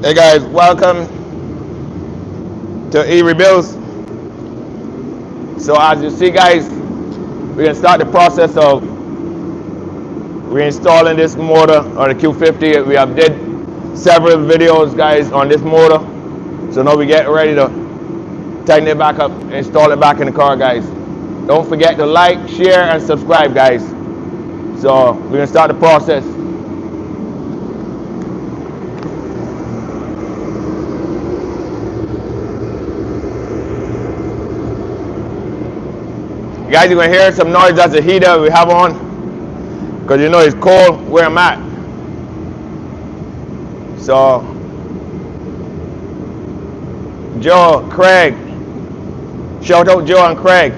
Hey guys, welcome to erebuilds. So as you see guys, we're gonna start the process of reinstalling this motor on the Q50. We have did several videos guys on this motor. So now we get ready to tighten it back up, install it back in the car guys. Don't forget to like, share, and subscribe guys. So we're gonna start the process. You guys are gonna hear some noise. That's the heater we have on, because you know it's cold where I'm at. So Joe, Craig, shout out Joe and Craig.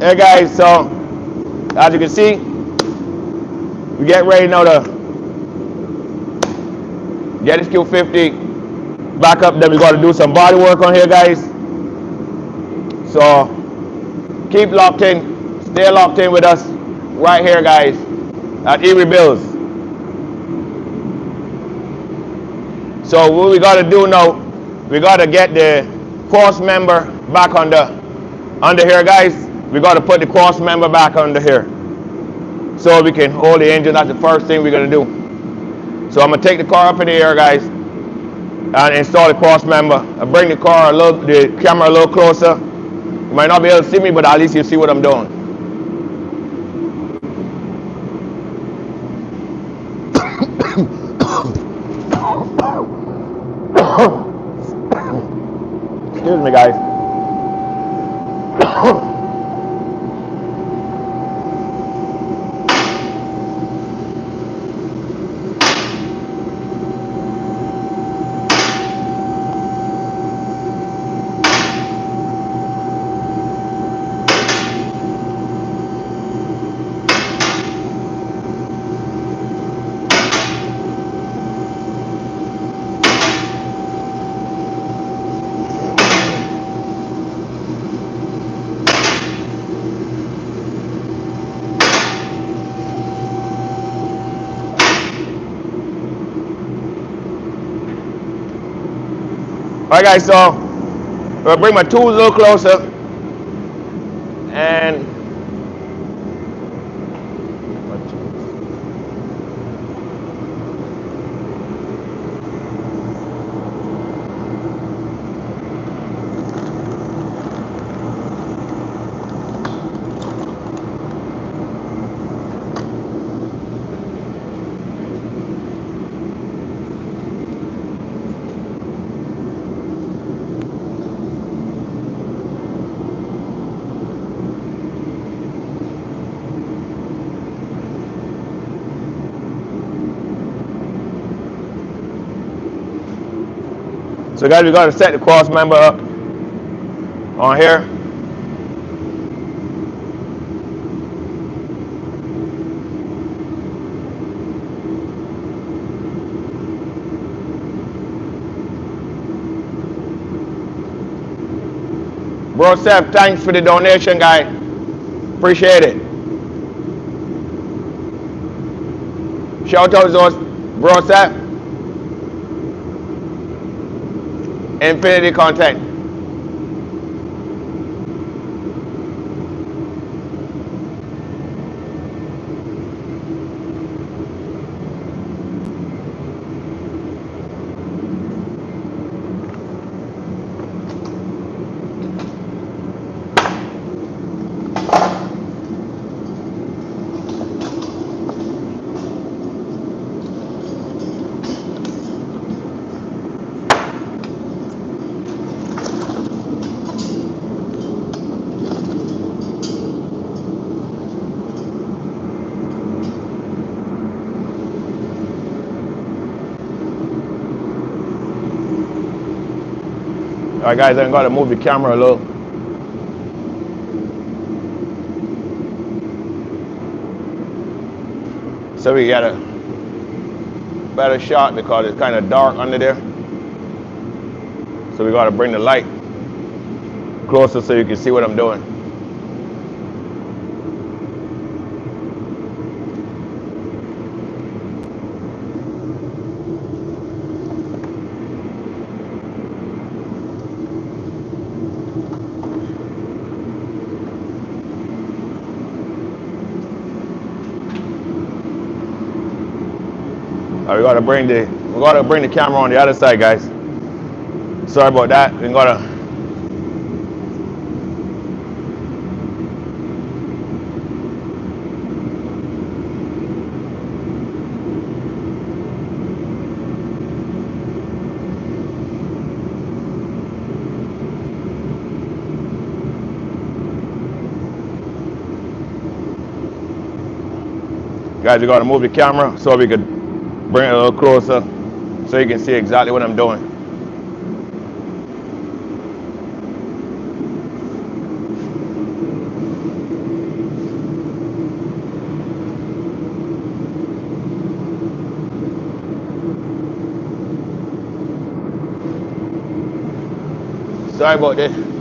Hey guys, so as you can see, we get ready now to get this Q50 back up. Then we got to do some body work on here guys. So keep locked in, stay locked in with us right here guys at erebuilds. So what we got to do now, we got to get the cross member back under here guys. We got to put the cross member back under here so we can hold the engine. That's the first thing we're going to do. So I'm going to take the car up in the air guys and install the cross member. I bring the camera a little closer. You might not be able to see me, but at least you see what I'm doing. Excuse me guys. All right guys, so I'll bring my tools a little closer and so guys, we got to set the cross member up on here. Bro Seth, thanks for the donation guy. Appreciate it. Shout out to those Bro Seth. Infinity content. All right, guys, I'm gonna move the camera a little. so we get a better shot because it's kind of dark under there. So we got to bring the light closer so you can see what I'm doing. We gotta bring the camera on the other side, guys. Sorry about that. We gotta. Guys, we gotta move the camera so we could bring it a little closer so you can see exactly what I'm doing. Sorry about this.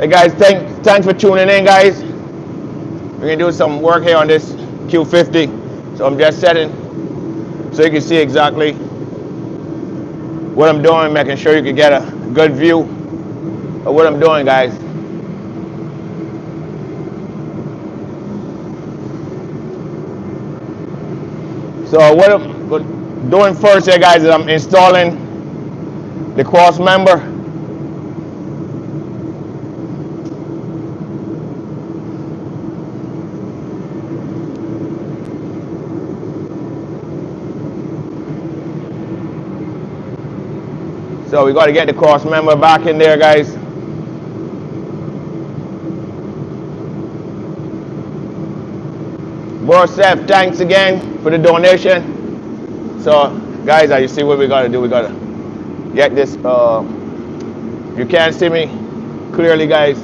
Hey guys, thanks for tuning in, guys. We're gonna do some work here on this Q50. So I'm just setting so you can see exactly what I'm doing, making sure you can get a good view of what I'm doing, guys. So what I'm doing first here, guys, is I'm installing the cross member. So we got to get the cross member back in there, guys. Seth, thanks again for the donation. So guys, as you see what we got to do, we got to get this. You can't see me clearly, guys.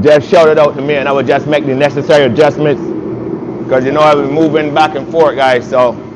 Just shout it out to me and I will just make the necessary adjustments because you know I've been moving back and forth, guys. So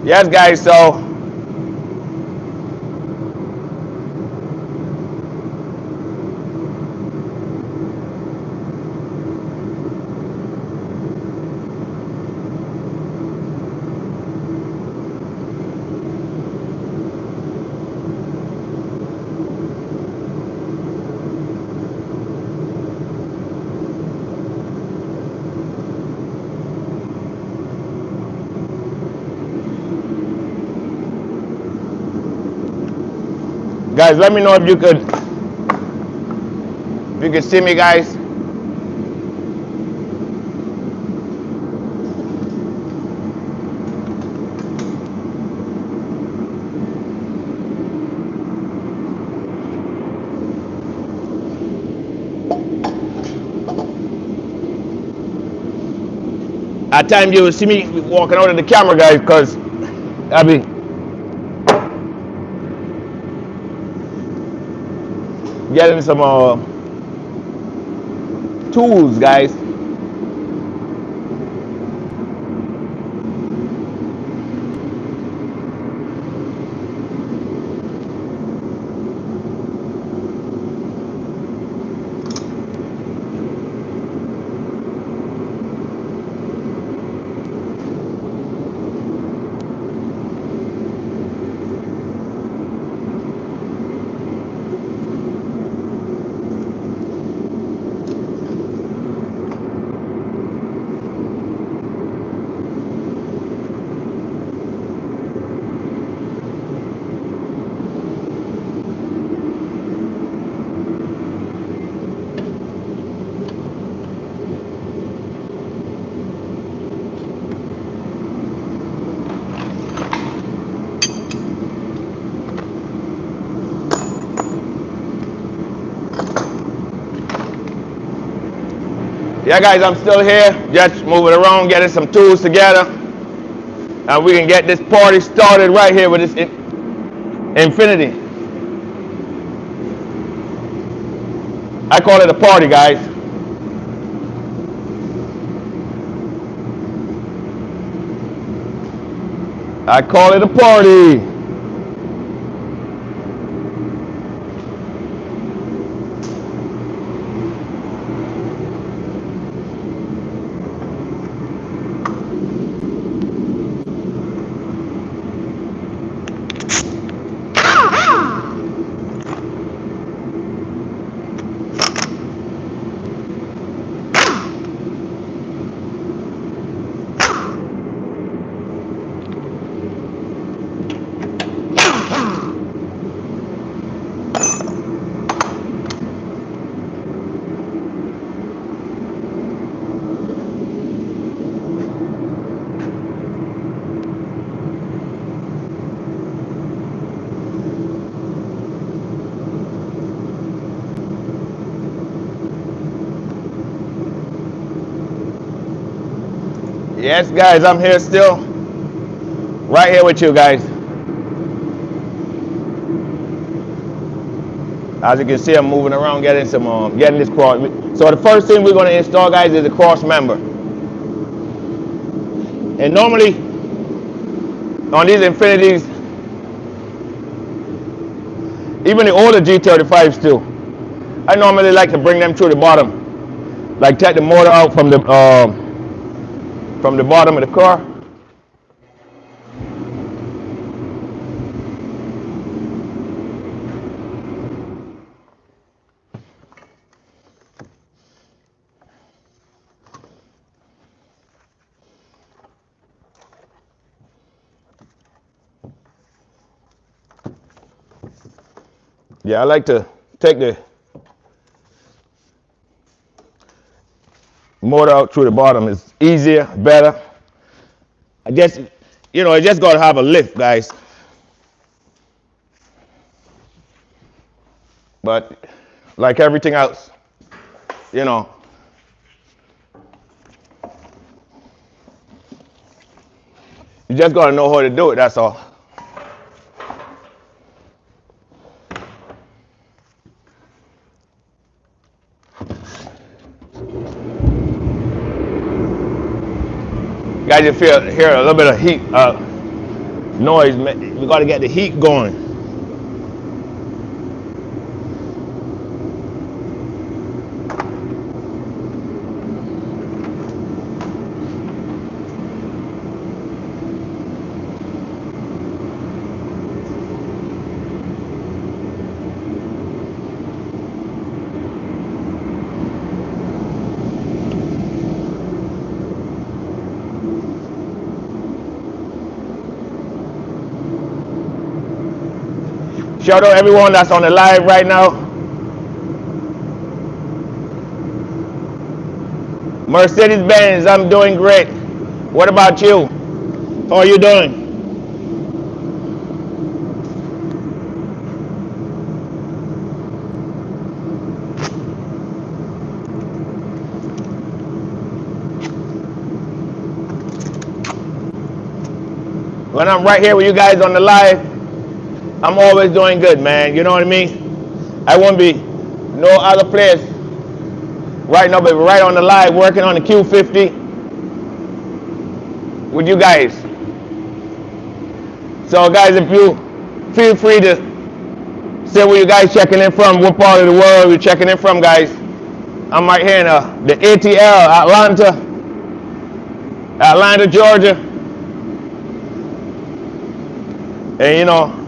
yes, guys, so Guys, let me know if you could see me, guys. At times you will see me walking out of the camera, guys, because I be getting some tools, guys. Yeah, guys, I'm still here, just moving around, getting some tools together, and we can get this party started right here with this Infinity. I call it a party, guys. I call it a party. Yes, guys, I'm here still, right here with you guys. As you can see, I'm moving around, getting some, getting this cross. So the first thing we're going to install, guys, is the cross member. And normally, on these Infinities, even the older G35s too, I normally like to bring them to the bottom, like take the motor out from the bottom of the car. Yeah, I like to take the motor out through the bottom. It's easier, better. I just, I just got to have a lift, guys. But like everything else, you just got to know how to do it, that's all. Guys, you hear a little bit of heat, noise. We got to get the heat going. Shout out everyone that's on the live right now. Mercedes-Benz, I'm doing great. What about you? How are you doing? When I'm right here with you guys on the live, I'm always doing good, man. You know what I mean? I won't be no other place right now, but right on the live, working on the Q50 with you guys. So, guys, if you feel free to say where you guys checking in from, what part of the world you're checking in from, guys. I'm right here in the ATL, Atlanta, Georgia. And you know,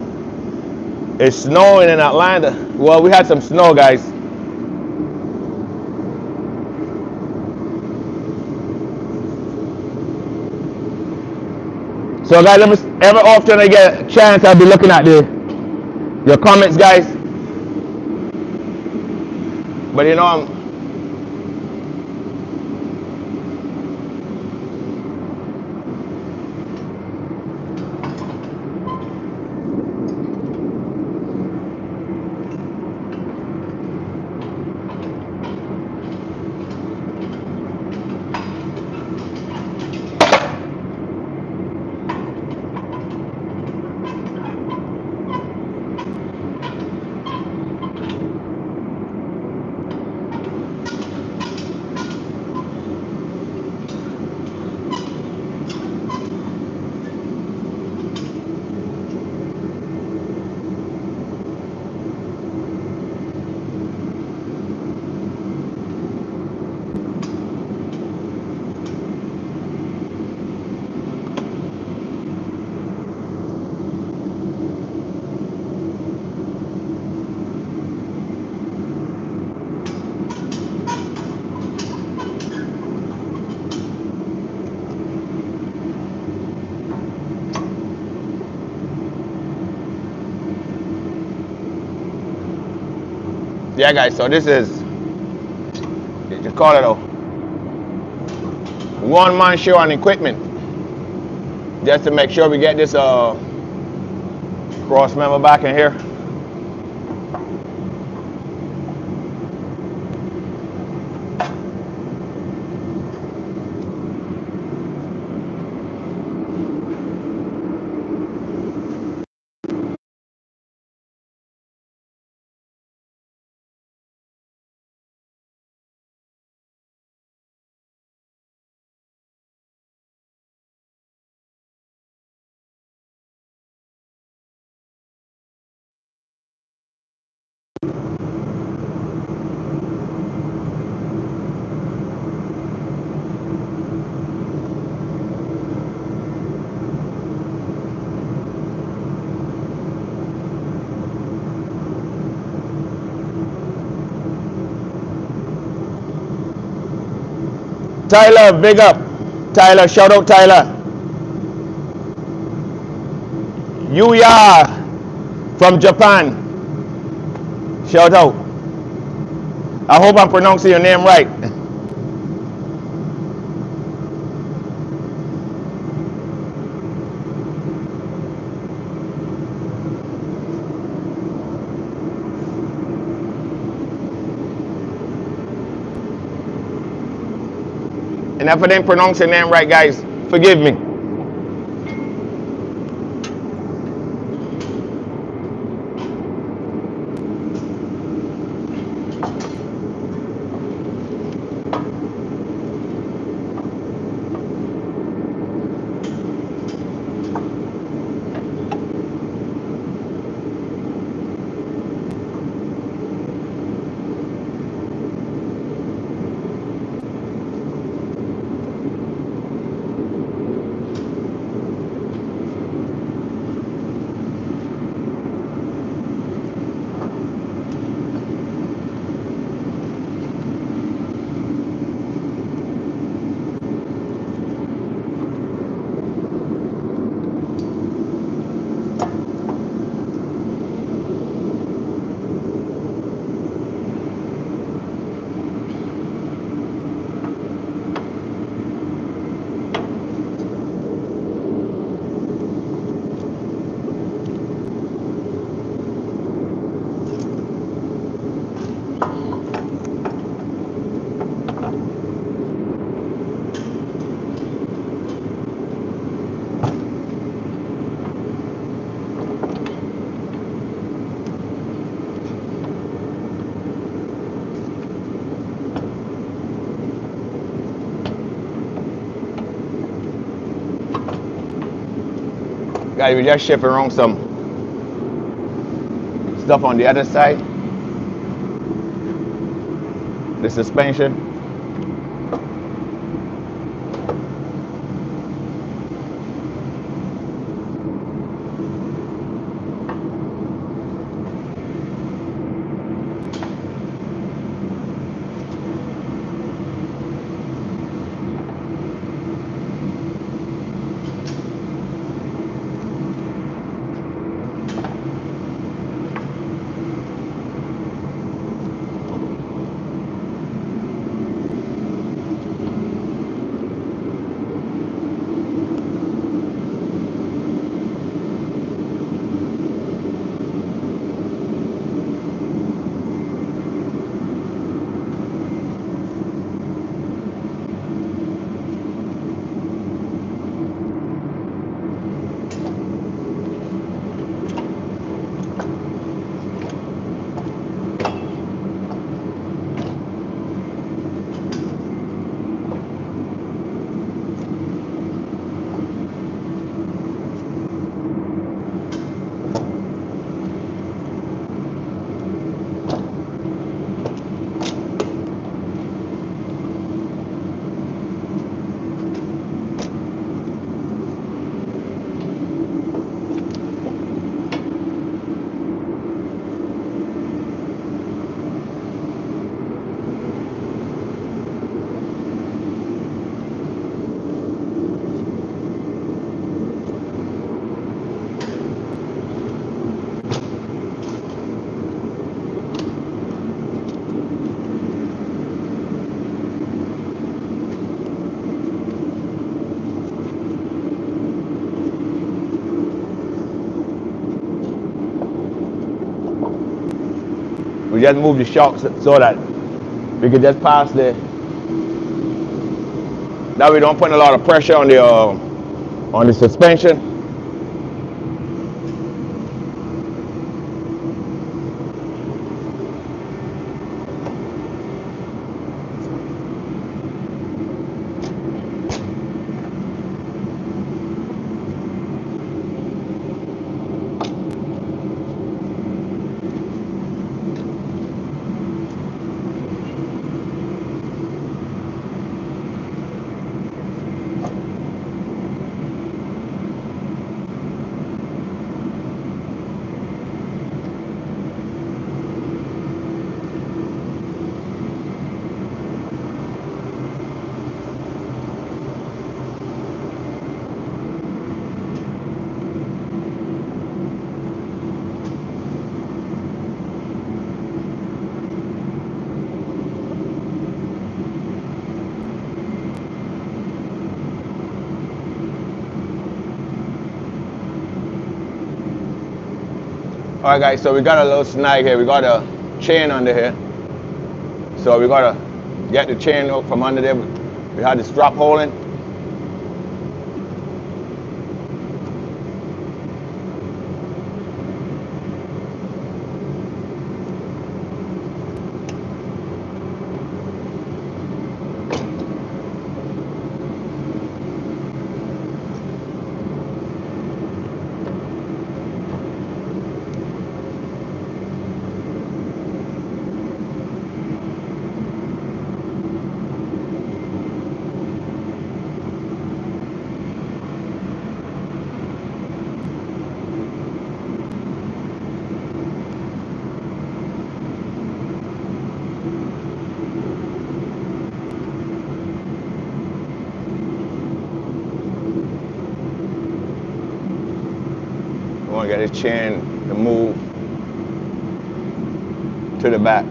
it's snowing in Atlanta. Well, we had some snow, guys. So guys, every often I get a chance, I'll be looking at your comments, guys. But you know, yeah, guys. So this is, just call it a one-man show on equipment, just to make sure we get this cross member back in here. Tyler, big up. Tyler, shout out Tyler. Yuya from Japan. Shout out. I hope I'm pronouncing your name right. And if I didn't pronounce your name right, guys, forgive me. Guys, we just shift around some stuff on the other side. The suspension. We just move the shocks so that we can just pass the. That we don't put a lot of pressure on the suspension. All right, guys, so we got a little snag here. We got a chain under here. So we got to get the chain up from under there. We had the strap hole in. We want to get his chain to move to the back.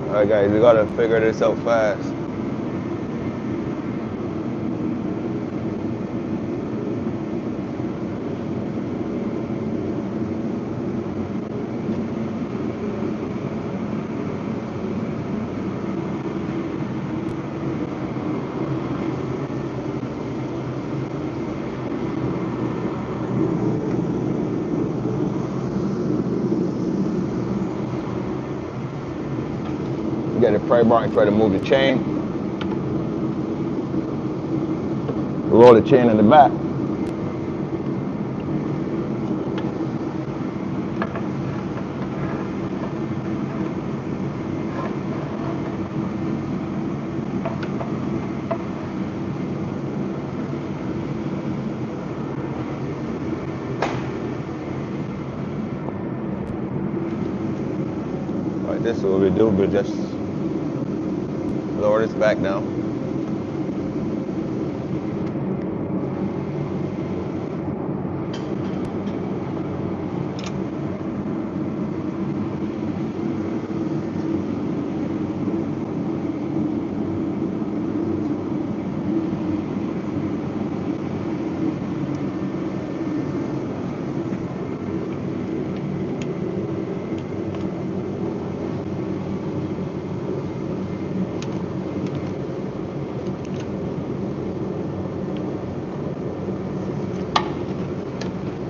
Alright guys, we gotta figure this out fast. Get the pry bar and try to move the chain. Roll the chain in the back. Alright, this is what we do, we just lower this back down.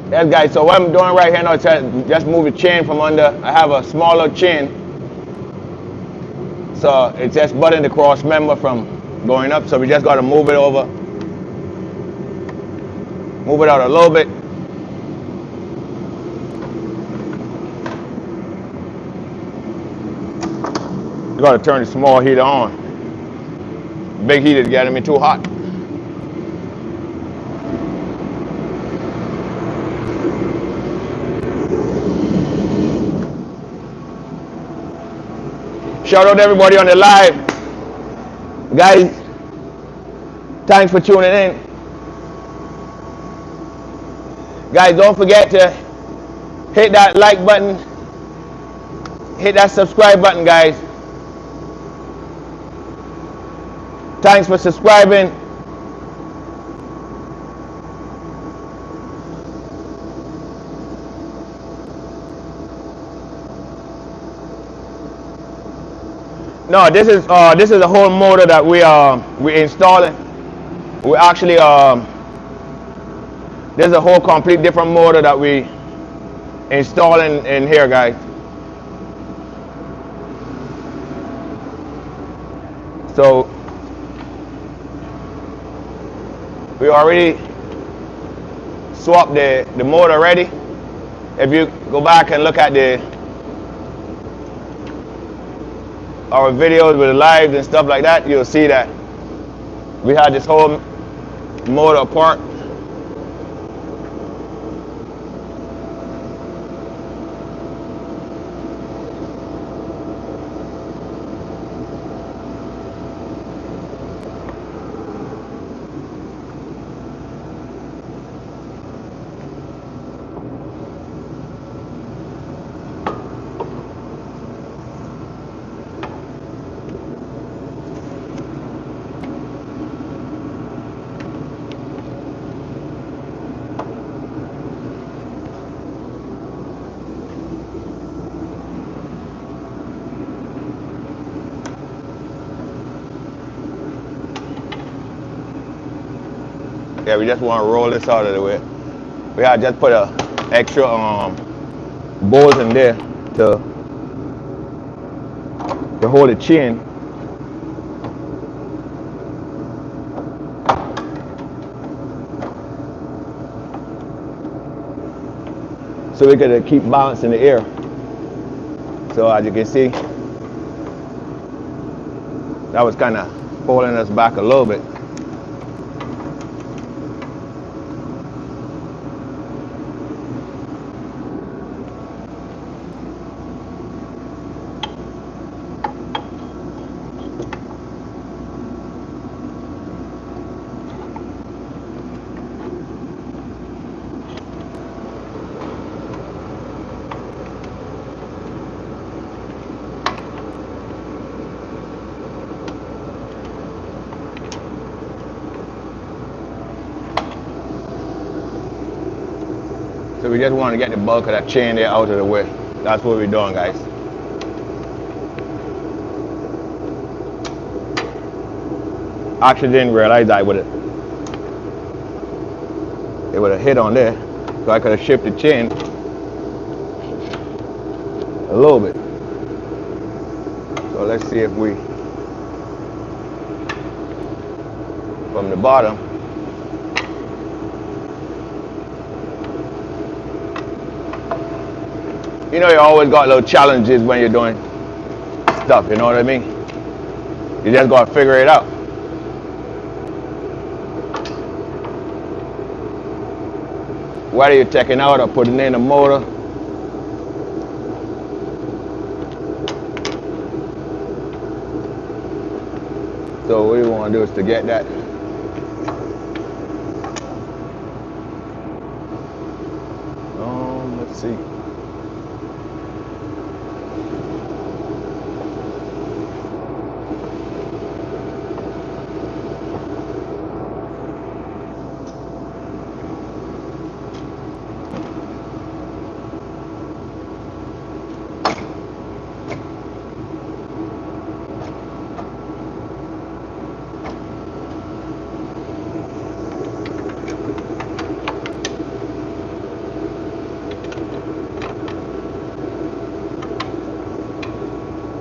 Yes guys, so what I'm doing right here now is just move the chain from under. I have a smaller chain, so it's just butting the cross member from going up, so we just got to move it over, move it out a little bit. You got to turn the small heater on. Big heater is getting me too hot. Shout out to everybody on the live. Guys, thanks for tuning in. Guys, don't forget to hit that like button. Hit that subscribe button, guys. Thanks for subscribing. No, this is a whole motor that we installing. We actually there's a whole complete different motor that we installing in here, guys. So we already swapped the motor already. If you go back and look at our videos with the lives and stuff like that, you'll see that we had this whole motor apart. Yeah, we just want to roll this out of the way. We had just put a extra bolts in there to hold the chain. So we could keep balance in the air. So as you can see, that was kind of holding us back a little bit. So we just want to get the bulk of that chain there out of the way. That's what we're doing, guys. I actually didn't realize I would have. It would have hit on there, so I could have shifted the chain a little bit. So let's see if we, from the bottom, you know, you always got little challenges when you're doing stuff, you know what I mean? You just gotta figure it out. Whether you're taking out or putting in a motor. So what you want to do is to get that let's see.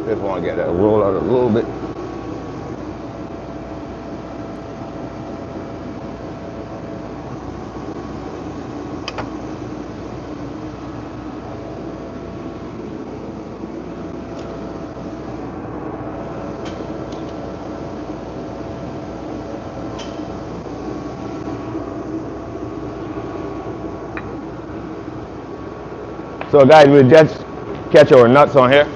Just want to get that roll out a little bit. So guys, we just catch our nuts on here.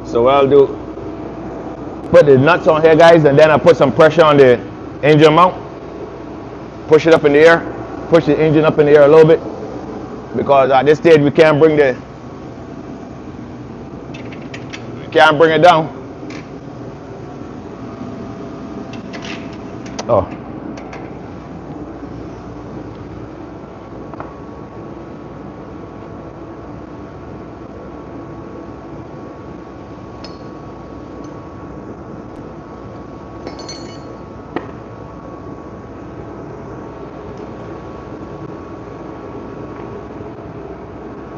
So what I'll do, put the nuts on here guys, and then I put some pressure on the engine mount. Push it up in the air, push the engine up in the air a little bit, because at this stage we can't bring it down. Oh.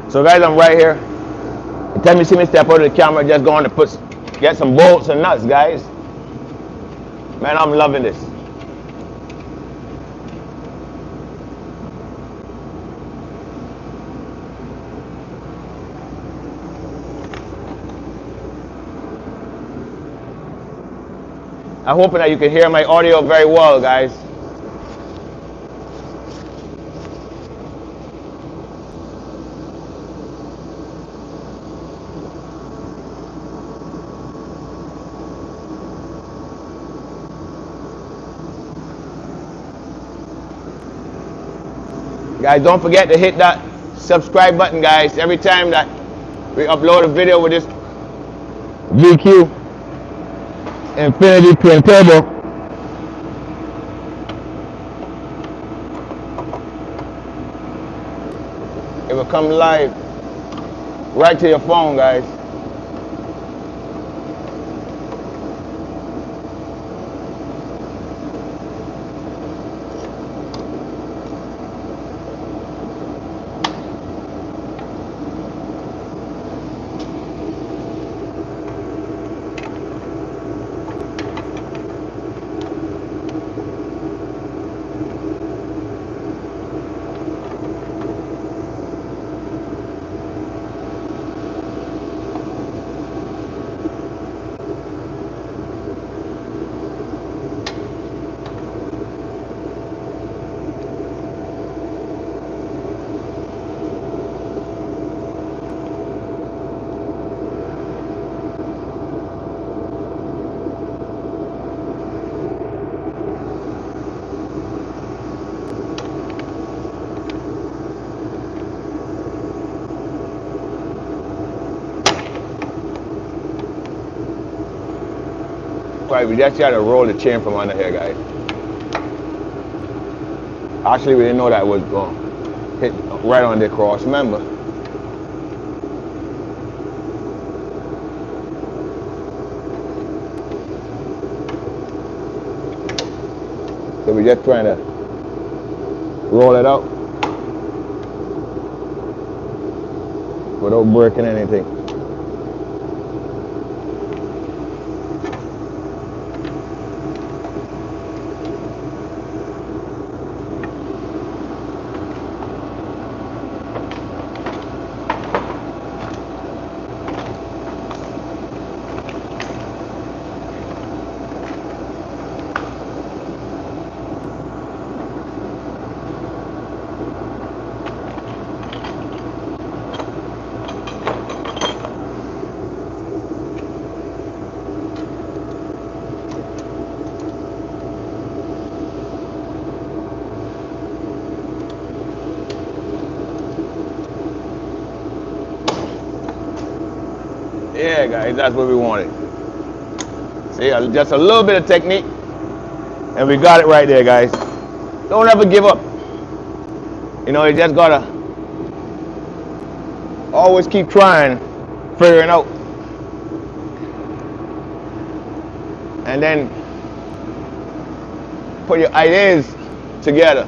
So guys, I'm right here. Anytime you see me step out of the camera, just going to get some bolts and nuts, guys. Man, I'm loving this. I'm hoping that you can hear my audio very well, guys. Guys, don't forget to hit that subscribe button, guys. Every time that we upload a video with this VQ Infinity Twin Turbo, it will come live right to your phone, guys. Right, we just got to roll the chain from under here, guys. Actually, we didn't know that was going to hit right on the cross member. So we're just trying to roll it out without breaking anything. Yeah, guys, that's what we wanted. See, just a little bit of technique, and we got it right there, guys. Don't ever give up. You know, you just gotta always keep trying, figuring out, and then put your ideas together.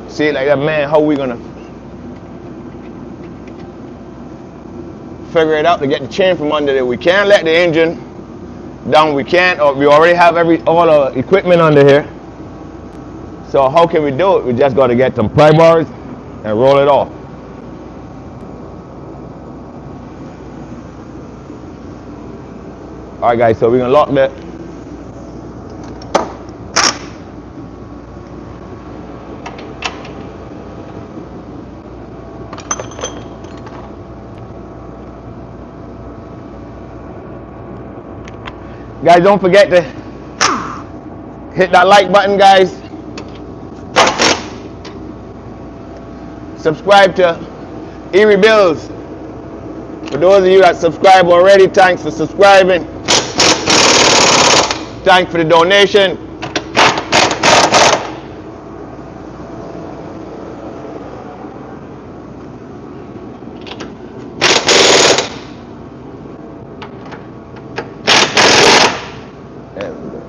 See, like that, man, how we gonna figure it out to get the chain from under there? We can't let the engine down. We can't, or we already have all the equipment under here. So how can we do it? We just got to get some pry bars and roll it off. All right, guys, so we're gonna lock that. Guys, don't forget to hit that like button, guys. Subscribe to erebuilds. For those of you that subscribe already, thanks for subscribing. Thanks for the donation. There we go.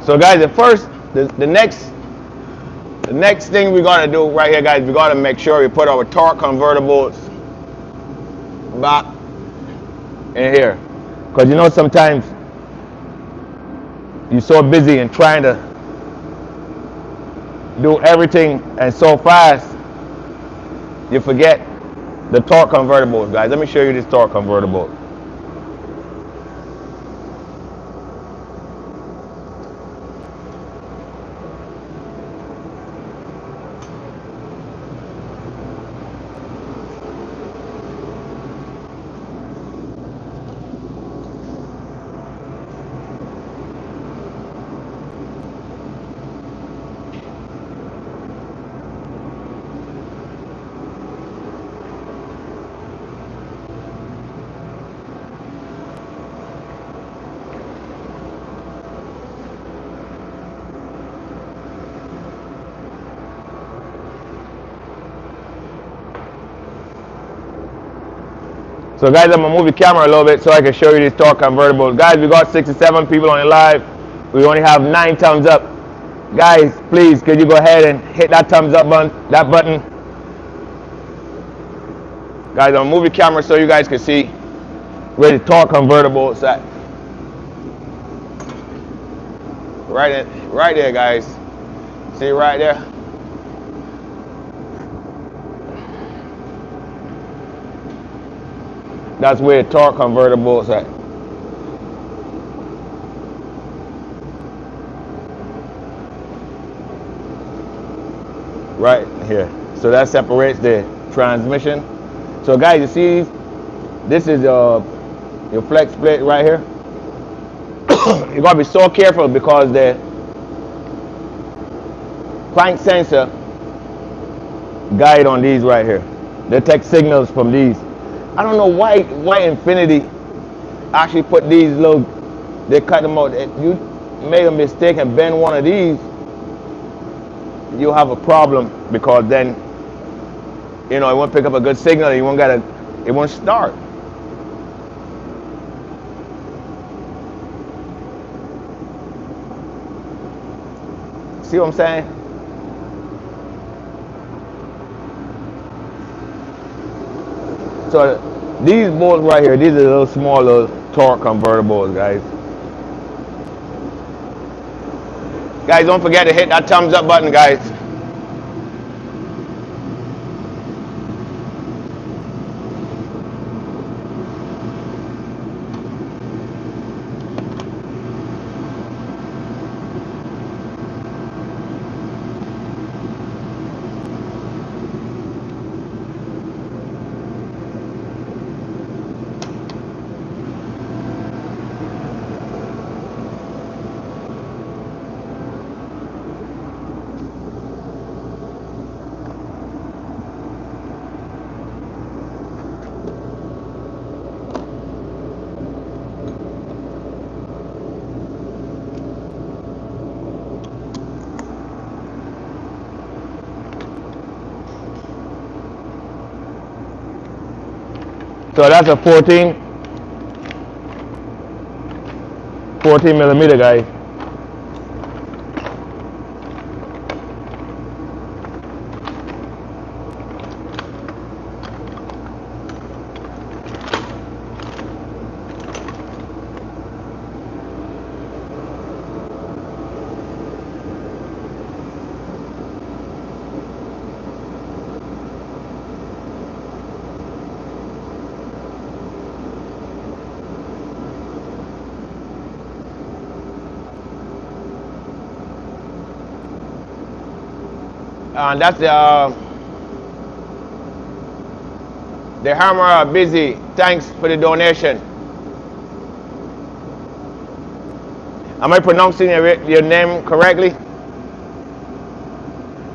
So guys, the The next thing we gotta do right here, guys, we gotta make sure we put our torque convertibles back in here. Because you know sometimes you're so busy and trying to do everything and so fast, you forget the torque convertibles, guys. Let me show you this torque convertible. So guys, I'm gonna move the camera a little bit so I can show you this torque convertible. Guys, we got 67 people on the live. We only have 9 thumbs up. Guys, please, could you go ahead and hit that thumbs up button? Guys, I'm gonna move the camera so you guys can see where the torque convertible is at. Right there, guys. See right there? That's where the torque convertible is at. Right here. So that separates the transmission. So guys, you see, this is your flex plate right here. You gotta be so careful because the crank sensor guide on these right here. They take signals from these. I don't know why Infinity actually put these little, they cut them out. If you made a mistake and bend one of these, you'll have a problem because then, you know, it won't pick up a good signal. It won't start. See what I'm saying? So these bolts right here, these are little small little torque convertibles, guys. Guys, don't forget to hit that thumbs up button, guys. So that's a 14 millimeter, guys. And that's the hammer busy. Thanks for the donation. Am I pronouncing your name correctly?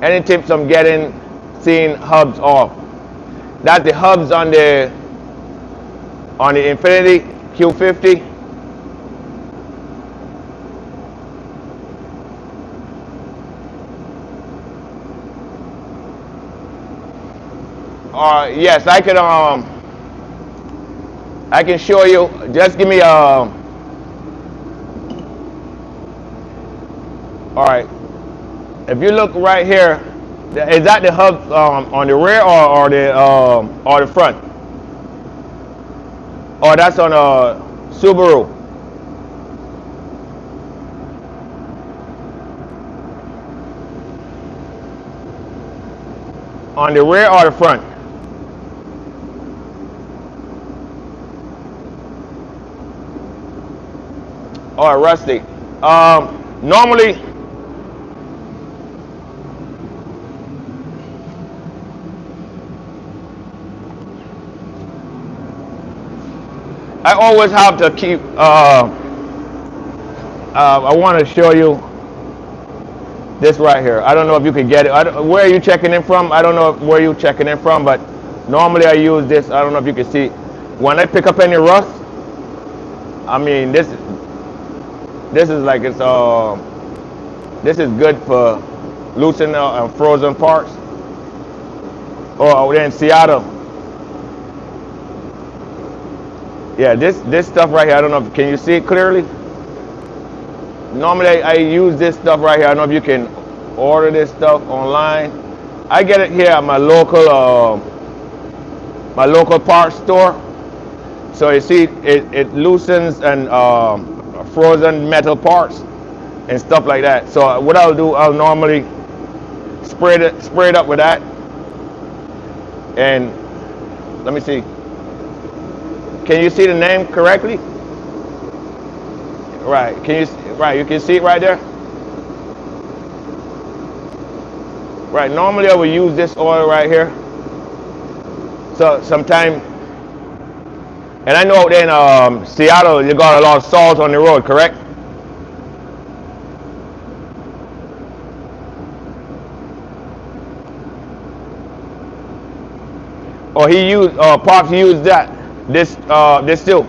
Any tips on seeing hubs off? That's the hubs on the Infinity Q50. Yes, I can show you. Just give me all right. If you look right here, is that the hub on the rear or the front? Or that's on a Subaru? On the rear or the front? Or rusty? Normally, I always have to keep. I want to show you this right here. I don't know if you can get it. Where are you checking in from? I don't know where you're checking in from, but normally I use this. I don't know if you can see. When I pick up any rust, I mean this is like it's this is good for loosening frozen parts. Or in Seattle. Yeah, this stuff right here. I don't know. Can you see it clearly? Normally I use this stuff right here. I don't know if you can order this stuff online. I get it here at my local parts store. So you see it loosens and frozen metal parts and stuff like that. So what I'll do, I'll normally spray it up with that. And let me see. Can you see the name correctly? Right. You can see it right there. Right. Normally I would use this oil right here. So sometime, and I know out there in Seattle you got a lot of salt on the road, correct? Or Pops used that. This too.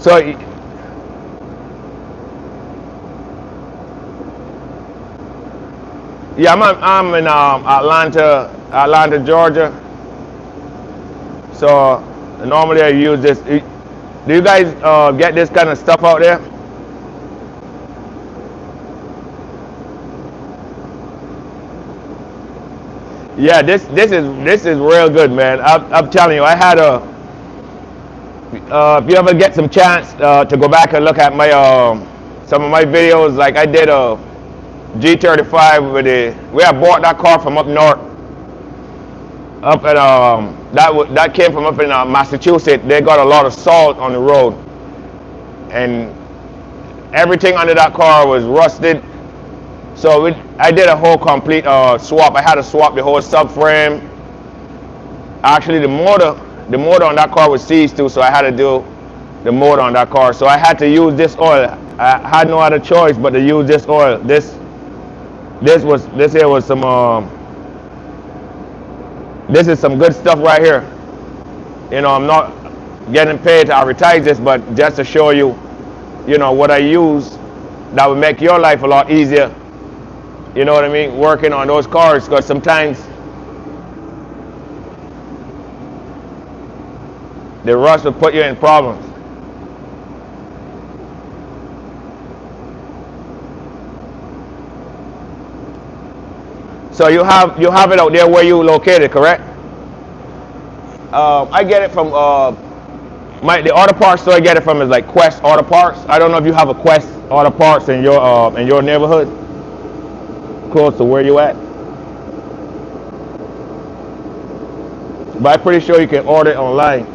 So yeah, I'm in Atlanta, Georgia. So normally I use this. Do you guys get this kind of stuff out there? Yeah, this is real good, man. I'm telling you, I had if you ever get some chance to go back and look at my some of my videos, like I did a G35 with we had bought that car from up north, up at that came from up in Massachusetts. They got a lot of salt on the road, and everything under that car was rusted. So I did a whole complete swap. I had to swap the whole subframe. Actually, the motor on that car was seized too, so I had to do the motor on that car. So I had to use this oil. I had no other choice but to use this oil. This here was some this is some good stuff right here. You know, I'm not getting paid to advertise this, but just to show you, you know, what I use that would make your life a lot easier. You know what I mean? Working on those cars, because sometimes the rust will put you in problems. So you have it out there where you located, correct? I get it from the auto parts store I get it from is like Quest Auto Parts. I don't know if you have a Quest Auto Parts in your neighborhood, close to where you at. But I'm pretty sure you can order it online.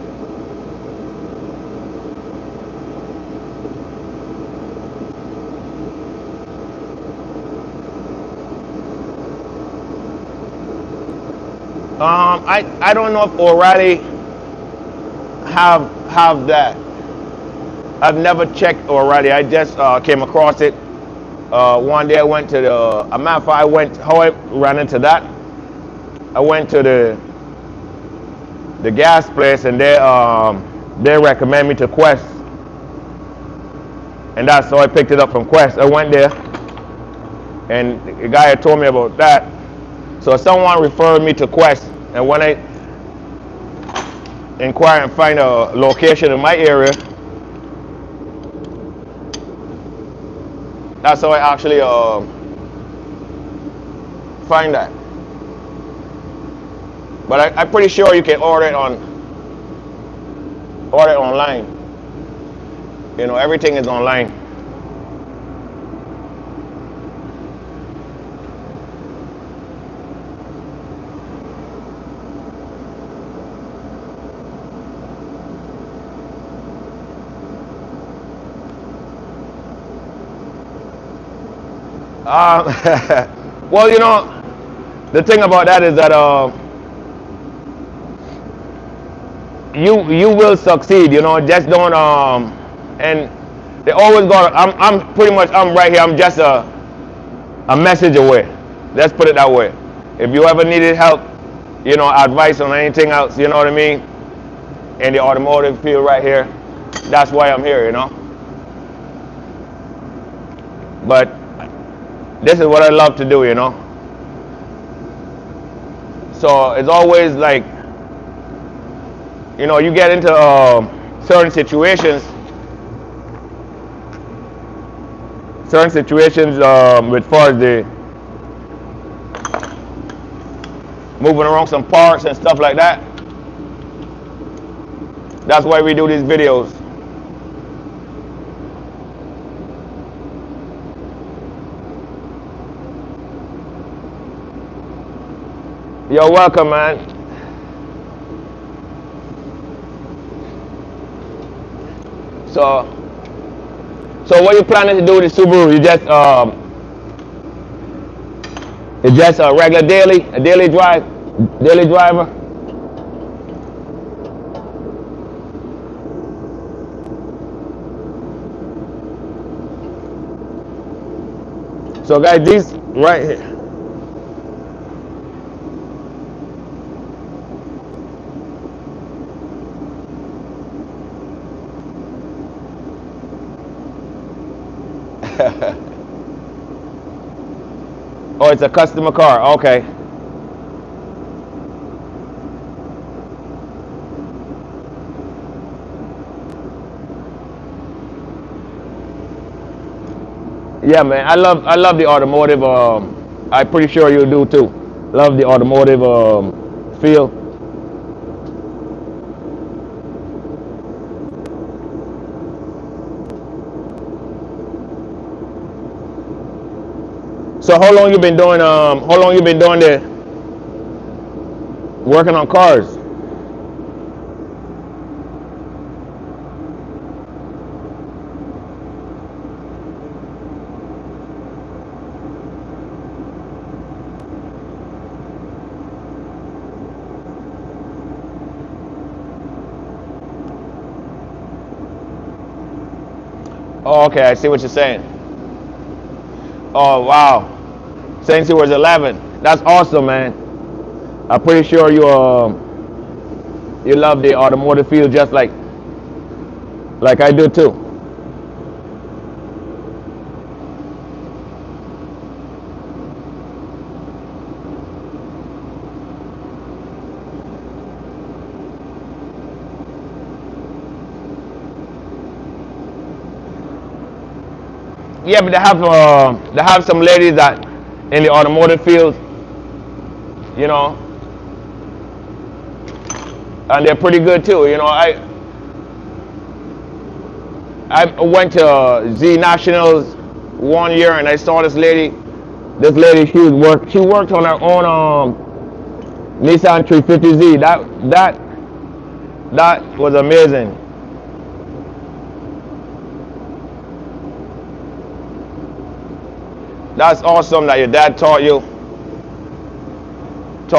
I don't know if O'Reilly have that. I've never checked O'Reilly. I just came across it one day. I went to how I ran into that. I went to the gas place, and they recommend me to Quest, and that's how I picked it up from Quest. I went there, and the guy had told me about that. So someone referred me to Quest, and when I inquire and find a location in my area, That's how I actually find that. But I'm pretty sure you can order it online. You know, everything is online. Well, you know, the thing about that is that you will succeed. You know, just don't and they always got. I'm pretty much I'm right here. I'm just a message away. Let's put it that way. If you ever needed help, you know, advice on anything else, you know what I mean, in the automotive field right here, that's why I'm here. You know, but this is what I love to do. You know. So it's always like, you know, you get into certain situations with far as the moving around some parts and stuff like that. That's why we do these videos. You're welcome, man. So what you planning to do with the Subaru? You just a regular daily driver. So guys, these right here. Oh, it's a customer car. Okay. Yeah, man. I love the automotive. I'm pretty sure you do too. Love the automotive field. So how long you been doing? How long you been doing the working on cars? Oh, okay. I see what you're saying. Oh, wow. Since he was 11. That's awesome, man. I'm pretty sure you love the automotive field just like I do too. Yeah, but they have some ladies that in the automotive field, you know, and they're pretty good too. You know, I went to Z Nationals one year and I saw this lady. This lady, she worked on her own Nissan 350Z. That was amazing. That's awesome that your dad taught you to,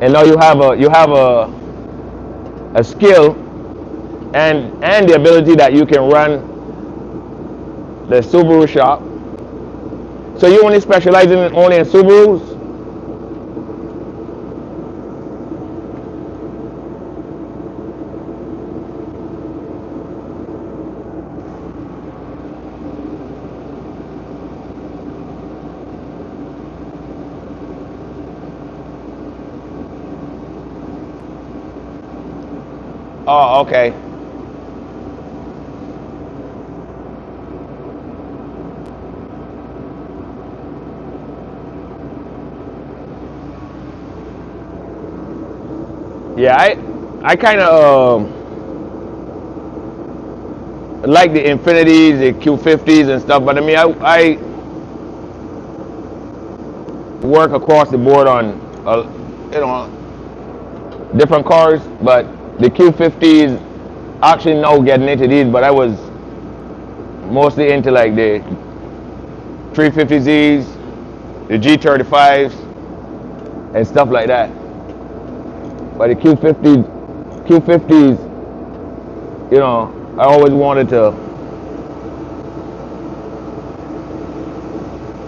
and now you have a skill and the ability that you can run the Subaru shop. So you only specialize only in Subarus? Oh, okay. Yeah, I kind of like the Infinities, the Q50s and stuff, but I mean, I work across the board on, you know, different cars, but the Q50s, actually now getting into these, but I was mostly into like the 350Zs, the G35s, and stuff like that. But the Q50s, you know, I always wanted to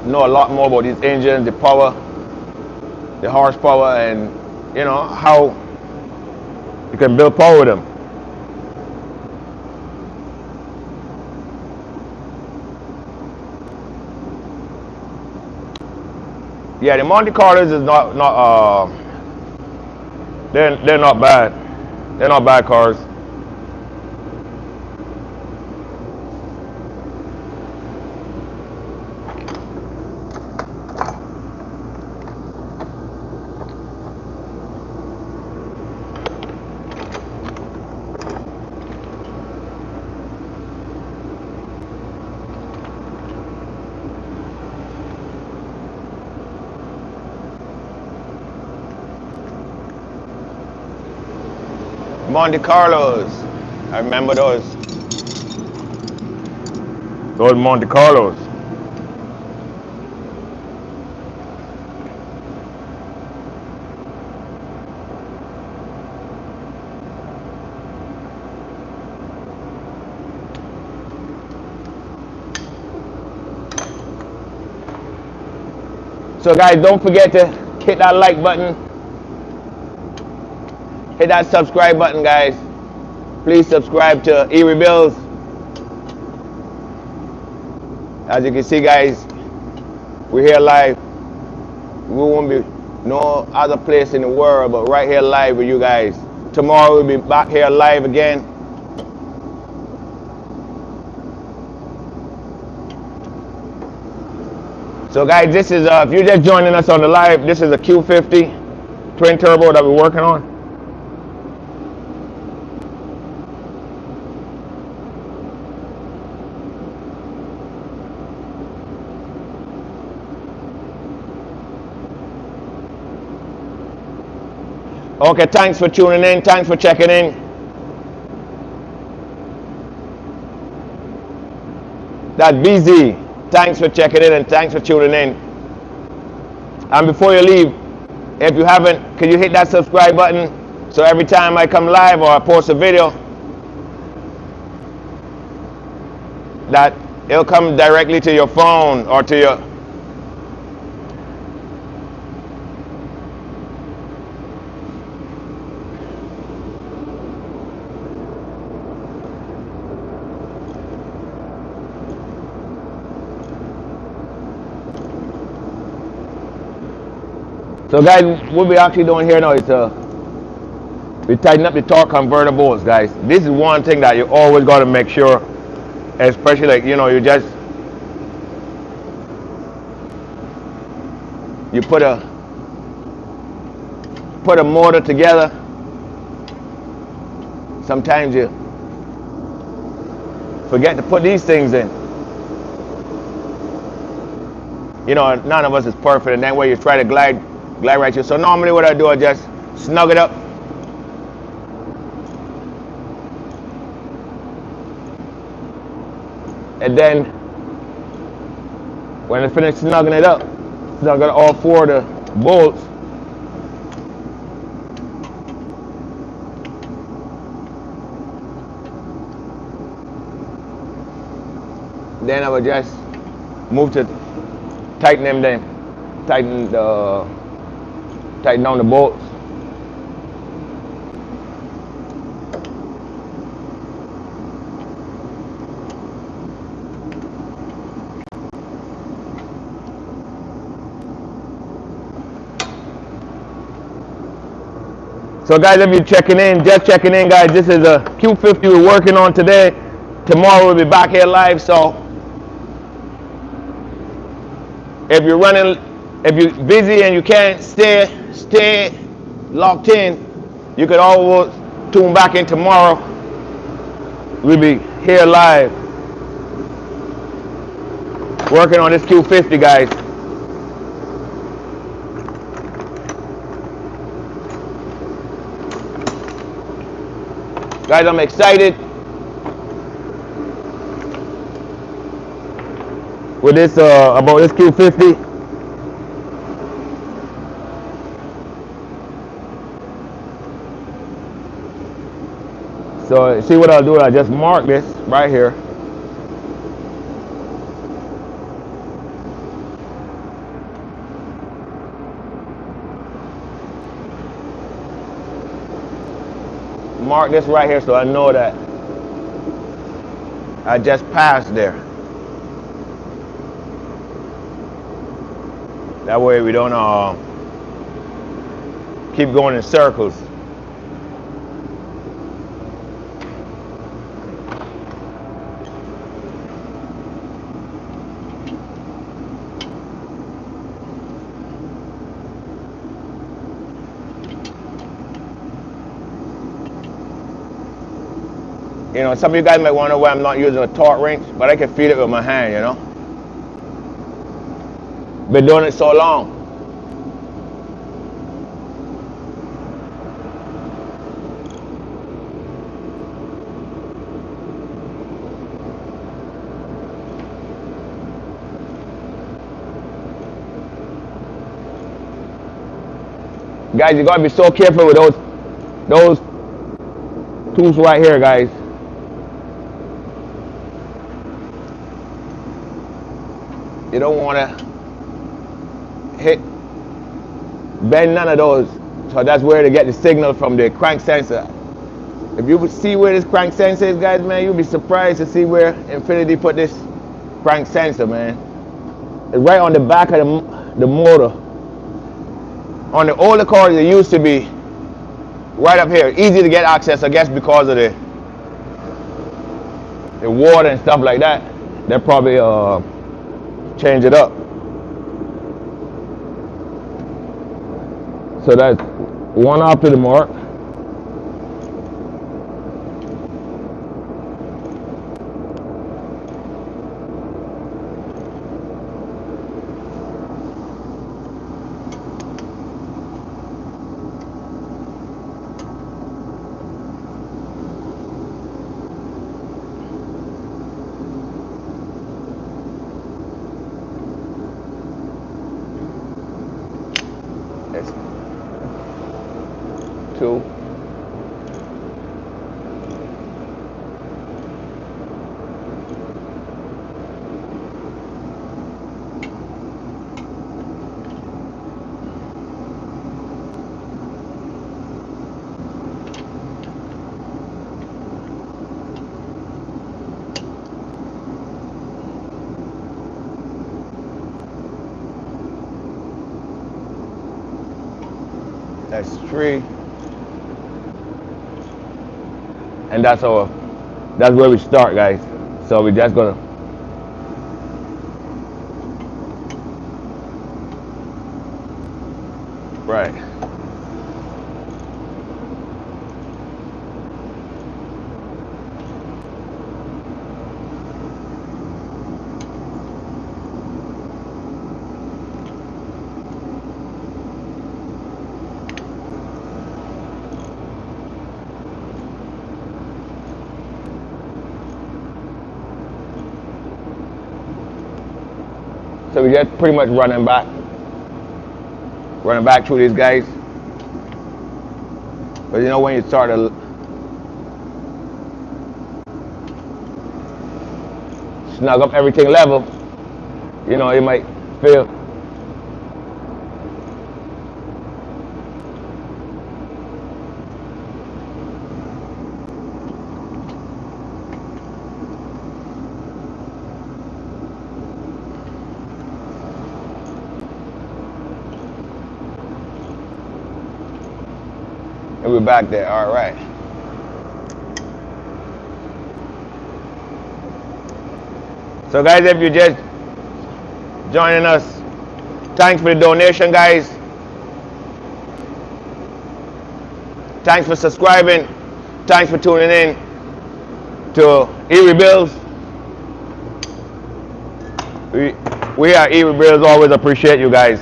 know a lot more about these engines, the power, the horsepower, and you know how you can build power with them. Yeah, the Monte Carlos is not they're not bad. They're not bad cars. Monte Carlos. I remember those. Those Monte Carlos. So guys, don't forget to hit that like button. Hit that subscribe button, guys. Please subscribe to erebuilds. As you can see, guys, we're here live. We won't be no other place in the world but right here live with you guys. Tomorrow we'll be back here live again. So guys, this is if you're just joining us on the live, this is a Q50 twin turbo that we're working on. Okay, thanks for tuning in. Thanks for checking in. That BZ. Thanks for checking in and thanks for tuning in. And before you leave, if you haven't, can you hit that subscribe button so every time I come live or I post a video, that it'll come directly to your phone or to your So guys, what we're actually doing here now is we tighten up the torque converter bolts, guys. This is one thing that you always got to make sure, especially like, you know, you put a motor together. Sometimes you forget to put these things in. You know, none of us is perfect, and then when you try to glide right here. So normally what I do, I just snug it up. And then when I finish snugging it up, snug it all four of the bolts. Then I would just move to tighten them then. Tighten down the bolts. So guys, if you're checking in, just checking in, guys, this is a Q50 we're working on today. Tomorrow we'll be back here live. So if you're running, if you're busy and you can't stay locked in, You could always tune back in tomorrow. We'll be here live working on this Q50, guys. Guys, I'm excited with this about this Q50. So see what I'll do, I just mark this right here. Mark this right here so I know that I just passed there. That way we don't keep going in circles. You know, some of you guys might wonder why I'm not using a torque wrench, but I can feed it with my hand, you know. Been doing it so long. Guys, you gotta be so careful with those tools right here, guys. You don't want to bend none of those. So that's where to get the signal from the crank sensor. If you would see where this crank sensor is, guys, man, you'll be surprised to see where Infinity put this crank sensor, man. It's right on the back of the motor. On the older cars, it used to be right up here. Easy to get access, I guess, because of the water and stuff like that. They'll probably change it up. So that's one off to the mark. That's 2. That's 3. And that's where we start, guys. So we just gonna right. So we just pretty much running back through these guys. But you know, when you start to snug up everything level, you know, you might feel and we're back there. All right. So guys, if you're just joining us, thanks for the donation, guys. Thanks for subscribing. Thanks for tuning in to erebuilds. We at erebuilds always appreciate you guys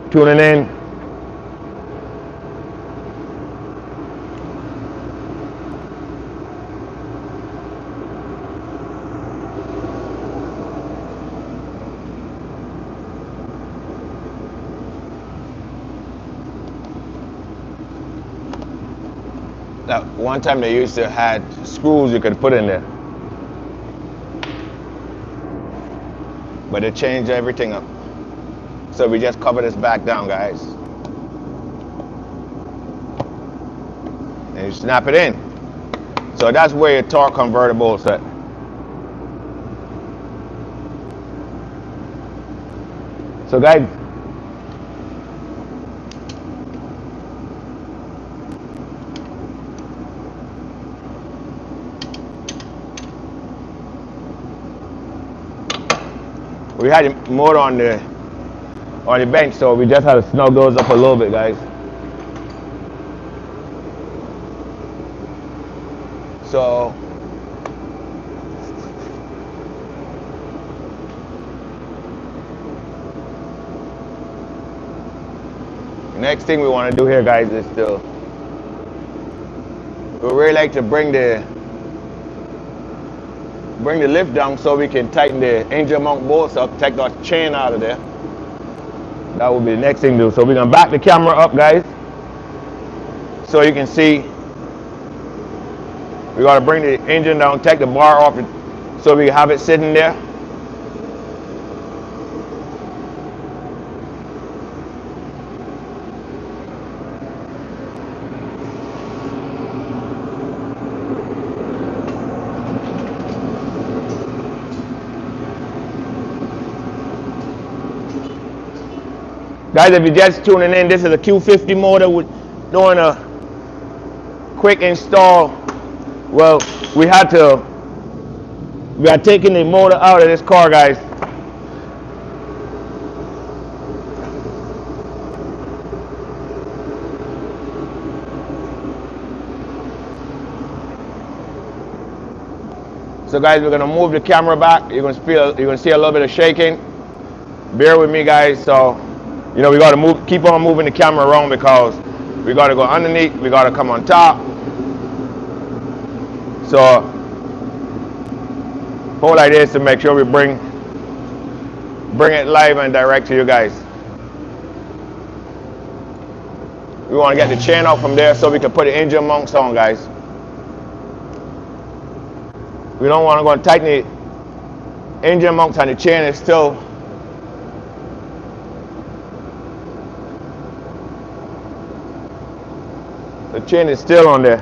tuning in. That one time they used to had screws you could put in there, but they changed everything up. So we just cover this back down, guys, and you snap it in. So that's where your torque converter bolts at. So guys, we had the motor on the bench, so we just had to snug those up a little bit, guys. So next thing we want to do here, guys, is we really like to bring the lift down so we can tighten the engine mount bolts up, take that chain out of there. That will be the next thing to do. So we're gonna back the camera up, guys, so you can see. We gotta bring the engine down, take the bar off it, so we have it sitting there. Guys, if you're just tuning in, this is a Q50 motor. We're doing a quick install. Well, we are taking the motor out of this car, guys. So guys, we're gonna move the camera back. You're gonna see a little bit of shaking. Bear with me, guys. So, you know, we gotta keep on moving the camera around because we gotta go underneath, we gotta come on top. So hold like this to make sure we bring it live and direct to you guys. We want to get the chain out from there so we can put the engine mounts on, guys. We don't want to go and tighten the engine mounts and the chain is still on there.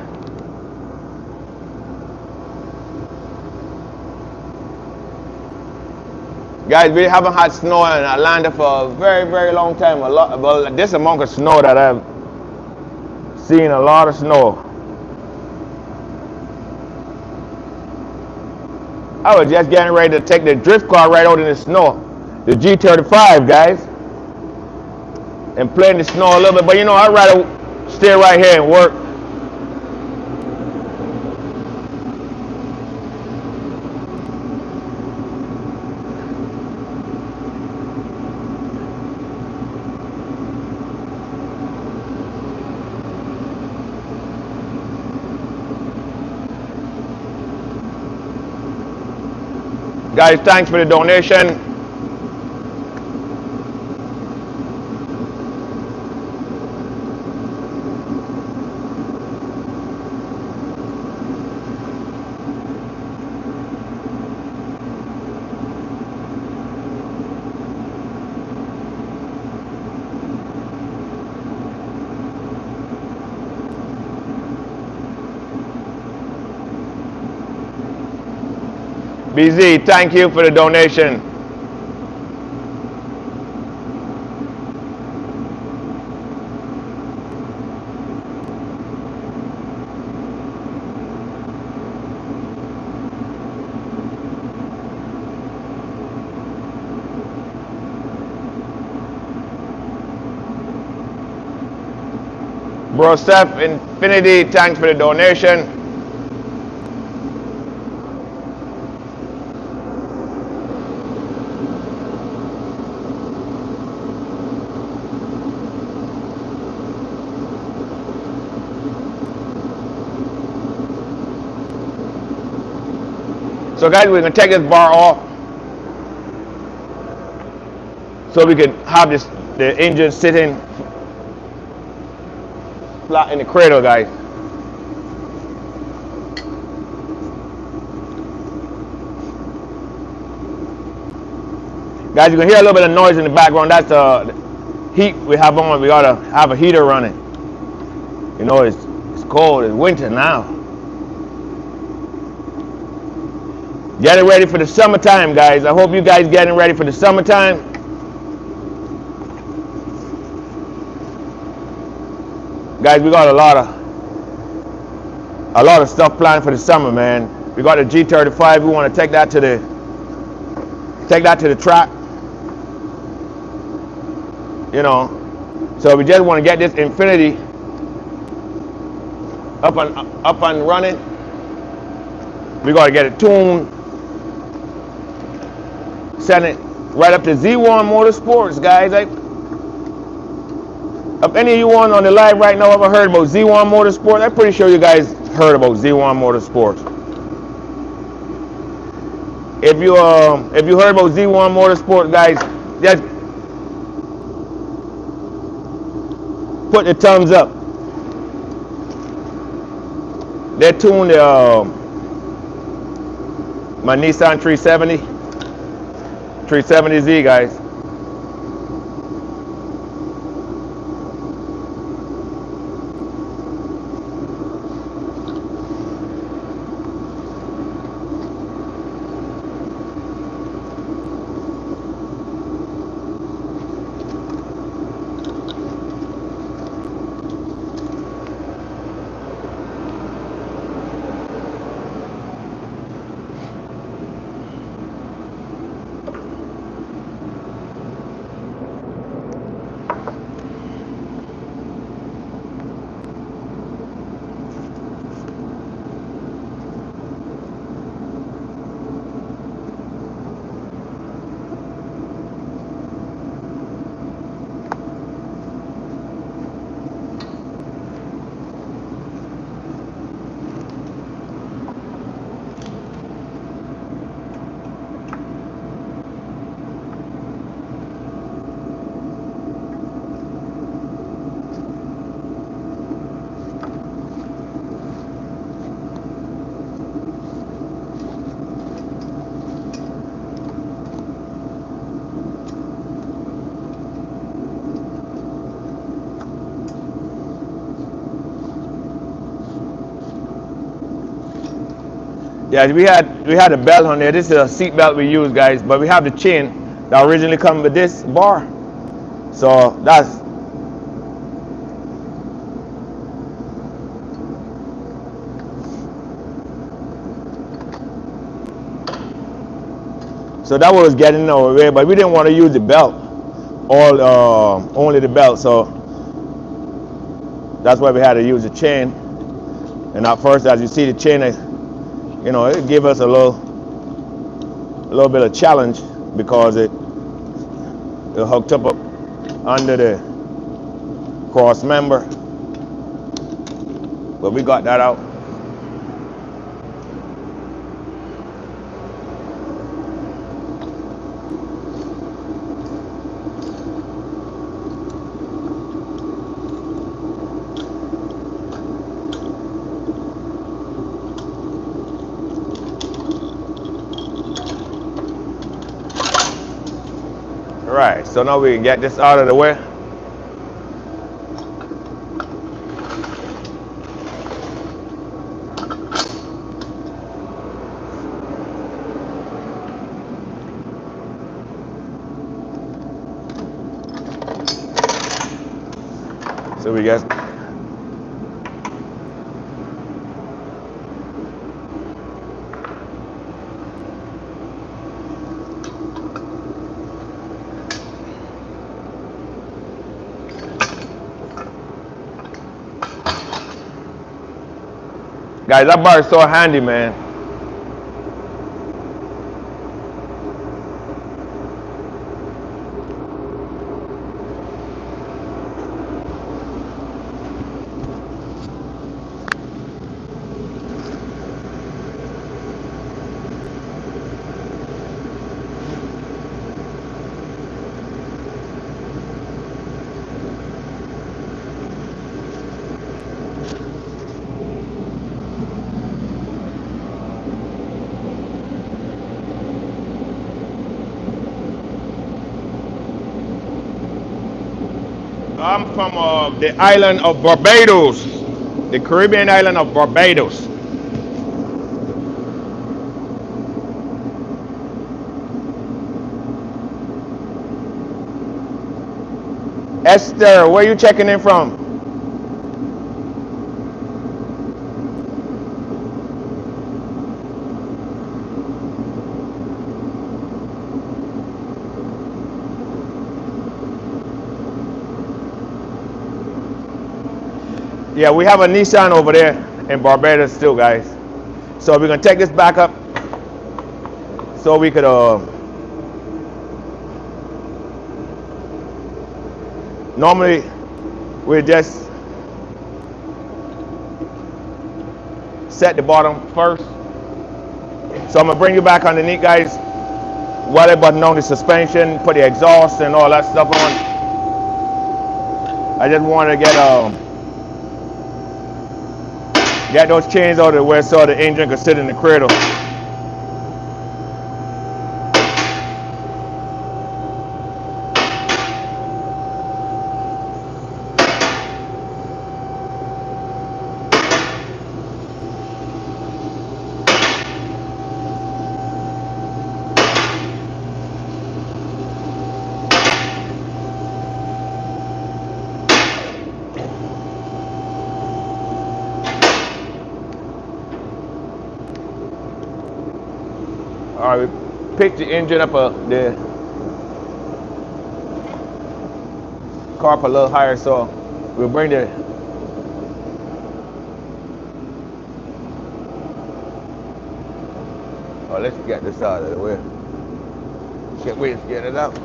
Guys, we haven't had snow in Atlanta for a very, very long time. Well, this amount of snow that I've seen, a lot of snow. I was just getting ready to take the drift car right out in the snow, the G35, guys, and play in the snow a little bit. But you know, I'd rather stay right here and work. Guys, thanks for the donation. BZ, thank you for the donation. Bro Steph Infinity, thanks for the donation. So guys, we're gonna take this bar off so we can have the engine sitting flat in the cradle, guys. Guys, you can hear a little bit of noise in the background. That's the heat we have on. We gotta have a heater running. You know, it's cold, it's winter now. Getting ready for the summertime, guys. I hope you guys getting ready for the summertime. Guys, we got a lot of stuff planned for the summer, man. We got the G35. We want to take that to the track. You know, so we just want to get this Infinity up and running. We got to get it tuned. Send it right up to Z1 Motorsports, guys. If any of you on the live right now ever heard about Z1 Motorsports, I'm pretty sure you guys heard about Z1 Motorsports. If you heard about Z1 Motorsports, guys, just put the thumbs up. They tuned my Nissan 370Z, guys. Yeah, we had a belt on there. This is a seat belt we use, guys, but we have the chain that originally come with this bar. So that was getting our way, but we didn't want to use the belt, only the belt. So that's why we had to use the chain. And at first, as you see the chain, you know, it gave us a little bit of challenge because it hooked up under the cross member, but we got that out. Right, so now we can get this out of the way. So we get Guys, that bar is so handy, man. I'm from the island of Barbados, the Caribbean island of Barbados. Esther, where you checking in from? Yeah, we have a Nissan over there in Barbados too, guys. So we're gonna take this back up so we could normally we just set the bottom first. So I'm gonna bring you back underneath, guys, while they button on the suspension, put the exhaust and all that stuff on. I just want to get those chains out of the way so the engine could sit in the cradle. All right, we picked the engine up the car up a little higher, so we'll bring the let's get this out of the way. Can't wait to get it out.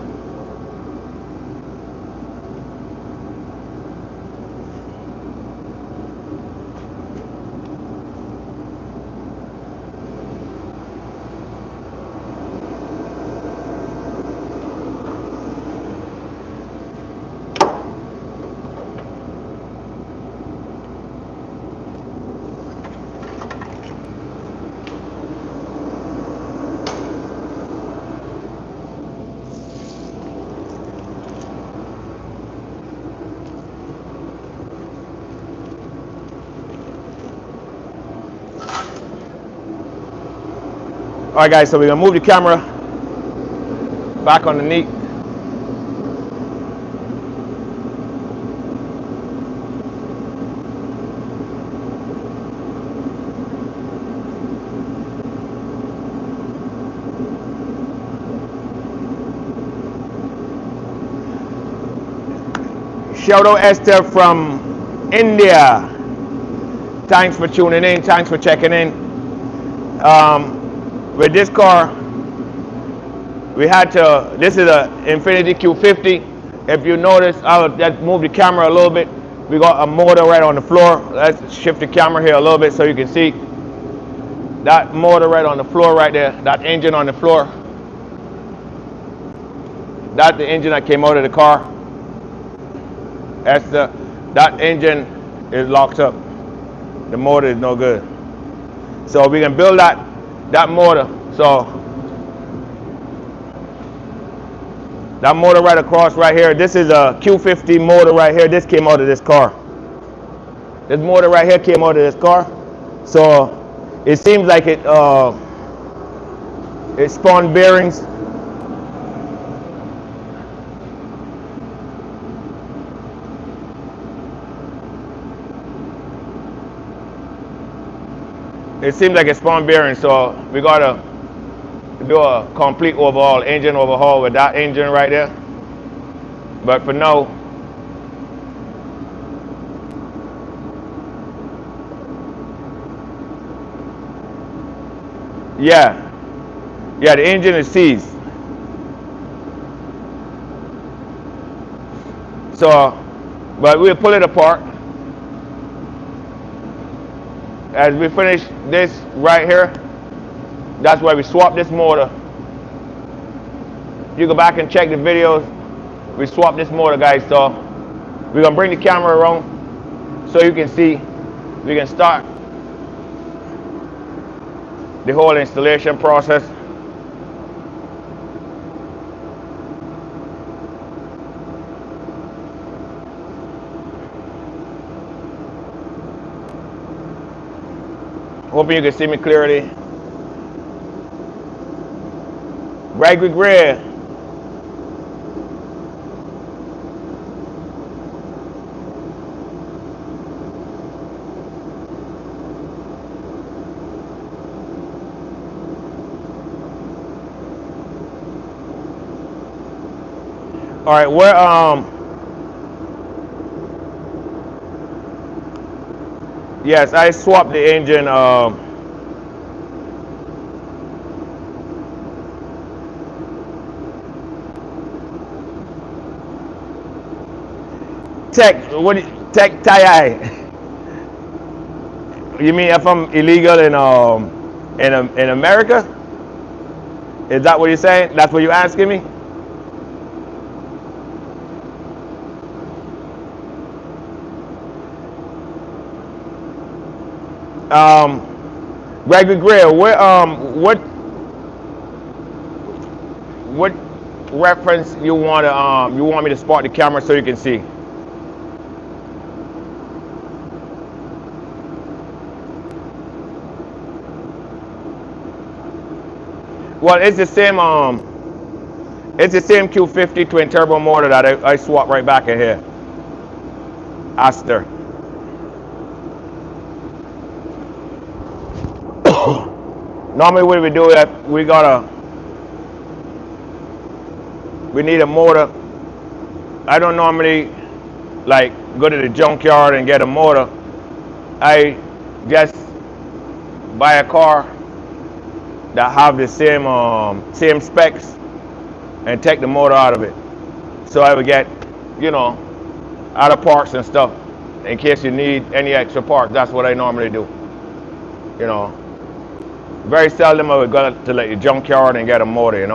All right, guys, so we're gonna move the camera back underneath. Shout out Esther from India. Thanks for tuning in. Thanks for checking in. With this car, we had to, this is a Infiniti Q50. If you notice, I'll just move the camera a little bit. We got a motor right on the floor. Let's shift the camera here a little bit so you can see that motor right on the floor right there, that engine on the floor. That's the engine that came out of the car. That engine is locked up. The motor is no good. So we can build that motor. So that motor right across right here, this is a Q50 motor right here. This came out of this car. This motor right here came out of this car. So it seems like it spawned bearings. It seems like it spawned bearings, so we gotta do a complete overhaul, engine overhaul with that engine right there. But for now, Yeah, yeah, the engine is seized. So, but we'll pull it apart. As we finish this right here, that's why we swap this motor. You go back and check the videos. We swap this motor, guys. So we're gonna bring the camera around so you can see. We can start the whole installation process. Hoping you can see me clearly. Gregory Gray. All right, where yes, I swapped the engine. Tech, what? Tech tie. You mean if I'm illegal in America? Is that what you're saying? That's what you're asking me? Gregory Grill, what reference you want me to spot the camera so you can see? Well, it's the same Q50 twin turbo motor that I swapped right back in here. Aster. Normally what we do is we need a motor. I don't normally like go to the junkyard and get a motor. I just buy a car that have the same specs and take the motor out of it. So I would get, other parts and stuff in case you need any extra parts. That's what I normally do. Very seldom I would go to like the junkyard and get a motor,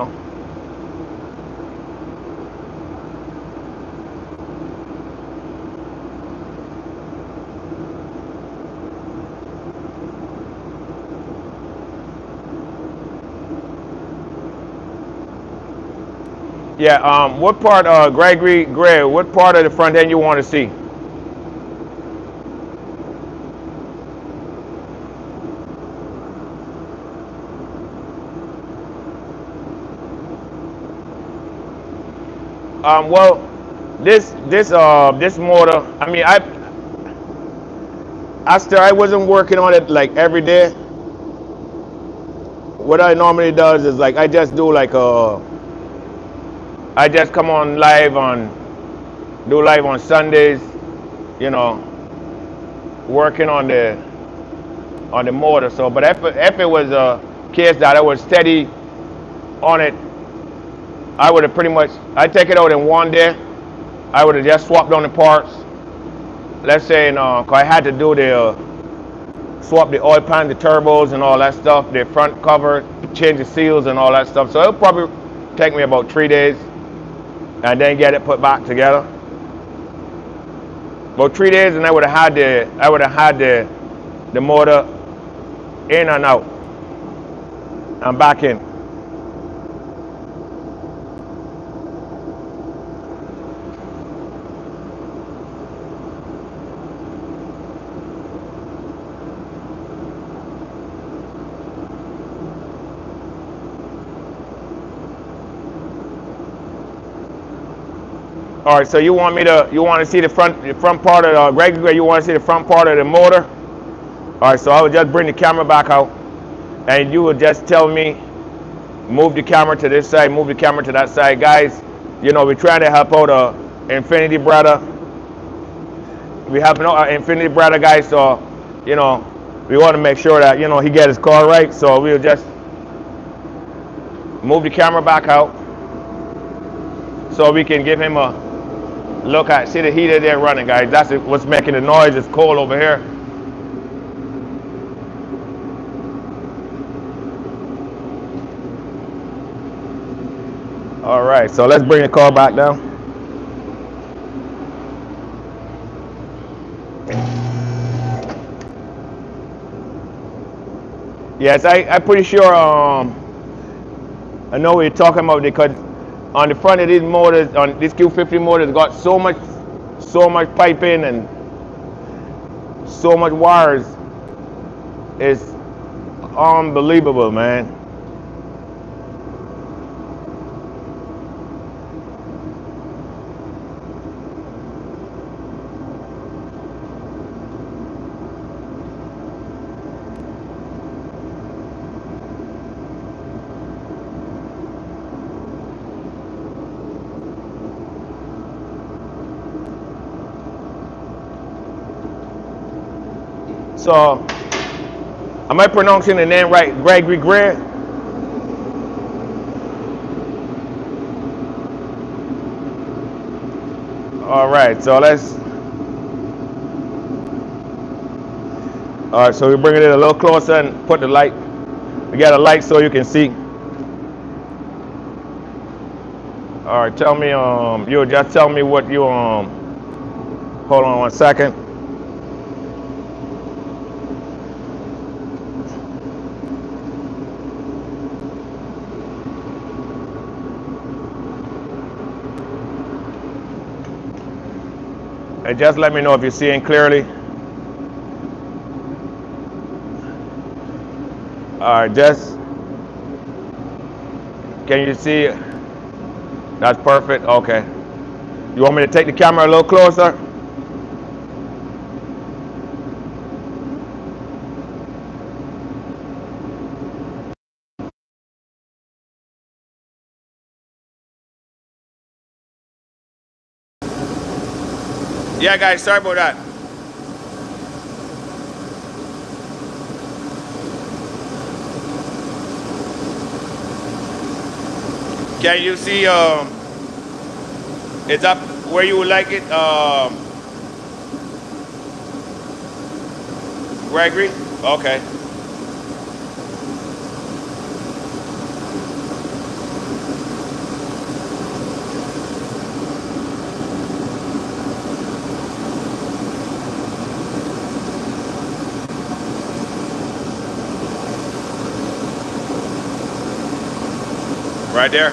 Yeah, what part, Gregory Gray, what part of the front end you want to see? Well, this motor, I mean, I wasn't working on it like every day. What I normally does is like I just do like I just come on live do live on Sundays, working on the motor. So, but if it was a case that I was steady on it, I would have pretty much, I take it out in one day. I would have just swapped on the parts. Let's say, cause I had to do swap the oil pan, the turbos and all that stuff, the front cover, change the seals and all that stuff. So it'll probably take me about 3 days and then get it put back together. About 3 days and I would have had the motor in and out and back in. All right, so you want to see the front part of Gregory, you want to see the front part of the motor? All right, so I would just bring the camera back out and you would just tell me, move the camera to this side, move the camera to that side. Guys, we're trying to help out a Infinity brother. We help out an Infinity brother, guys, so, we want to make sure that, he get his car right. So we'll just move the camera back out so we can give him a look at, see the heater there running, guys. That's what's making the noise. It's cold over here. All right, so let's bring the car back down. Yes, I'm pretty sure, I know what you're talking about, because on the front of these motors, on this Q50 motor, it's got so much piping and so much wires. It's unbelievable, man. So, am I pronouncing the name right? Gregory Gray? All right, so all right, so we bring it in a little closer and put the light. We got a light so you can see. All right, tell me, you just tell me what you, hold on 1 second. And just let me know if you're seeing clearly. All right, just, can you see? That's perfect, okay. You want me to take the camera a little closer? Yeah, guys, sorry about that. Can you see, it's up where you would like it, Gregory? Okay. Right there.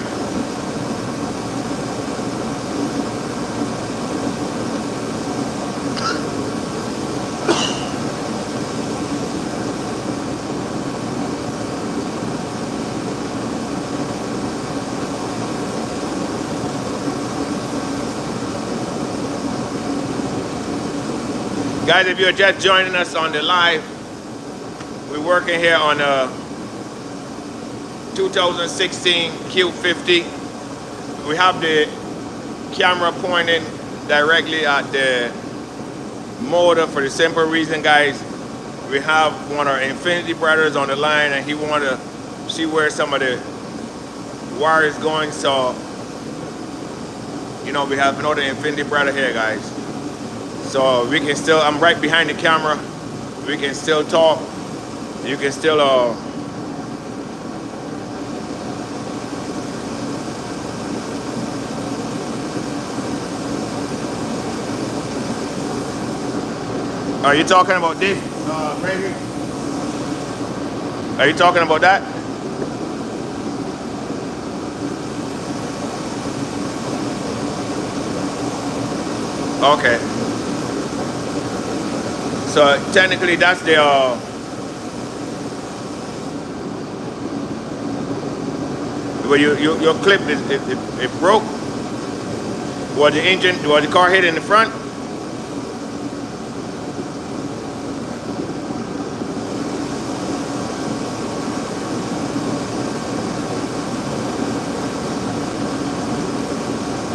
Guys, if you're just joining us on the live, we're working here on a 2016 Q50. We have the camera pointing directly at the motor for the simple reason, guys, we have one of our Infinity brothers on the line and he wanted to see where some of the wire is going. So, you know, we have another Infinity brother here, guys. So we can still, I'm right behind the camera. We can still talk. You can still, are you talking about this, Gregory? Are you talking about that? Okay. So technically that's the, where your clip is, it broke. Was the engine, was the car hit in the front?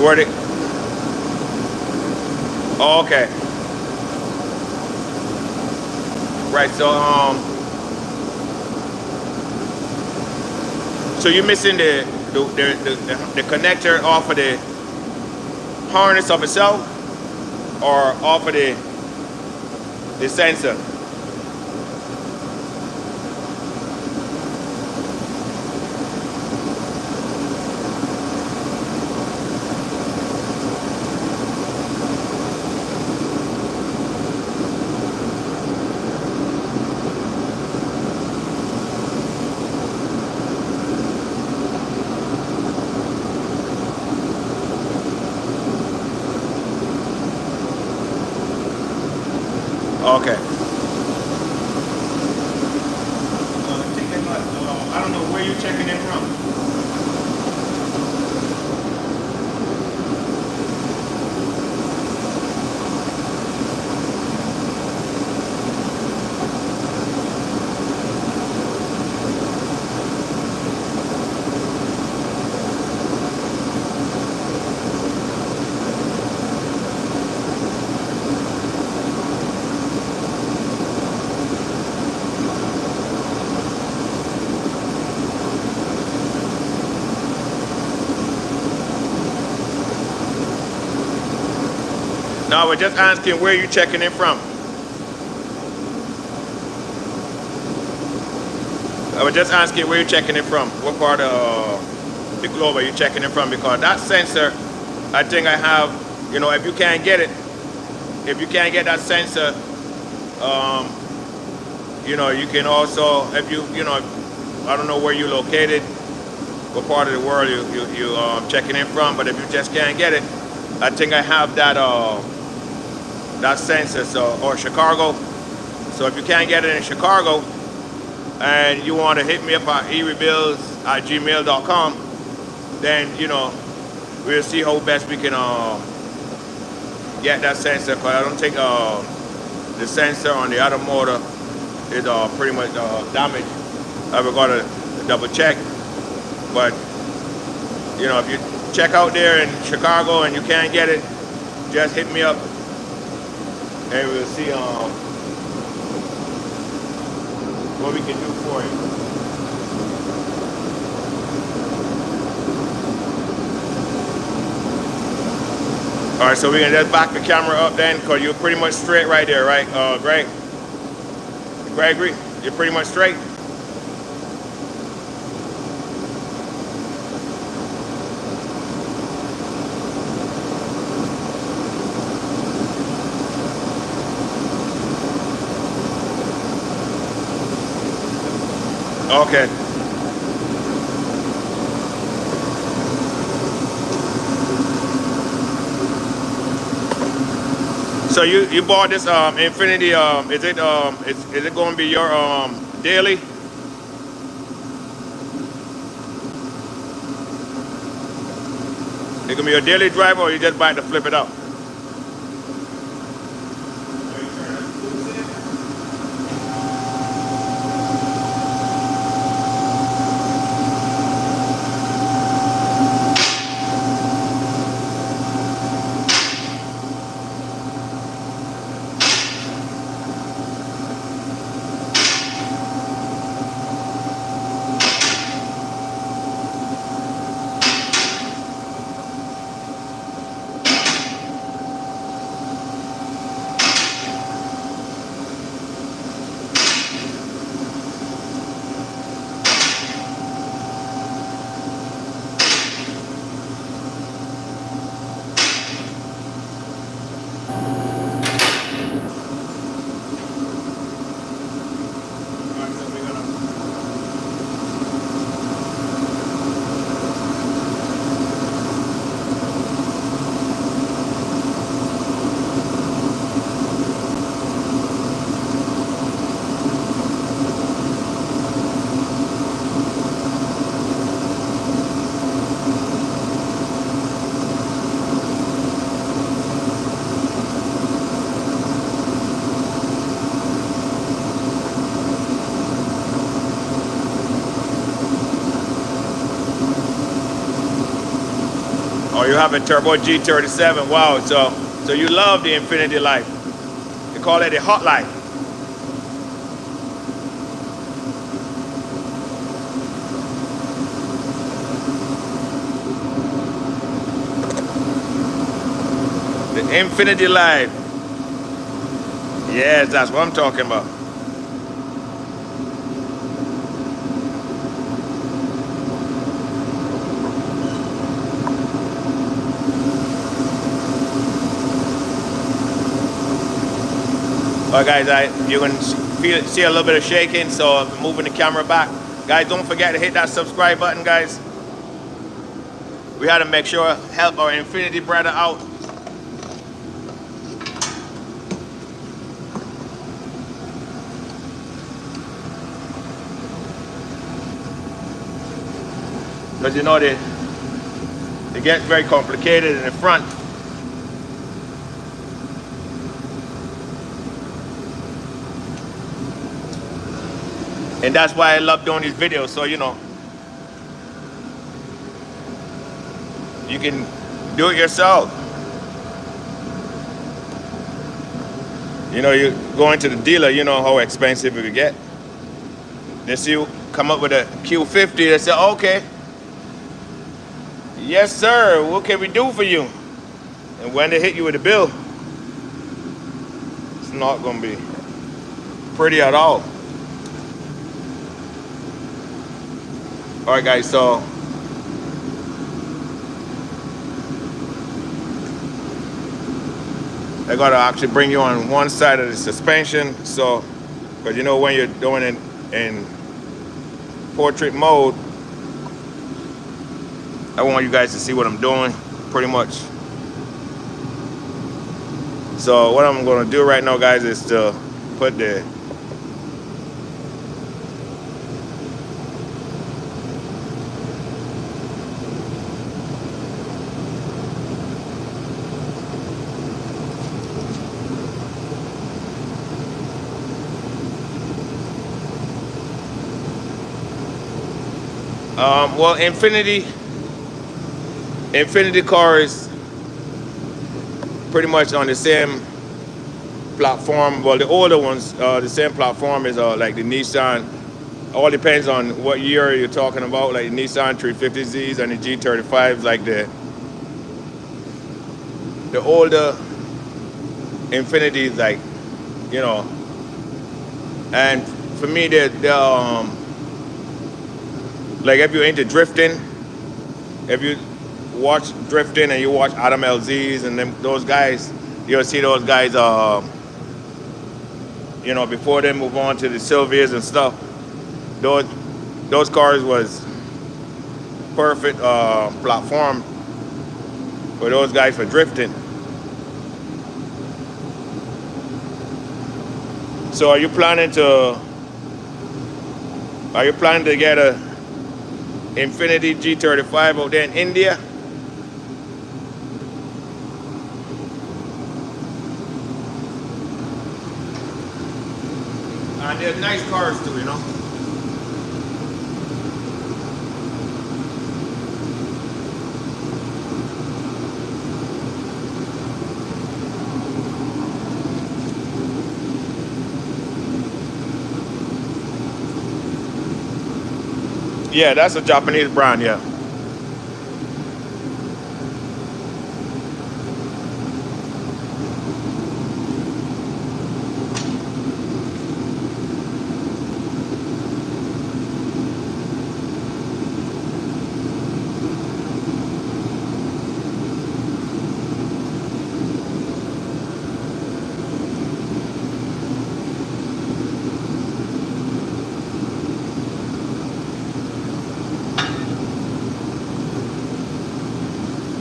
Where it? Oh, okay. Right, so So you're missing the connector off of the harness of itself, or off of the sensor? Okay. I don't know where you're checking it from. No, we're just asking where you're checking in from. I was just asking where you're checking it from. What part of the globe are you checking it from? Because that sensor, I think I have, you know, if you can't get it, if you can't get that sensor, you know, you can also, if you know, I don't know where you're located, what part of the world you checking in from, but if you just can't get it, I think I have that that sensor, so, or Chicago. So if you can't get it in Chicago and you want to hit me up at erebuilds@gmail.com, then, you know, we'll see how best we can get that sensor, because I don't think the sensor on the other motor is pretty much damaged. I've got to double check, but you know, if you check out there in Chicago and you can't get it, just hit me up and we'll see what we can do for you. All right, so we can just back the camera up then, because you're pretty much straight right there, right, Greg? Gregory, you're pretty much straight? Okay. So you bought this Infinity, is it going to be your daily? It gonna be your daily driver, or you just buy it to flip it out? Oh, you have a Turbo G37. Wow, so you love the Infinity Life. They call it a hot life. The Infinity Live. Yes, that's what I'm talking about. Alright guys, you can see a little bit of shaking, so I'm moving the camera back. Guys, don't forget to hit that subscribe button, guys. We had to make sure help our Infinity brother out. Because you know it gets very complicated in the front. And that's why I love doing these videos, so you know, you can do it yourself. You know, you go into the dealer, you know how expensive it could get. They see you come up with a Q50, they say, okay, yes sir, what can we do for you? And when they hit you with a bill, it's not gonna be pretty at all. All right guys, so I gotta actually bring you on one side of the suspension, so because you know when you're doing it in portrait mode, I want you guys to see what I'm doing pretty much. So what I'm gonna do right now, guys, is to put the well, Infinity cars pretty much on the same platform. Well, the older ones, the same platform as like the Nissan. All depends on what year you're talking about, like the Nissan 350Zs and the G35s, like the older Infinities, like, you know. And for me, like if you're into drifting, if you watch drifting and you watch Adam LZs and those guys, you'll see those guys, you know, before they move on to the Sylvias and stuff, those cars was perfect platform for those guys for drifting. So are you planning to get a Infinity G35 out there in India? And they're nice cars too, you know. Yeah, that's a Japanese brand, yeah.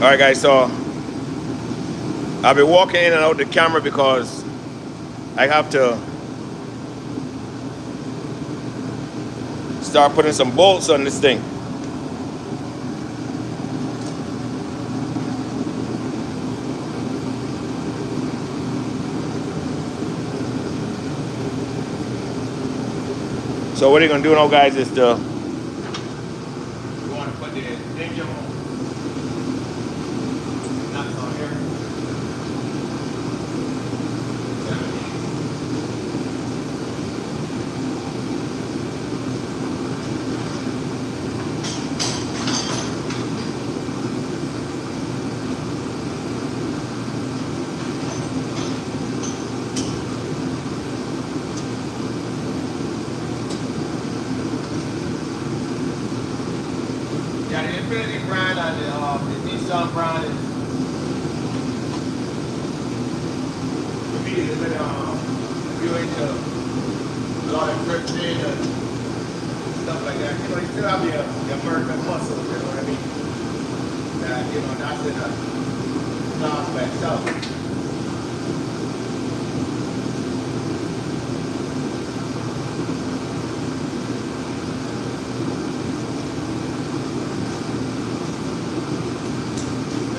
All right, guys, so I'll be walking in and out the camera because I have to start putting some bolts on this thing. So what you're gonna do now, guys, is you want to put the engine on. some brand is immediately with if you're into a lot of drifting and stuff like that. You know, you still have your American muscle, you know what I mean? That, you know, that's in a class by itself.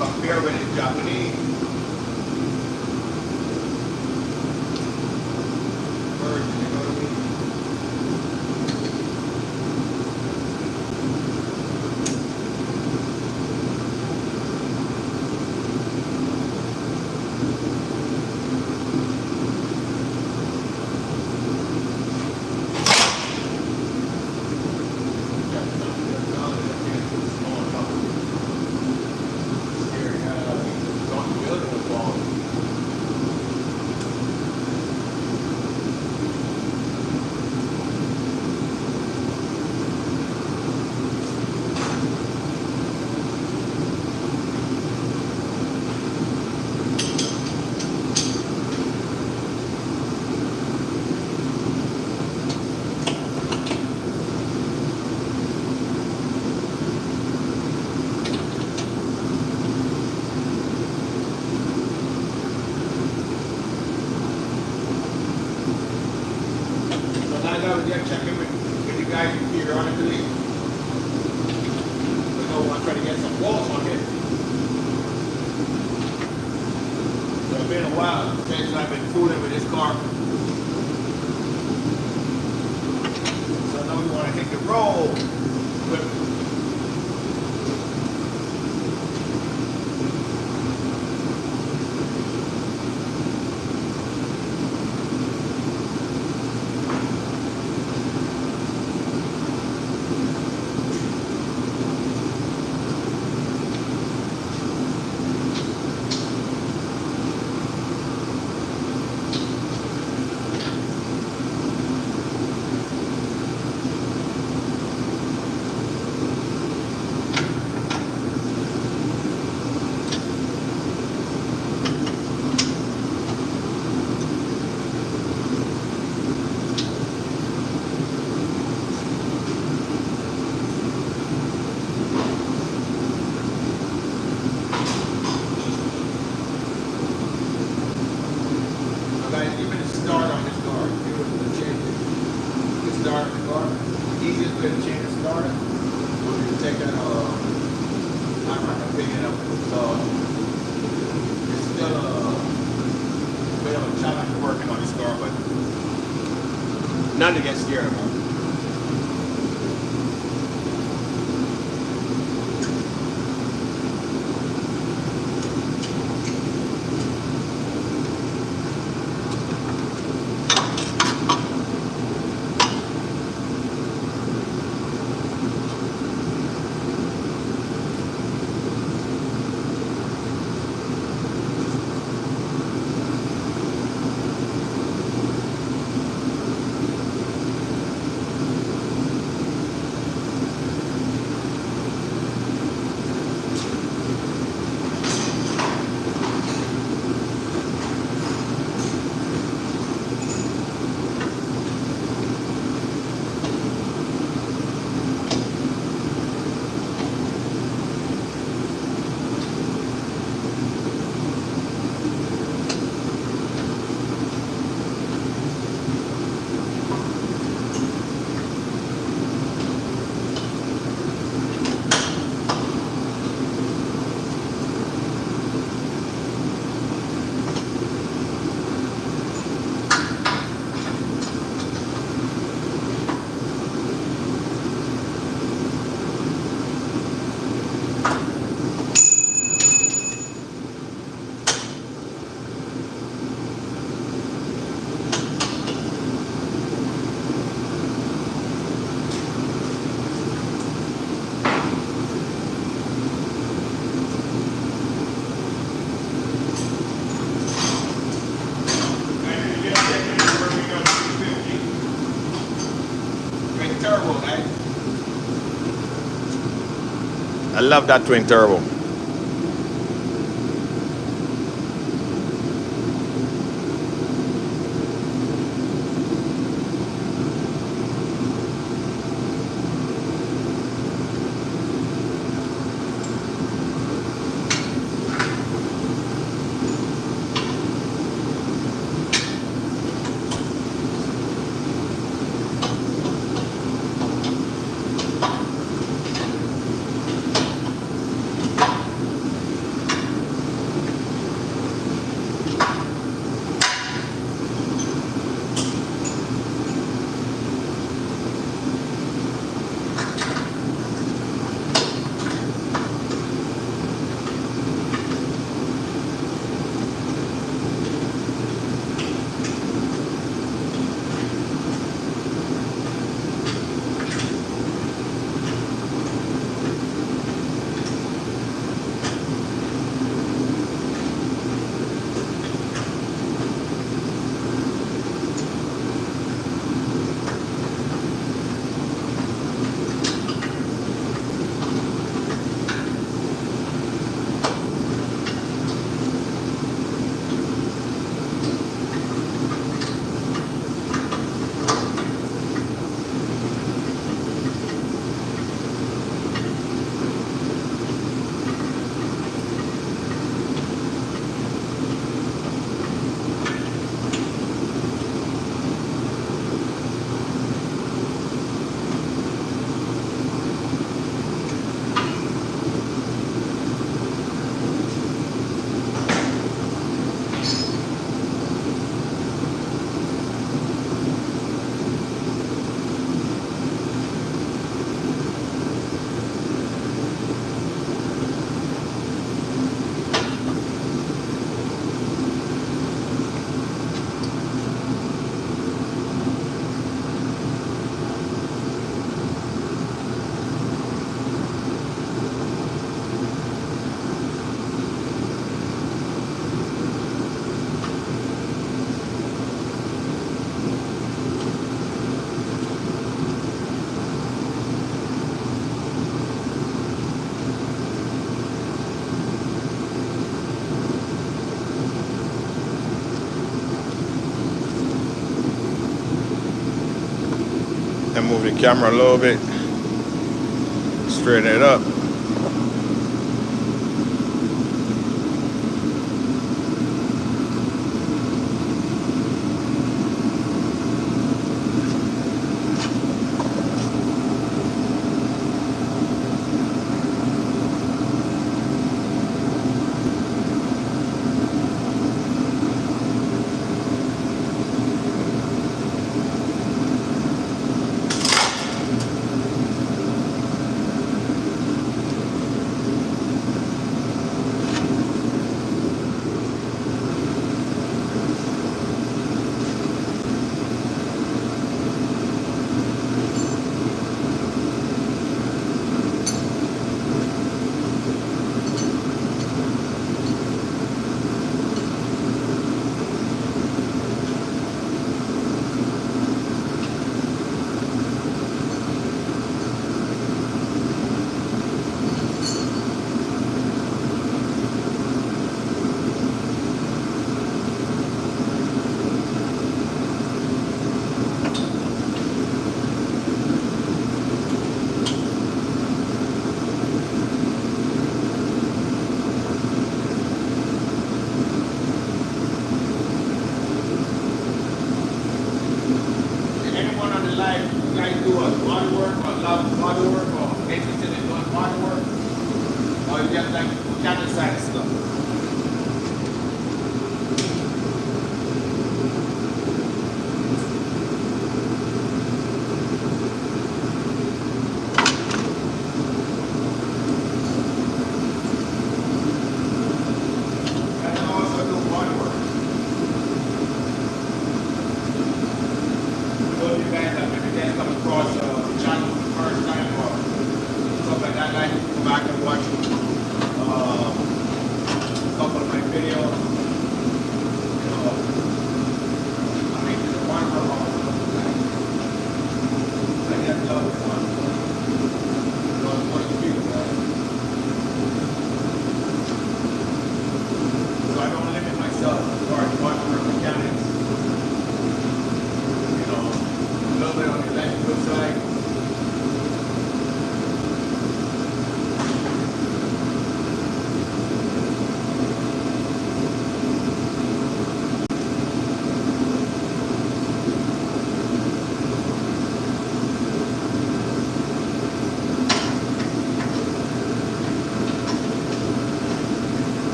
Compare with the Japanese version, you know what I mean? Checking with you guys periodically. You know, I'm trying to get some walls on it. So it's been a while since I've been fooling with this car. So now we want to hit the road. None to get scared about. I love that twin turbo. move the camera a little bit, straighten it up.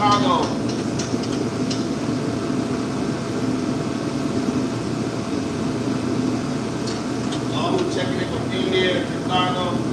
Chicago. All who checking in from India, Chicago.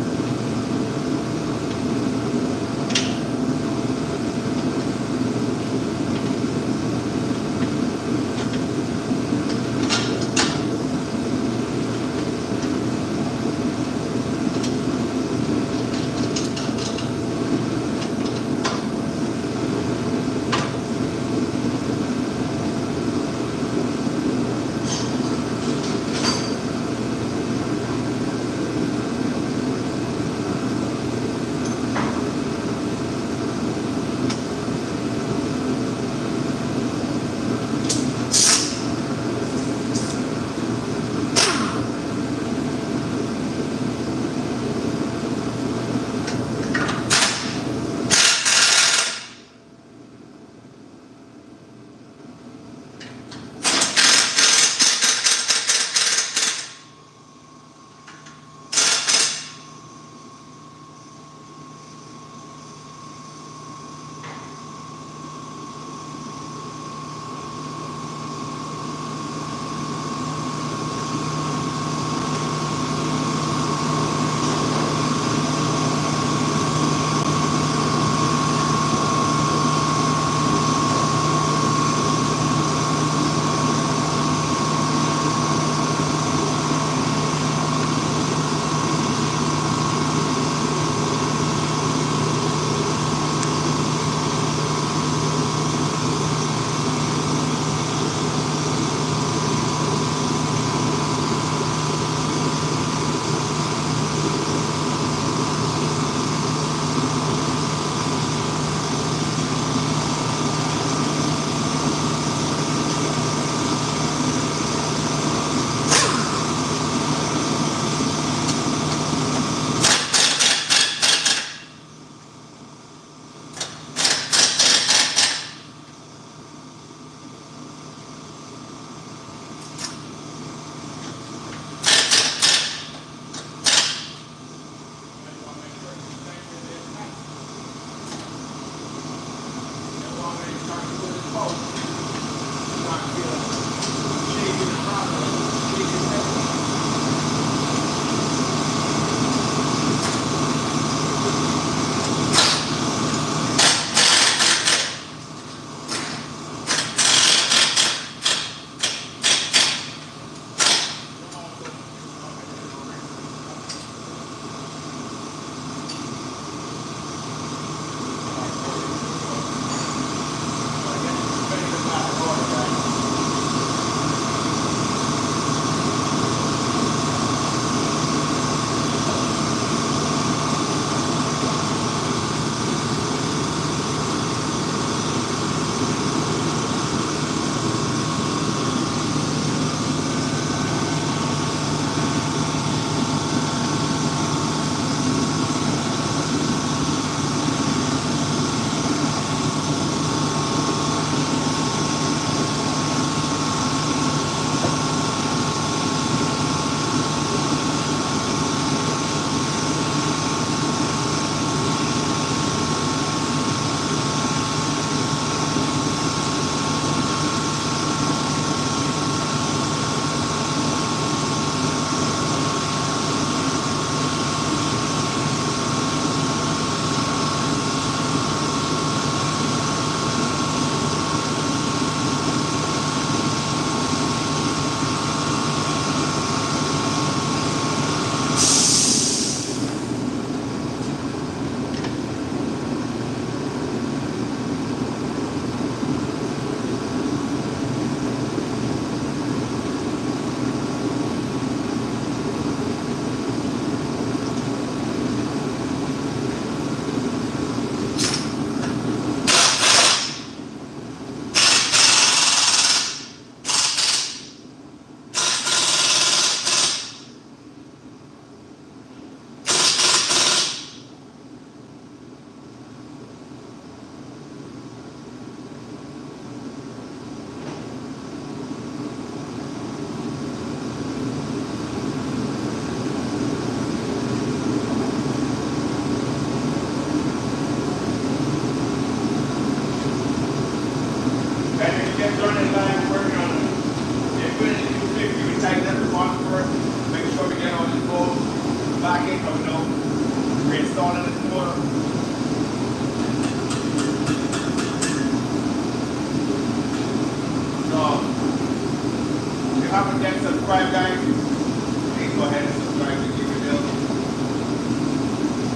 not yet subscribed, guys, please go ahead and subscribe to erebuilds.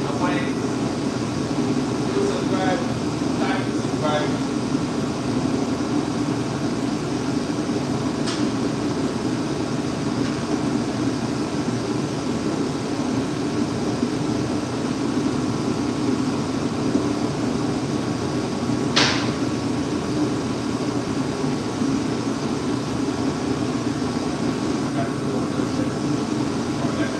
And when you subscribe, time to subscribe. Or let's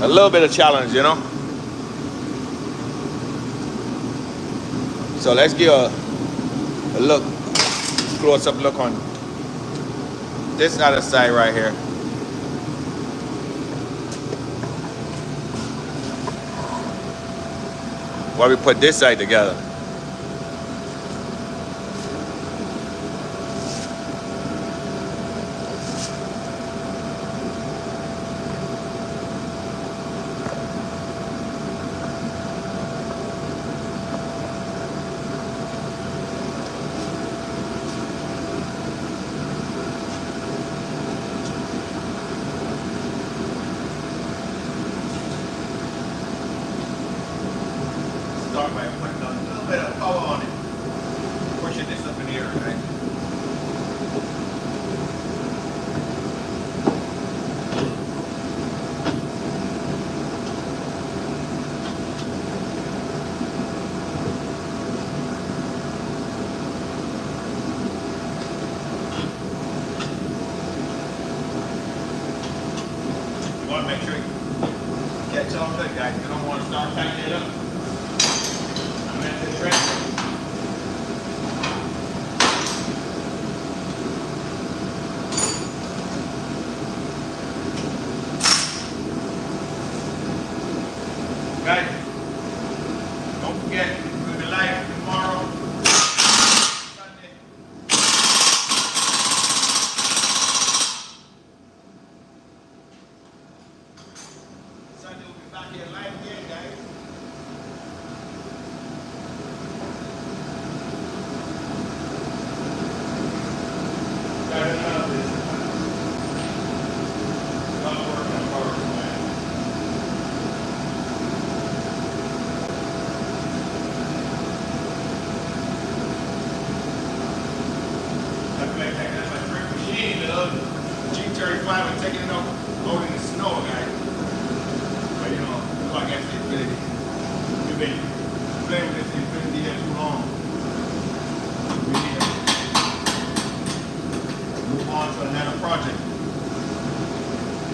a little bit of challenge, you know. So let's give a look, close up look on this other side right here. While we put this side together. Start by putting a little bit of power on it. Pushing this up in the air, right? You want to make sure you catch all good, guys. You don't want to start tightening it up. I'm at the track. Guys, don't forget, we'll be live tomorrow, Sunday. Sunday we'll be back here live again, guys. Guys, I love this. Love working on cars, man. That's my trick machine, G35 and taking it out in the snow, guys. But you know, like I said, we've been playing with this Infinity here too long. We need to move on to another project.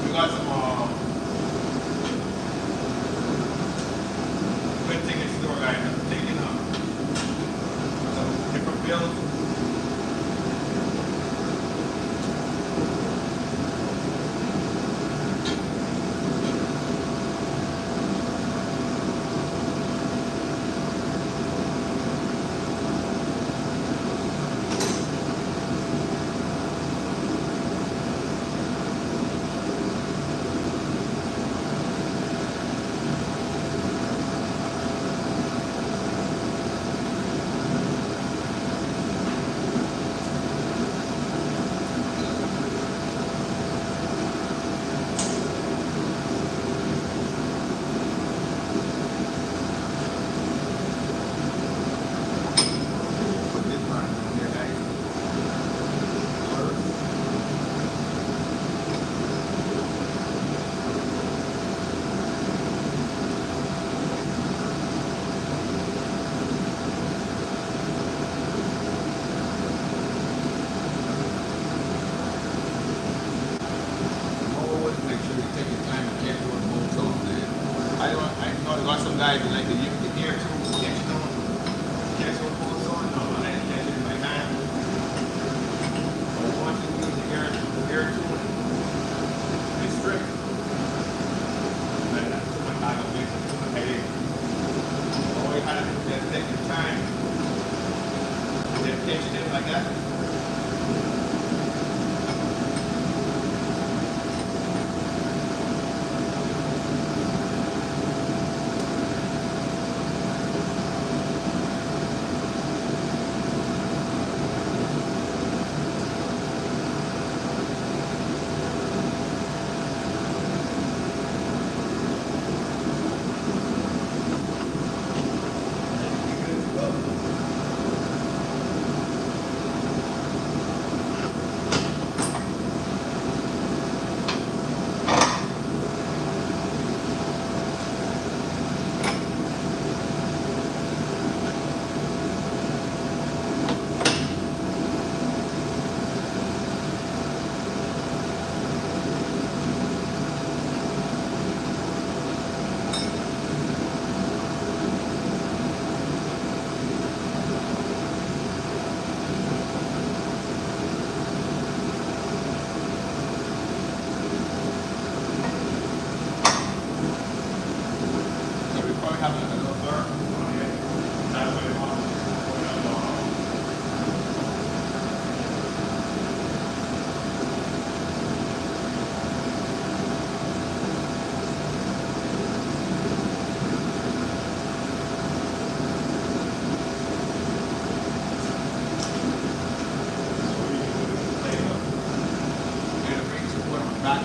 We got some good things in store, guys. I'm taking some different builds. I got some guys that like to use the gear tools, catch it on. Catch what pulls on. No, I didn't catch it in my hand. I want you to use the gear tool. It's strict. But that's too much time of business, too much headache. All you gotta do is just take your time. Just catch it like that.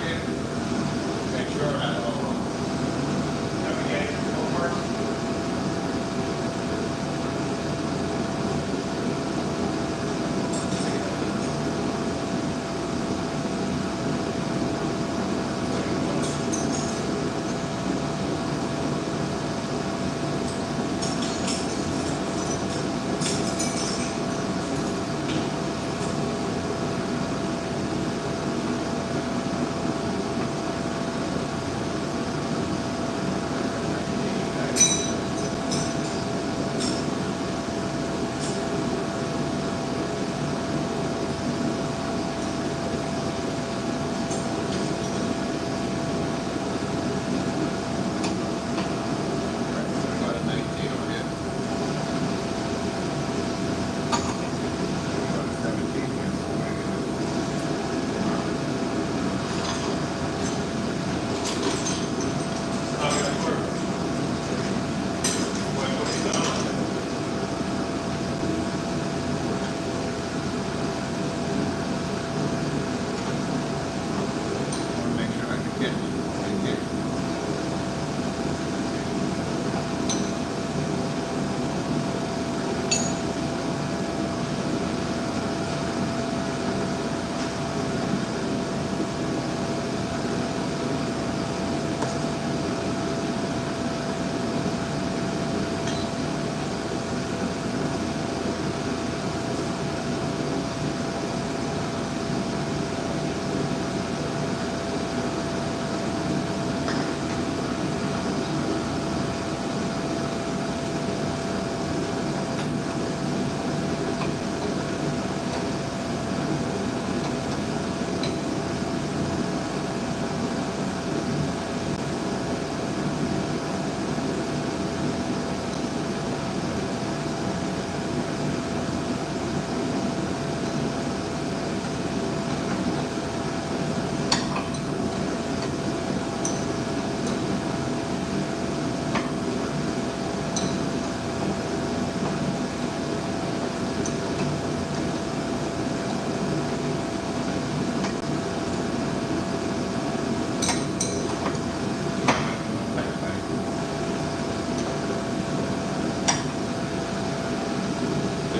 in. Make sure that we get it go first.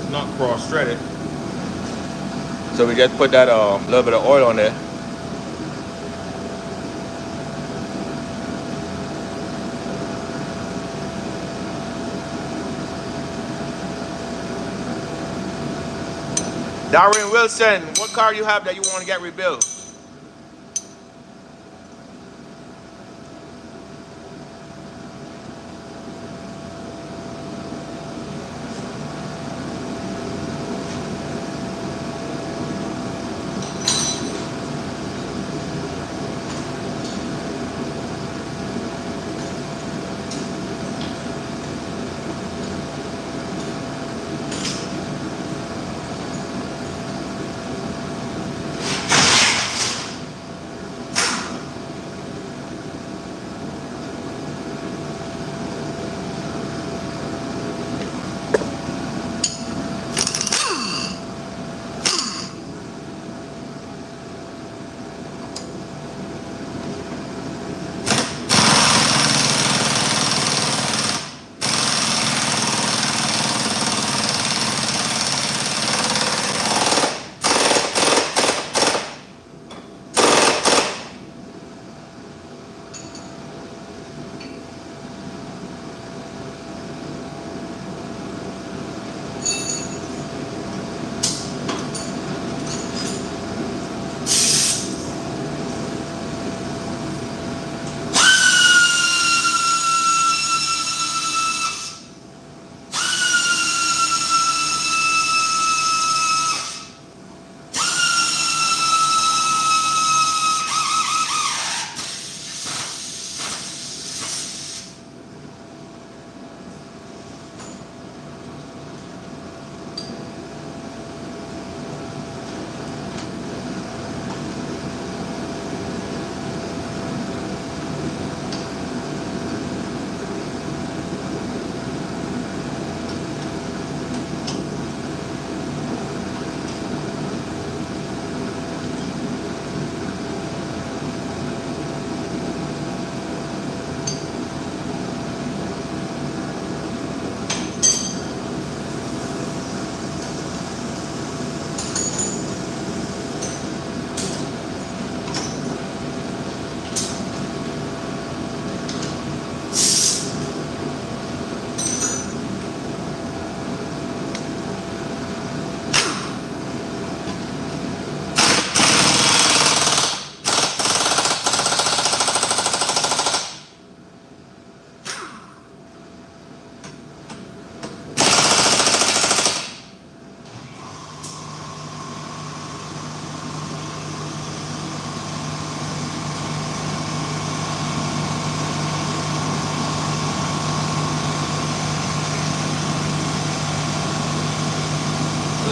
Not cross-threaded, so we just put that little bit of oil on there. Darren Wilson, what car you have that you want to get rebuilt?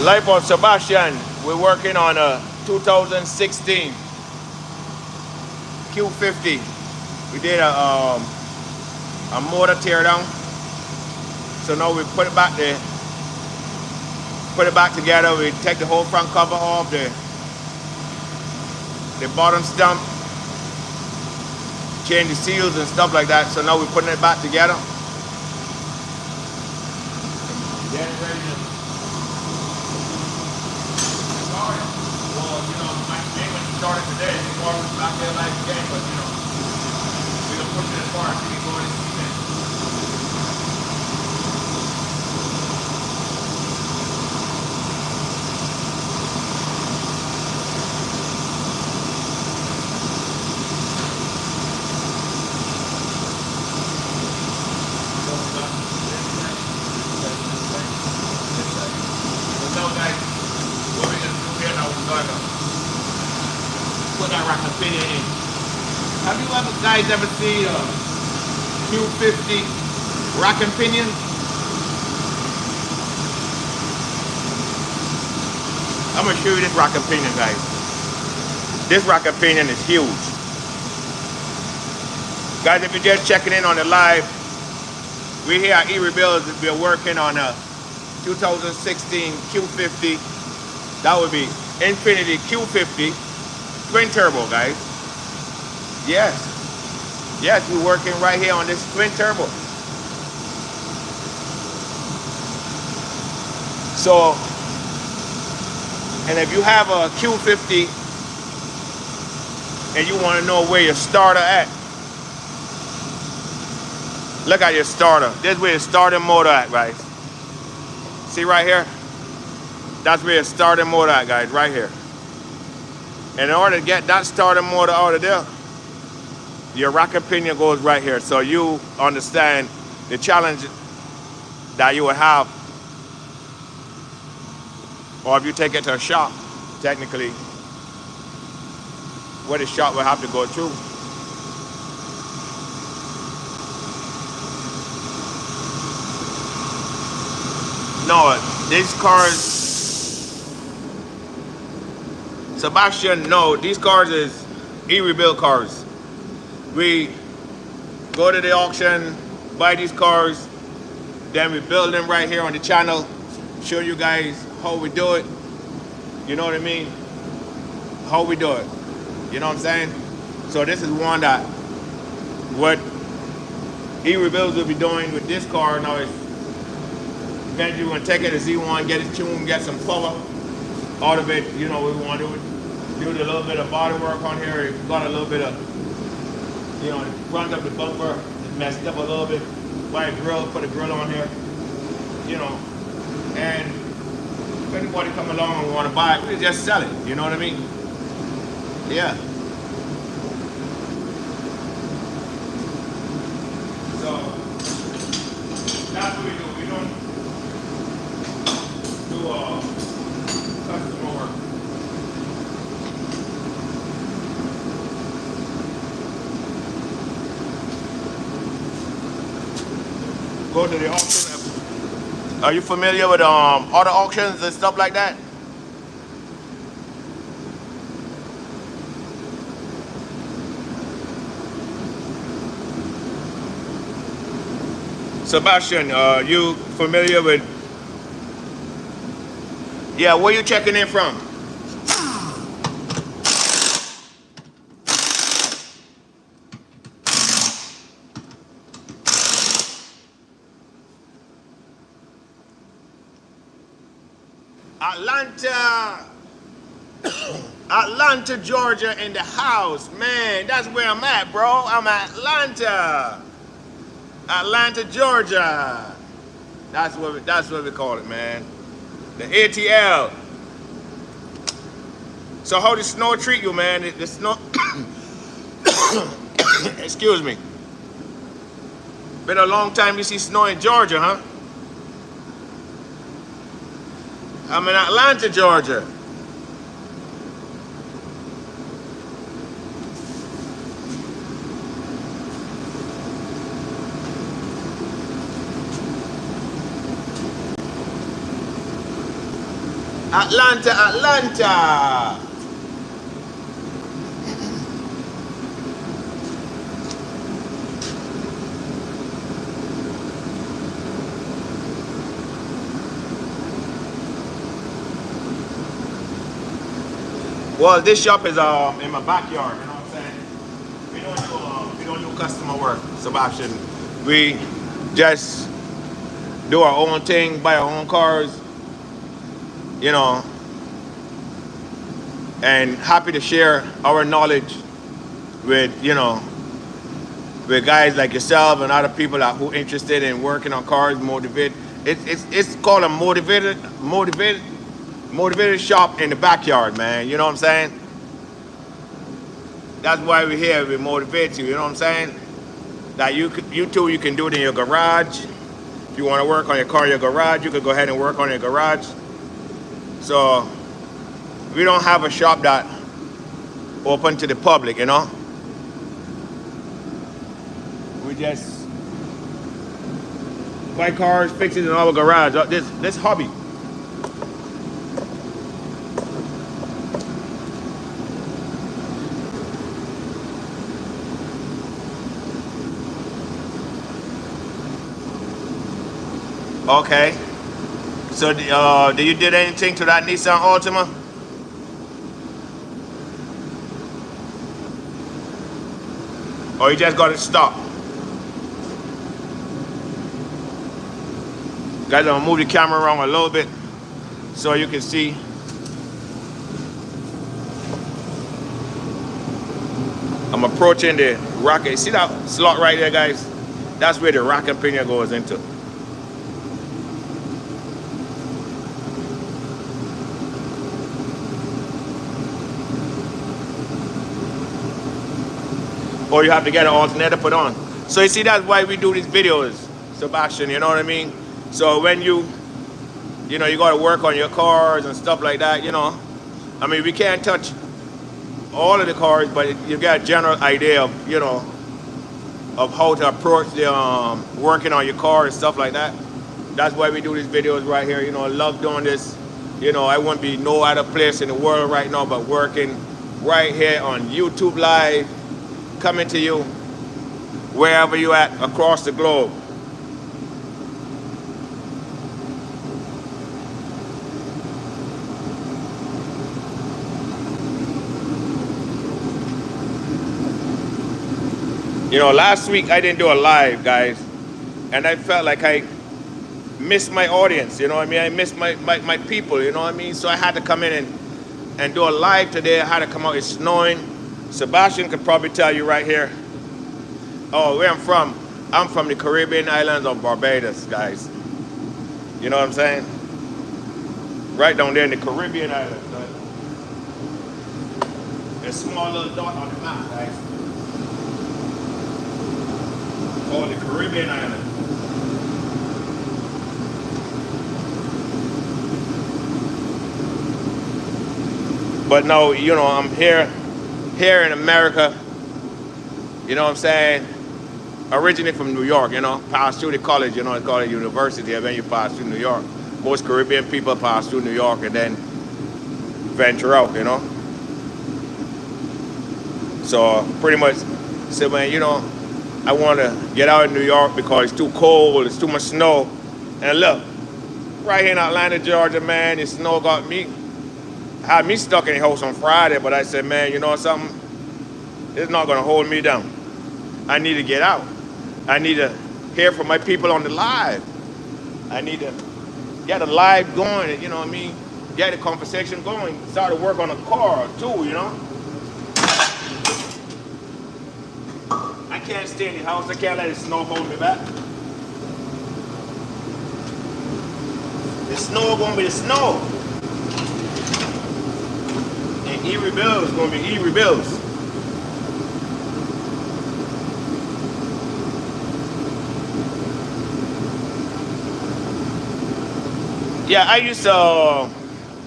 Life of Sebastian. We're working on a 2016 Q50. We did a motor tear down. So now we put it back together. We take the whole front cover off, the bottom stump, change the seals and stuff like that. So now we're putting it back together. Then it's ready to start it. Well, you know, my name when you started today, the car was back there like again, but you know, we're gonna push it as far as we can go in this minute. Have you guys ever seen a Q50 rack and pinion? I'm gonna show you this rack and pinion, guys. This rack and pinion is huge. Guys, if you're just checking in on the live, we here at erebuilds, we're working on a 2016 Q50. That would be Infinity Q50 twin turbo, guys. Yes, we're working right here on this twin turbo. So, and if you have a Q50 and you want to know where your starter at, look at your starter. This is where your starting motor at, guys. See right here? That's where your starting motor at, guys, right here. And in order to get that starting motor out of there, your rack and pinion goes right here. So you understand the challenge that you would have, or if you take it to a shop, technically, what the shop will have to go through. No, these cars, Sebastian, no, these cars is e-rebuild cars. We go to the auction, buy these cars, then we build them right here on the channel, show you guys how we do it. You know what I mean? How we do it. You know what I'm saying? So this is one that what erebuilds will be doing with this car. Now it's eventually we're gonna take it to Z1, get it tuned, get some power out of it. You know what we want to do a little bit of body work on here. We've got a little bit of, you know, the front of the bumper is messed up a little bit. Buy a grill, put a grill on here, you know, and if anybody come along and want to buy it, we just sell it. You know what I mean? Yeah. So that's what we do. We don't do customer work. Go to the auction. Are you familiar with auto auctions and stuff like that? Sebastian, you familiar with? Yeah, where you checking in from? Atlanta, Georgia in the house, man. That's where I'm at, bro. I'm at Atlanta, Georgia. That's what we call it, man. The ATL. So how does snow treat you, man? The snow. Excuse me. Been a long time you see snow in Georgia, huh? I'm in Atlanta, Georgia. Atlanta, Atlanta. Well, this shop is in my backyard. You know what I'm saying? We don't do customer work, Sebastian. We just do our own thing, buy our own cars. You know, and happy to share our knowledge with with guys like yourself and other people who interested in working on cars, motivate. It's called a motivated shop in the backyard, man. You know what I'm saying? That's why we're here. We motivate you. You know what I'm saying? That you too, you can do it in your garage. If you want to work on your car in your garage, you could go ahead and work on your garage. So we don't have a shop that open to the public, you know. We just buy cars, fix it in our garage. This hobby. Okay. So, do you did anything to that Nissan Altima? Or you just got it stopped? Guys, I'm gonna move the camera around a little bit so you can see. I'm approaching the rocket. See that slot right there, guys? That's where the rack and pinion goes into. Or you have to get an alternator put on. So you see, that's why we do these videos, Sebastian, you know what I mean? So when you got to work on your cars and stuff like that, you know. I mean, we can't touch all of the cars, but you get a general idea of, you know, of how to approach the working on your car and stuff like that. That's why we do these videos right here. You know, I love doing this. You know, I wouldn't be no other place in the world right now but working right here on YouTube Live, coming to you wherever you at across the globe. You know, last week I didn't do a live, guys, and I felt like I missed my audience, you know what I mean? I missed my people, you know what I mean? So I had to come in and do a live today. I had to come out. It's snowing. Sebastian could probably tell you right here. Oh, where I'm from the Caribbean islands of Barbados, guys. You know what I'm saying? Right down there in the Caribbean islands, guys. There's a small little dot on the map, guys. Called the Caribbean islands. But no, you know, I'm here in America, you know what I'm saying? Originally from New York, you know, passed through the college, you know, it's called a university, and then you pass through New York. Most Caribbean people pass through New York and then venture out, you know? So pretty much said, man, you know, I want to get out of New York because it's too cold, it's too much snow. And look, right here in Atlanta, Georgia, man, the snow had me stuck in the house on Friday, but I said, man, you know something? It's not gonna hold me down. I need to get out. I need to hear from my people on the live. I need to get a live going, you know what I mean? Get the conversation going. Start to work on a car too, you know? I can't stay in the house. I can't let the snow hold me back. The snow gonna be the snow. And erebuilds gonna be erebuilds. Yeah, I used to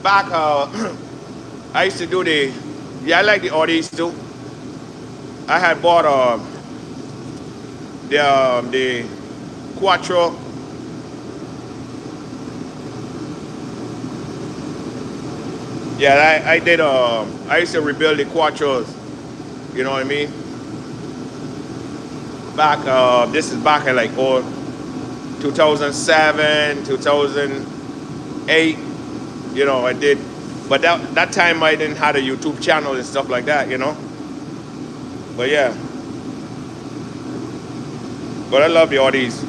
I used to do I like the Audis too. I had bought the Quattro. Yeah, I did. I used to rebuild the Quattros. You know what I mean? Back. This is back in like 2007, 2008. You know, I did. But that time I didn't have a YouTube channel and stuff like that. You know. But yeah. But I love the Audis.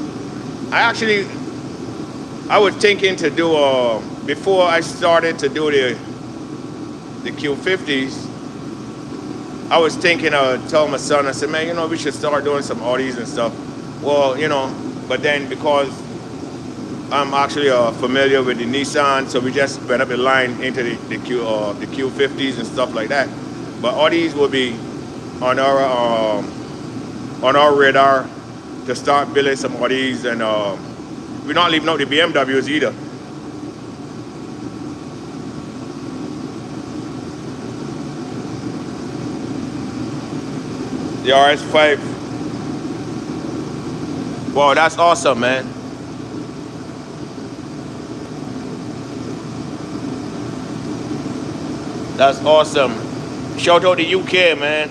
I was thinking to do before I started to do the Q50s. I was thinking tell my son, I said, man, you know, we should start doing some Audis and stuff. Well, you know, but then because I'm actually familiar with the Nissan, so we just went up the line into the Q50s and stuff like that. But Audis will be on our radar to start building some Audis, and we're not leaving out the BMWs either. The RS5. Wow, that's awesome, man. That's awesome. Shout out to UK, man.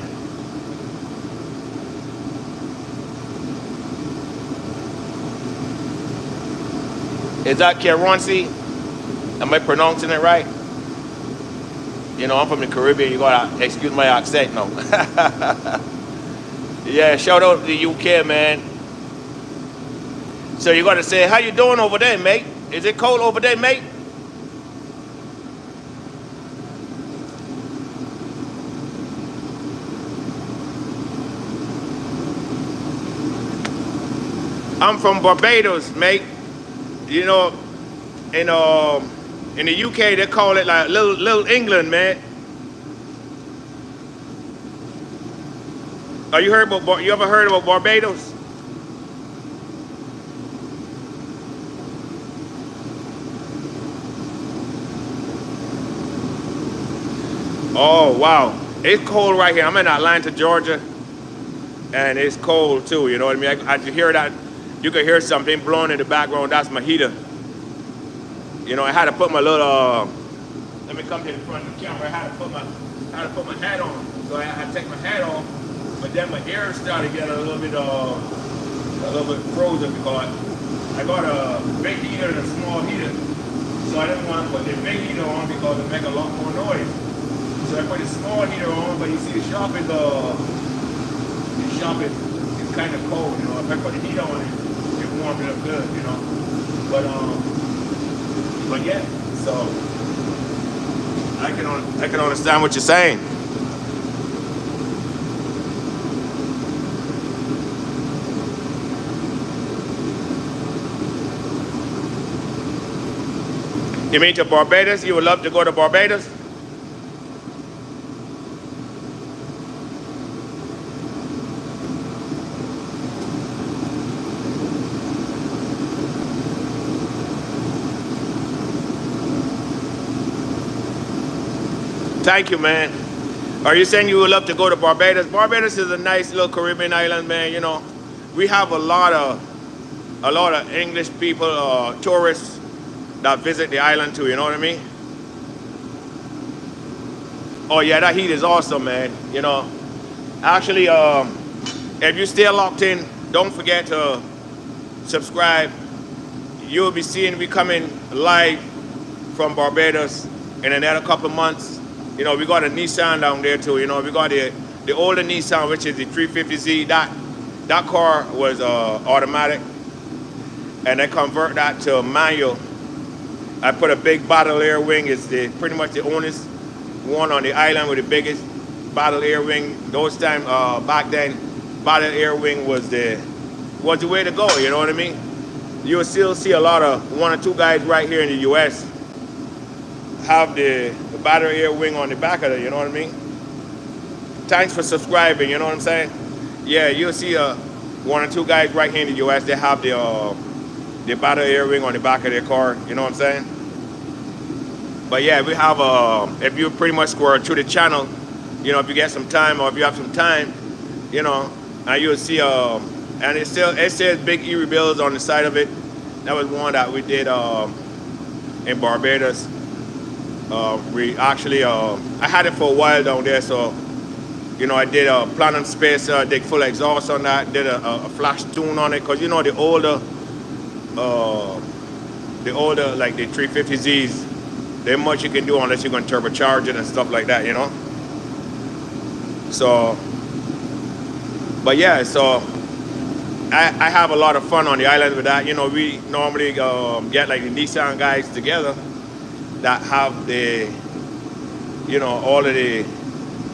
Is that Keronsi? Am I pronouncing it right? You know, I'm from the Caribbean. You gotta excuse my accent now. Yeah, shout out to the UK, man. So you gotta say, how you doing over there, mate? Is it cold over there, mate? I'm from Barbados, mate. You know, in the UK they call it like little England, man. Are you ever heard about Barbados? Oh wow, it's cold right here. I'm in Atlanta, Georgia, and it's cold too. You know what I mean? I hear that. You can hear something blowing in the background. That's my heater. You know, I had to put my little. Let me come to the front of the camera. I had to put my hat on. So I had to take my hat off. But then my ear started getting a little bit frozen because I got a big heater and a small heater. So I didn't want to put the big heater on because it make a lot more noise. So I put the small heater on, but you see the shop is kind of cold. You know, if I put the heat on it warm it up good, you know. But yeah, so I can understand what you're saying. You mean to Barbados? You would love to go to Barbados? Thank you, man. Are you saying you would love to go to Barbados? Barbados is a nice little Caribbean island, man. You know, we have a lot of English people, tourists that visit the island too. You know what I mean? Oh yeah, that heat is awesome, man. You know, actually, if you stay locked in, don't forget to subscribe. You'll be seeing me coming live from Barbados in another couple of months. You know, we got a Nissan down there too. You know, we got the older Nissan, which is the 350Z. That car was automatic, and I convert that to manual. I put a big battle air wing. It's pretty much the only one on the island with the biggest battle air wing. Those times back then, battle air wing was the way to go. You know what I mean? You'll still see a lot of one or two guys right here in the U.S. have the battle air wing on the back of it. You know what I mean? Thanks for subscribing. You know what I'm saying? Yeah, you'll see one or two guys right here in the U.S. They have the battle air wing on the back of their car. You know what I'm saying? But yeah, we have if you pretty much scroll through the channel, you know, if you get some time or if you have some time, you know, and you'll see and it says big erebuilds on the side of it. That was one that we did in Barbados. We actually, I had it for a while down there, so I did a platinum spacer, did full exhaust on that, did a flash tune on it, cause uh, the older like the 350Zs, there ain't much you can do unless you're gonna turbocharge it and stuff like that. So, but yeah, so I have a lot of fun on the island with that. We normally get like the Nissan guys together that have all of the,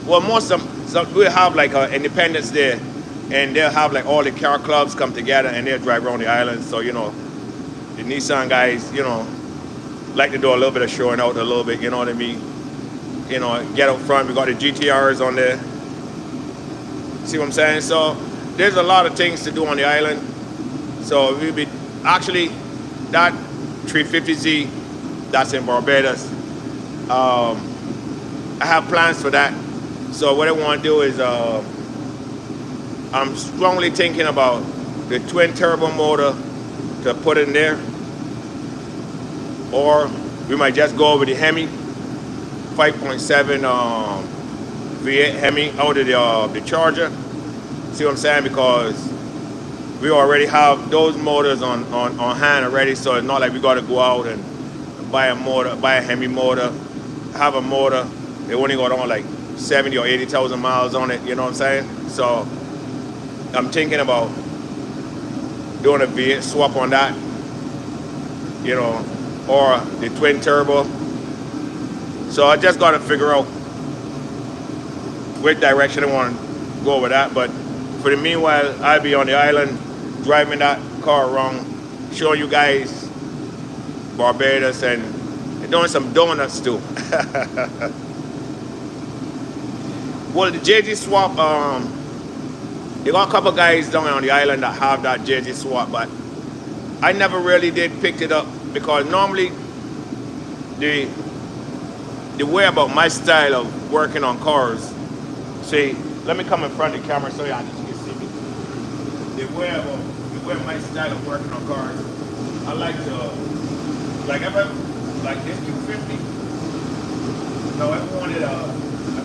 well, most of them, some we have like Independence Day, and they'll have like all the car clubs come together and they'll drive around the island. So, the Nissan guys, like to do a little bit of showing out a little bit, you know what I mean? Get up front. We got the GTRs on there. See what I'm saying? So there's a lot of things to do on the island. So we'll be actually that 350Z that's in Barbados. I have plans for that. So what I want to do is I'm strongly thinking about the twin turbo motor to put in there, or we might just go with the Hemi 5.7 V8 Hemi out of the Charger. See what I'm saying? Because we already have those motors on hand already, so it's not like we got to go out and buy a Hemi motor, have a motor. They only got on like 70 or 80,000 miles on it. You know what I'm saying? So I'm thinking about doing a V8 swap on that, or the twin turbo. So I just got to figure out which direction I want to go with that. But for the meanwhile, I'll be on the island driving that car around, showing you guys Barbados and doing some donuts too. Well, the JG swap, they got a couple guys down on the island that have that JG swap, but I never really did pick it up because normally the way about my style of working on cars, see, let me come in front of the camera so y'all can see me. The way my style of working on cars, I like to, like this Q50. No, I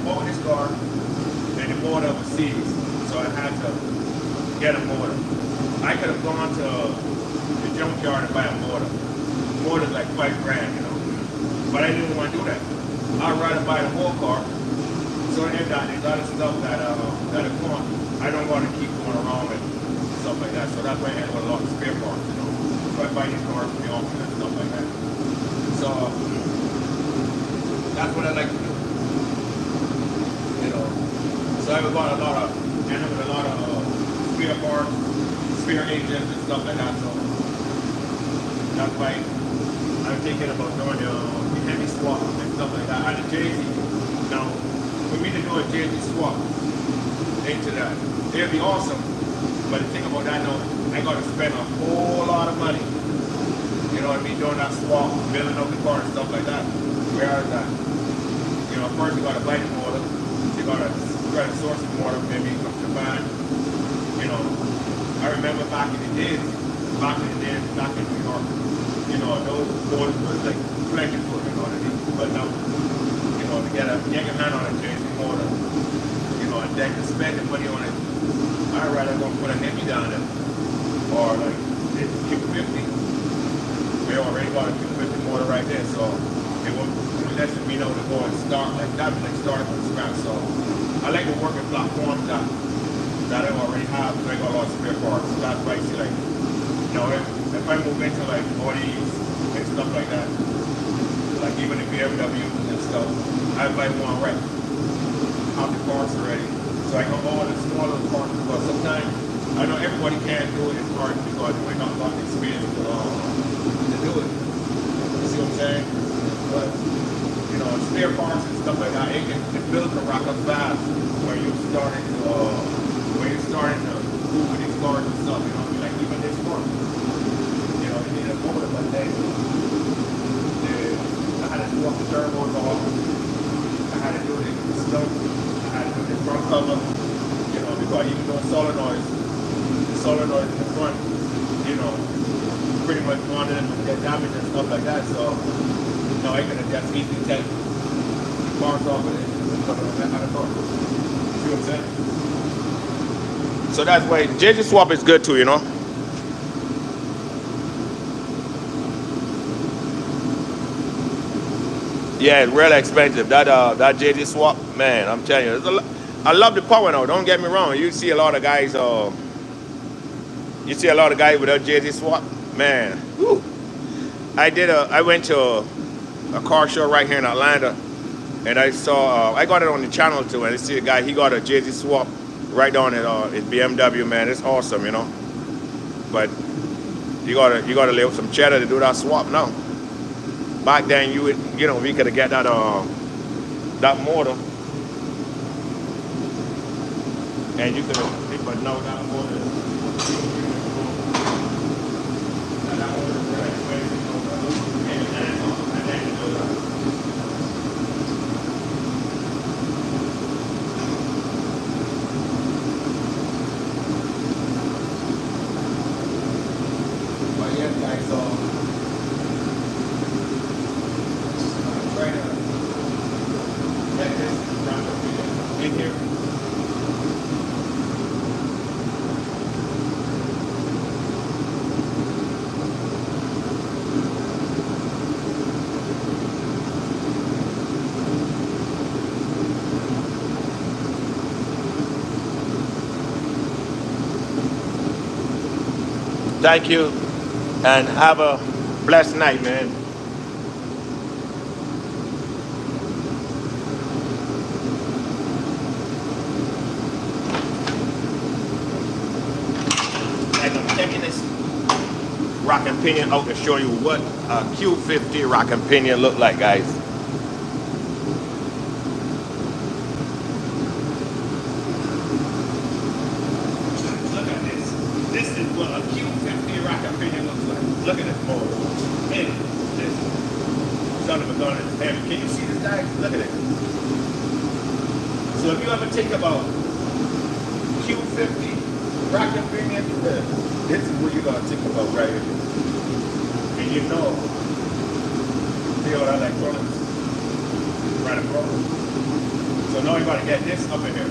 bought this car and the motor was seized, so I had to get a motor. I could have gone to the junkyard and buy a motor. The motor's like $5,000, but I didn't want to do that. I'd rather buy the whole car. So there's other stuff that I want. I don't want to keep going around and stuff like that. So that's why I have a lot of spare parts, So I buy these cars from the auction and stuff like that. So that's what I like to do. So I've got a lot of spare parts, spare engines and stuff like that. So that's why I'm thinking about doing the Hemi swap and stuff like that. And the JZ. Now, for me to do a JZ swap into that, it'd be awesome. But the thing about that now, I got to spend a whole lot of money. You know what I mean? Doing that swap, building up the car and stuff like that. Whereas that, first you got to buy the motor. You got to try to source the motor, maybe from Japan. I remember back in the days, back in New York, those motors was like plentiful, you know what I mean? But now, to get your hand on a JZ motor, and then to spend the money on it, I'd rather go put a Hemi down there. Or like this Q50. We already got a Q50 motor right there, so it won't let me know to go and start like that, like starting from scratch. So I like the working platforms that I already have, because I got a lot of spare parts. So that's why I see like, if I move into like bodies and stuff like that, like even the BMW and stuff, I buy one right. Have the parts already. So I can all the smaller parts, because sometimes I know everybody can't do it in parts because they might not got the experience to do it. You see what I'm saying? But spare parts and stuff like that, the bill can rock up fast when you're starting to move with these cars and stuff, like even this car. You need a motor, but then I had to do up the turbos off. I had to do the stuff. I had to do the front cover. Because even though solenoids in the front, pretty much wanted them to get damaged and stuff like that. So No, I can just easily take parts off of it and put it on that other car. See what I'm saying? So that's why JJ swap is good too, you know. Yeah, it's really expensive. That JJ swap, man, I'm telling you, I love the power now. Don't get me wrong. You see a lot of guys. You see a lot of guys without JJ swap, man. Whew. I went to a car show right here in Atlanta, and I saw. I got it on the channel too, and I see a guy. He got a JJ swap right on it. His BMW, man. It's awesome, you know. But you gotta lay with some cheddar to do that swap now. Back then, we could have got that motor, and you could have, but no, that motor. That motor is really expensive, and then you do that. But yeah, guys, trying to get this round in here. Thank you, and have a blessed night, man. And I'm taking this rock and pinion out to show you what a Q50 rock and pinion look like, guys. Look at this. This is what a Q50 rock and pinion looks like. Look at this motor. Man, this son of a gun is heavy. Can you see this, guys? Look at it. So if you ever think about Q50 rock and pinion, this is what you're gonna think about right here. And you know, see all that electronics right across. So now you gotta get this up in here.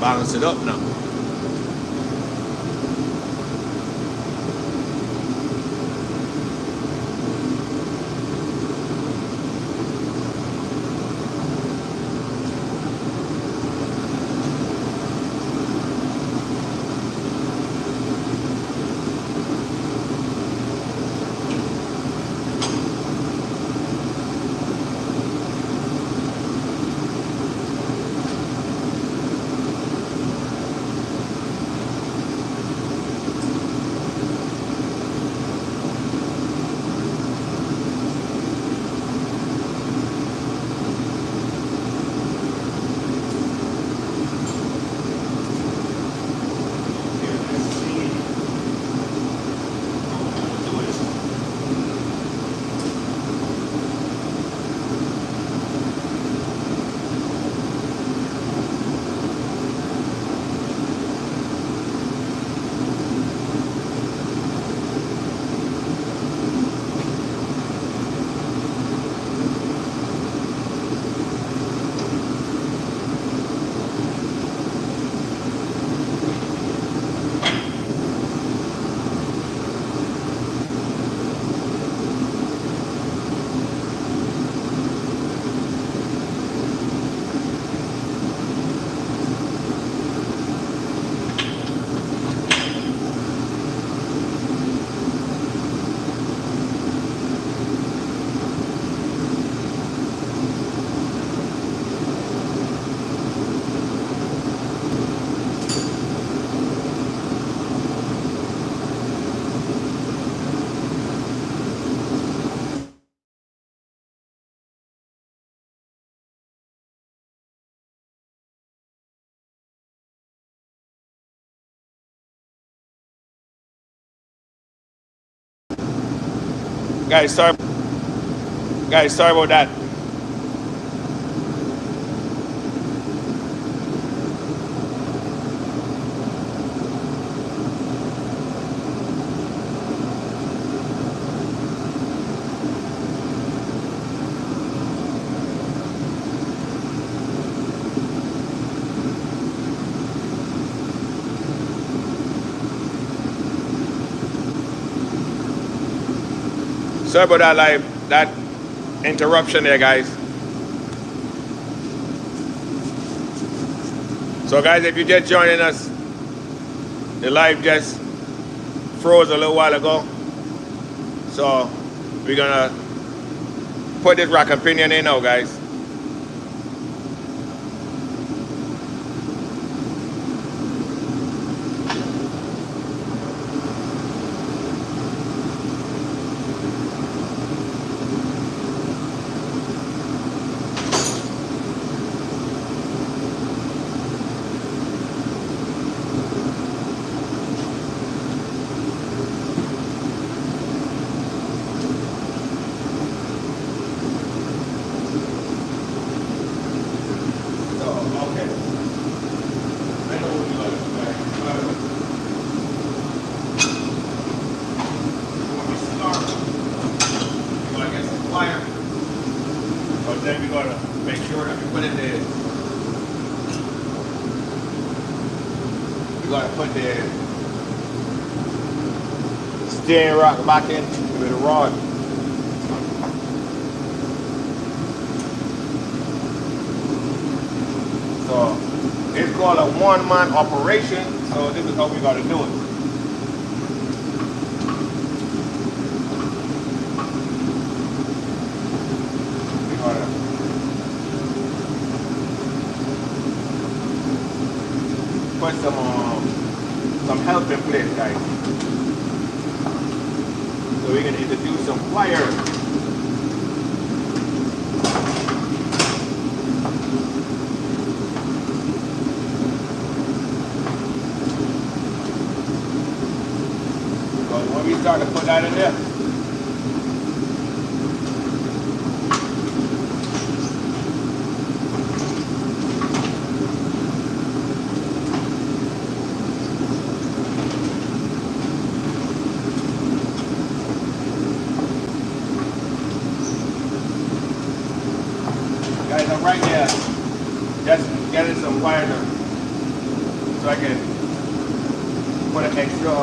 Balance it up now. Guys, sorry about that. Sorry about that interruption there, guys. So guys, if you're just joining us, the live just froze a little while ago. So we're gonna put this rack and pinion in now, guys. Then we gotta make sure that we put in the, we gotta put the steering rock back in with a rod. So it's called a one-man operation, so this is how we gotta do it. Put some help in place, guys. So we're gonna introduce some wire. So when we start to put that in there, I'm right here, just getting some wire so I can put an extra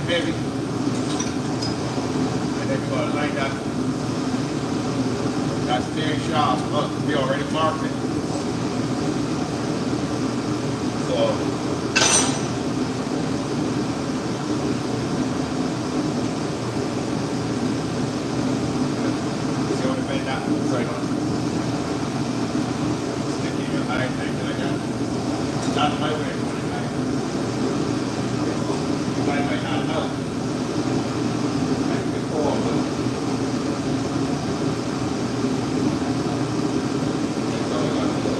heavy. And then we're going to line that steering shaft up. We already marked it. So that's my way of doing it, guys. You guys might not know. I can get forward with it. That's all we got to do.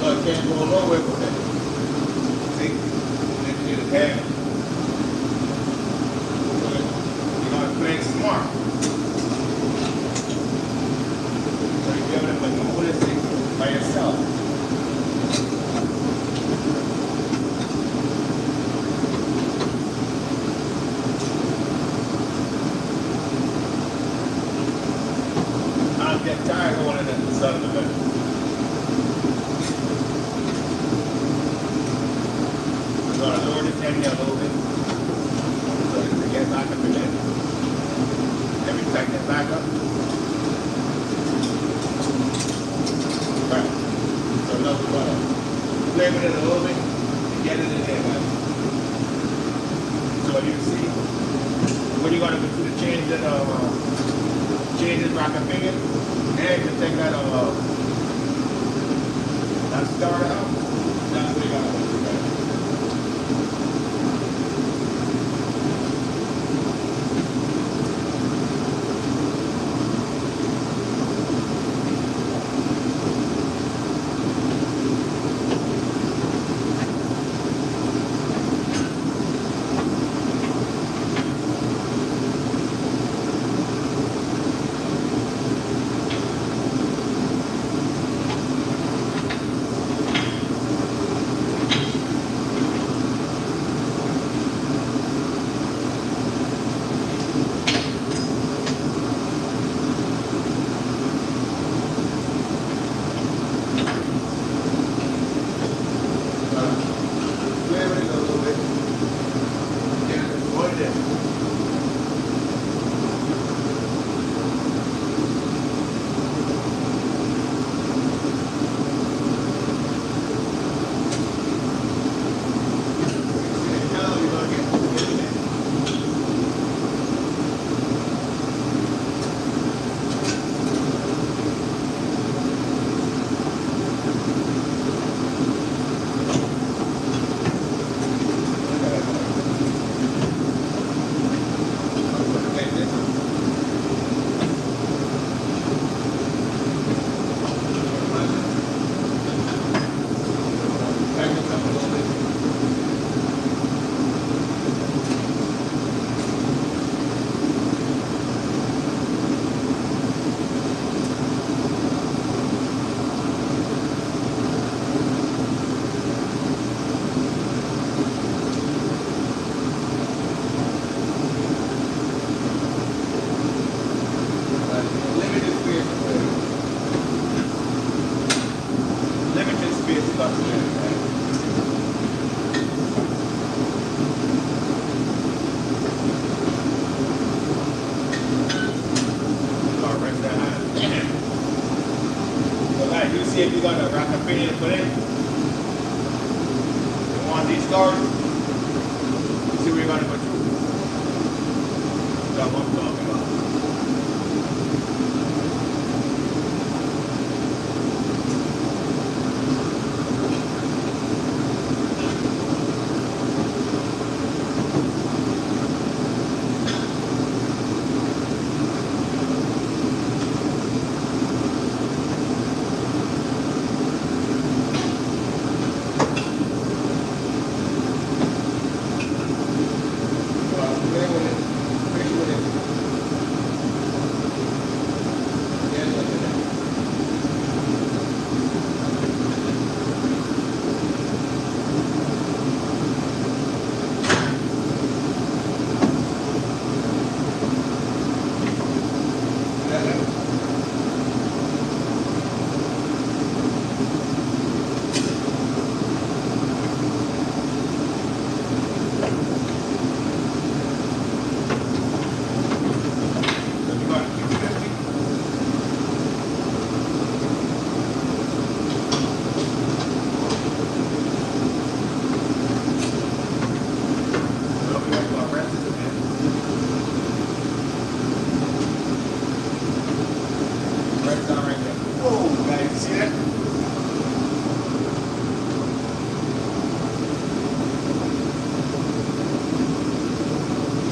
I can't go nowhere with that. See? Then you need a cab. You gotta play smart. So you be able to maneuver this thing by yourself. Get tired going in the sun of the bed. I'm going to lower the tension a little bit so you can get back up again. Then we tighten it back up. Right. So now we're going to play with it a little bit and get it in there, guys. So you see, what you're going to do to change this rock and pinion. And to take that start out, that's what you got to do. See if you got a rock and pinion to put in. You want these stars? See where you're going to put through. That's what I'm talking about.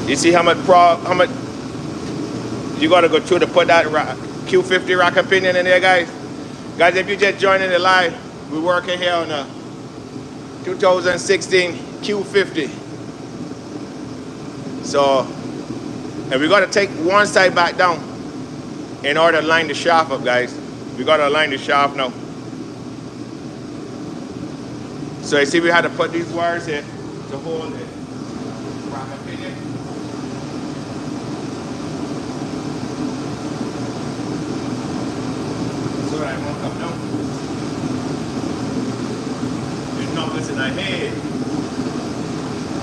You see how much you got to go through to put that Q50 rock and pinion in there, guys? Guys, if you just joining the live, We're working here on a 2016 Q50. So, and we got to take one side back down in order to line the shaft up, guys. We got to align the shaft now. So you see we had to put these wires here to hold it. Proper pinion. So that it won't come down. There's numbers in our head.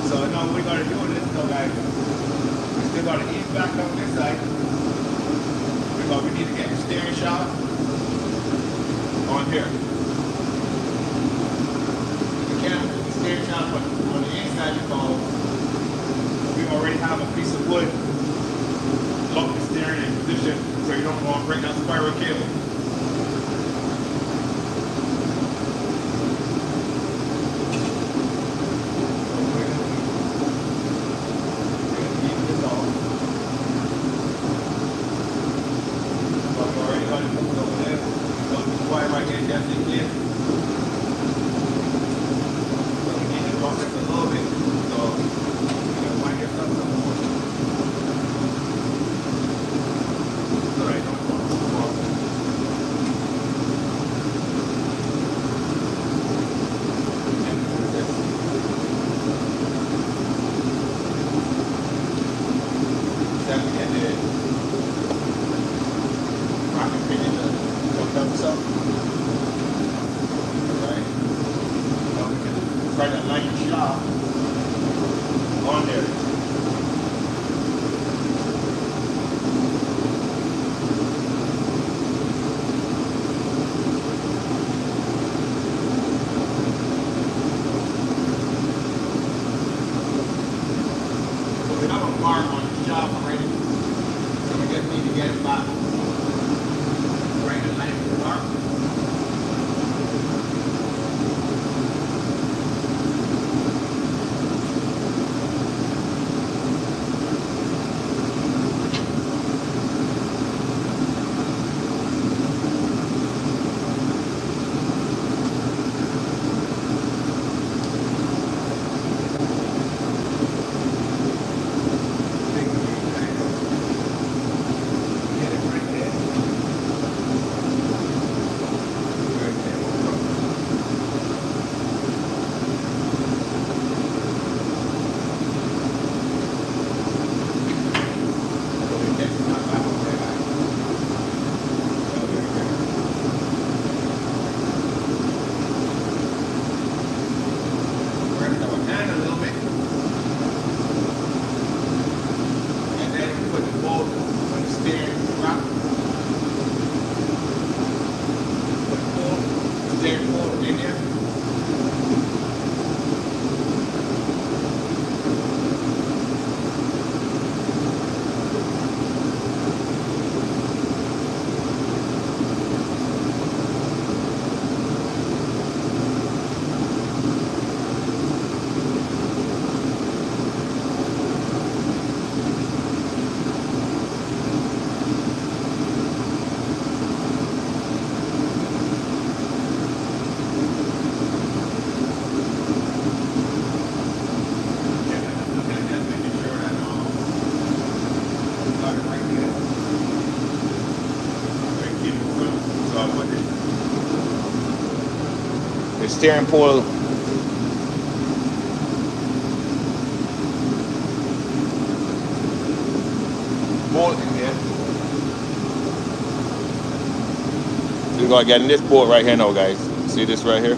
So now we're going to do this now, guys. We still got to ease back down this side. Because we need to get the steering shaft on here. We can't put the steering shaft on the inside because we already have a piece of wood lock the steering in position so you don't want to break that spiral cable. Steering pole bolt in there. So we're gonna get in this bolt right here now, guys. See this right here?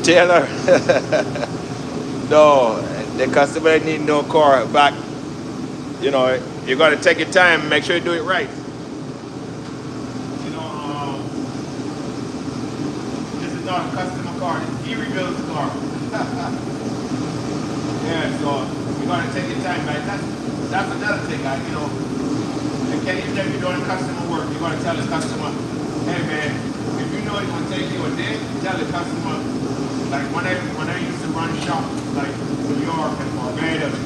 Taylor. No, the customer need no car back. You know, you got to take your time and make sure you do it right. You know, this is not a customer car. It's erebuilds car. Yeah, so you got to take your time, man. That's another thing, like, you know. Okay, even if you're doing customer work, you got to tell the customer, hey, man, if you know it's going to take you a day, tell the customer, like when I used to run shops, like New York and Barbados,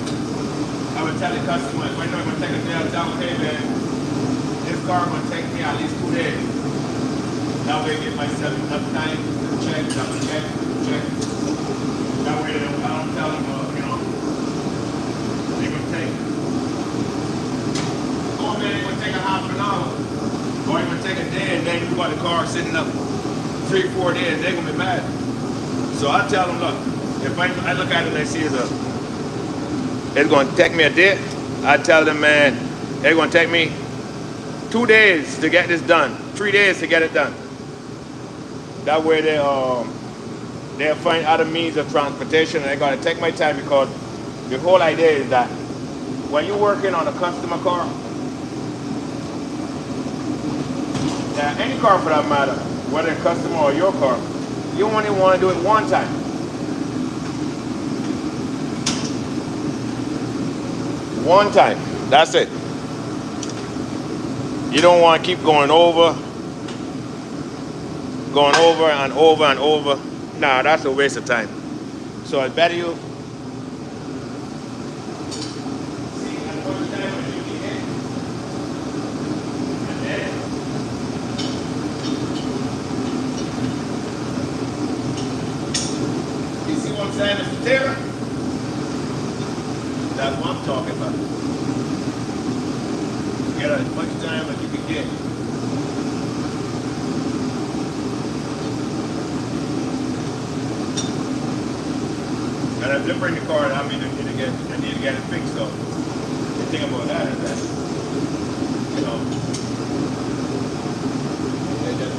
I would tell the customer, if I know it's going to take a day, I'll tell them, hey, man, this car is going to take me at least 2 days. That way I give myself enough time to check, double check. That way I don't tell them, you know, they're going to take. Oh man, it's going to take a half an hour. Or it's going to take a day and then you got the car sitting up 3-4 days, they're going to be mad. So I tell them, look, if I look at it and I see it's going to take me a day, I tell them, man, it's going to take me 2 days to get this done, 3 days to get it done. That way they'll find other means of transportation, and I got to take my time, because the whole idea is that when you're working on a customer car, any car for that matter, whether a customer or your car, you only want to do it one time. One time. That's it. You don't want to keep going over and over and over. Nah, that's a waste of time. So I better you see as much time as you can. And then you see what I'm saying, Mr. Taylor? That's what I'm talking about. Get as much time as you can get. And if they bring the car, I mean, I need to get it fixed. So the thing about that is that, you know, they just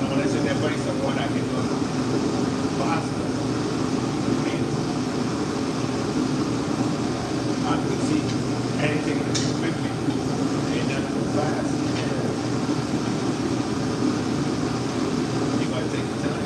when I said everybody someone I can do it faster. I could see anything in the Q50 ain't that too fast. You gotta take the time.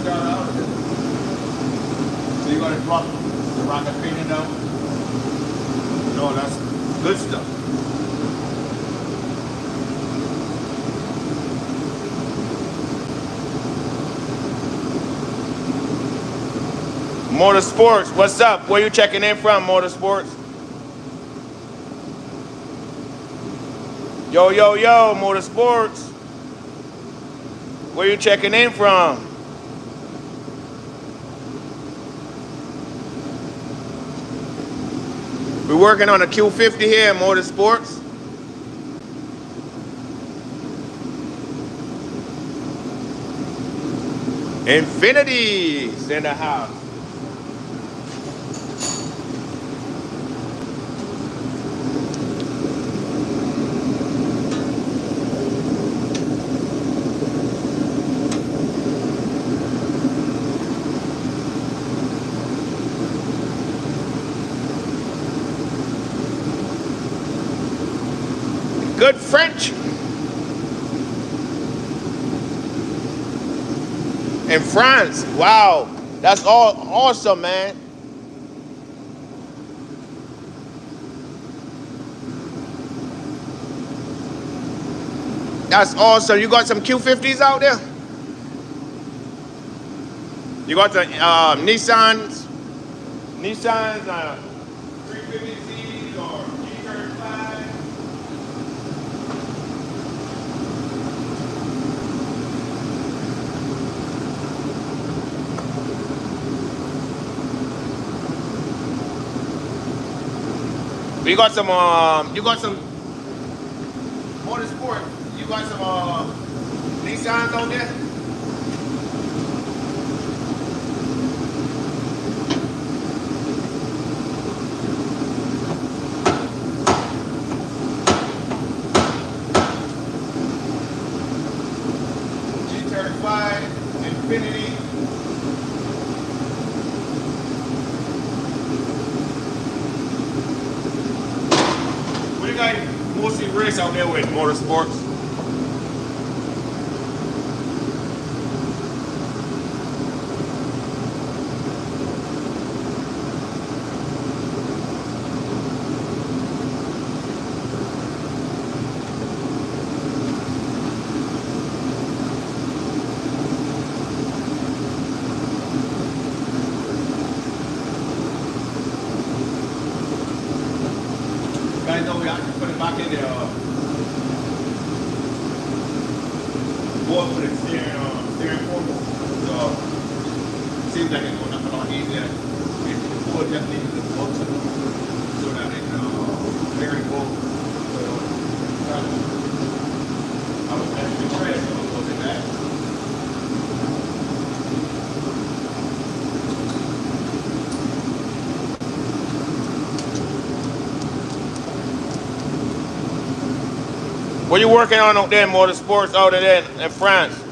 start out of it. So you gotta drop the rocket pinion down. No, that's good stuff. Motorsports, what's up? Where you checking in from, Motorsports? Yo, yo, yo, Motorsports. Where you checking in from? We're working on a Q50 here, Motorsports. Infinity's in the house. Good French. In France. Wow. That's all awesome, man. That's awesome. You got some Q50s out there? You got the Nissans 350Zs or G35? You got some Motorsport. You got some Nissans on there? G35, Infinity. What do you guys mostly race out there with, Motorsports? Guys know we have to put it back in there. Board for the steering forward. So it seems like it's going up a lot easier. If the board just needs the function so that it very both. So I was actually afraid so I'll go to that. What you working on out there, Motorsports, out there in France?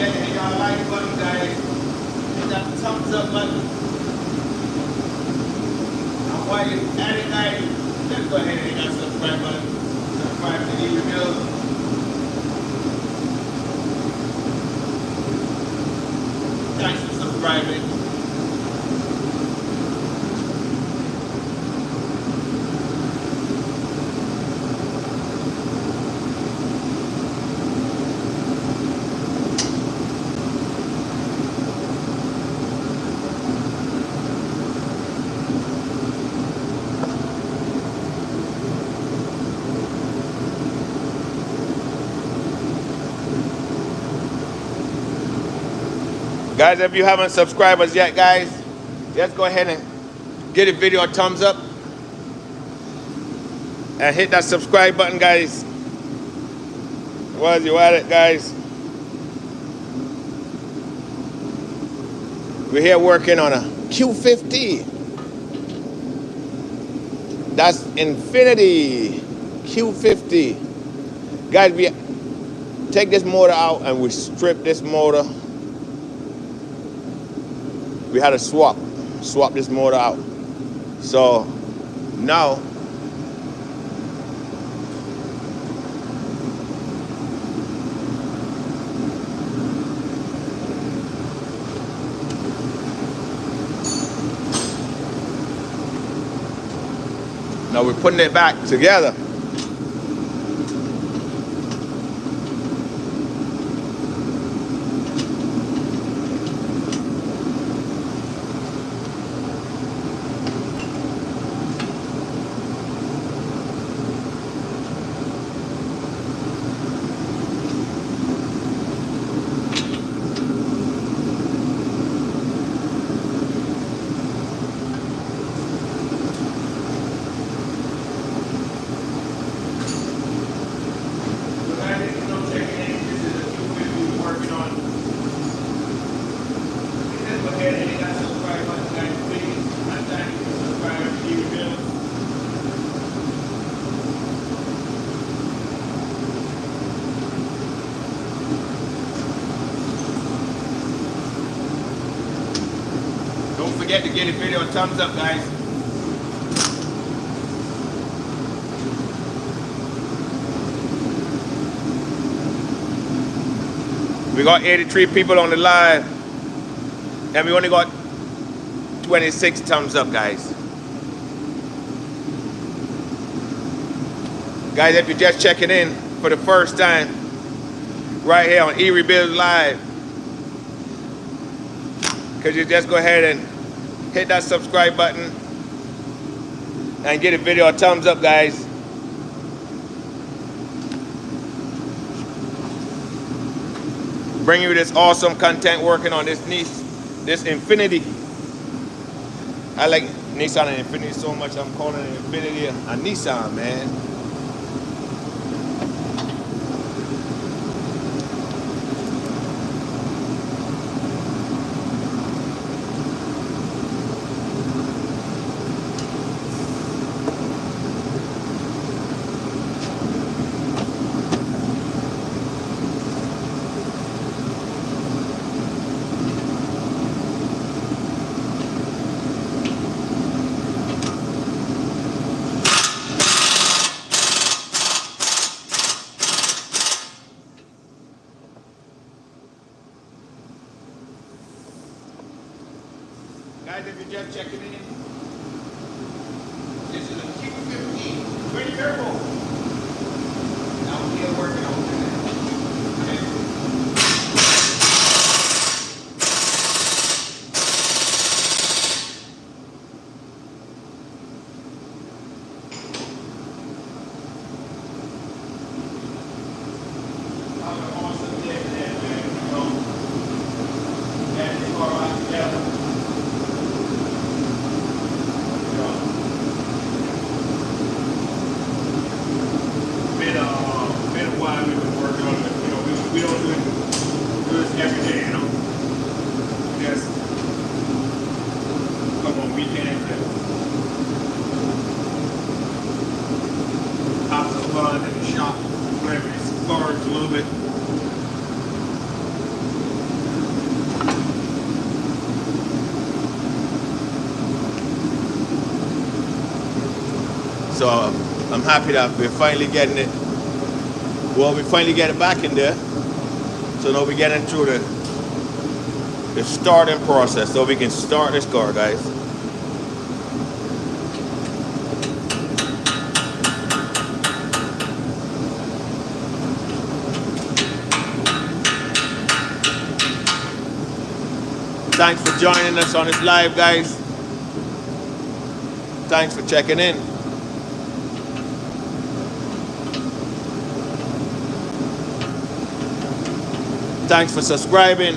forget to hit y'all like button, guys. Hit that thumbs up button. And while you're at it, guys, just go ahead and hit that subscribe button. Subscribe to the erebuilds. Thanks for subscribing. Guys, if you haven't subscribed us yet, guys, just go ahead and give the video a thumbs up and hit that subscribe button, guys. While you're at it, guys, we're here working on a Q50. That's Infinity Q50. Guys, we take this motor out and we strip this motor. We had to swap this motor out. So now we're putting it back together. Don't forget to give the video a thumbs up, guys. We got 83 people on the live, and we only got 26 thumbs up, guys. Guys, if you're just checking in for the first time, right here on erebuilds Live, could you just go ahead and hit that subscribe button and give the video a thumbs up, guys. Bring you this awesome content working on this Infinity. I like Nissan and Infinity so much, I'm calling it Infinity a Nissan, man. Guys, if you're just checking in, this is a Q50 twin turbo. Now we're working on been a while So I'm happy that we're finally getting it. Well, we finally get it back in there. So now we're getting through the starting process so we can start this car, guys. Thanks for joining us on this live, guys. Thanks for checking in. Thanks for subscribing.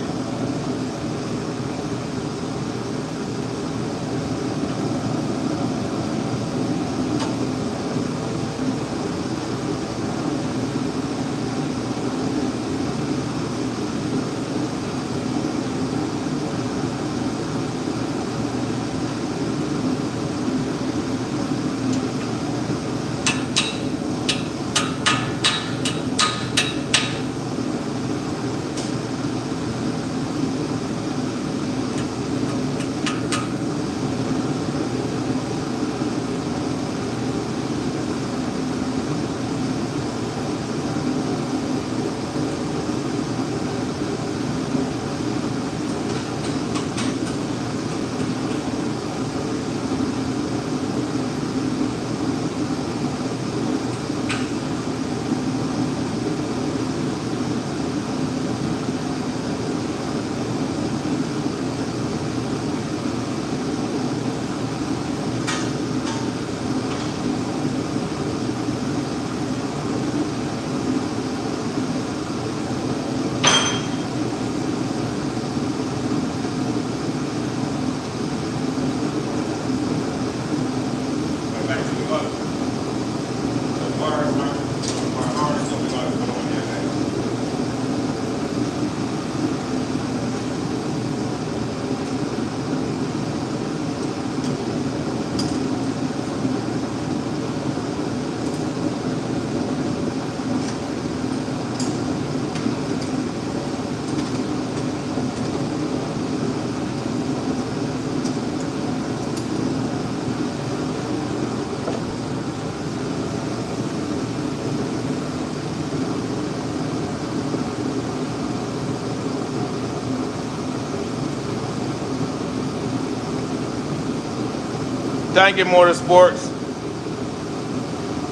Thank you, Motorsports.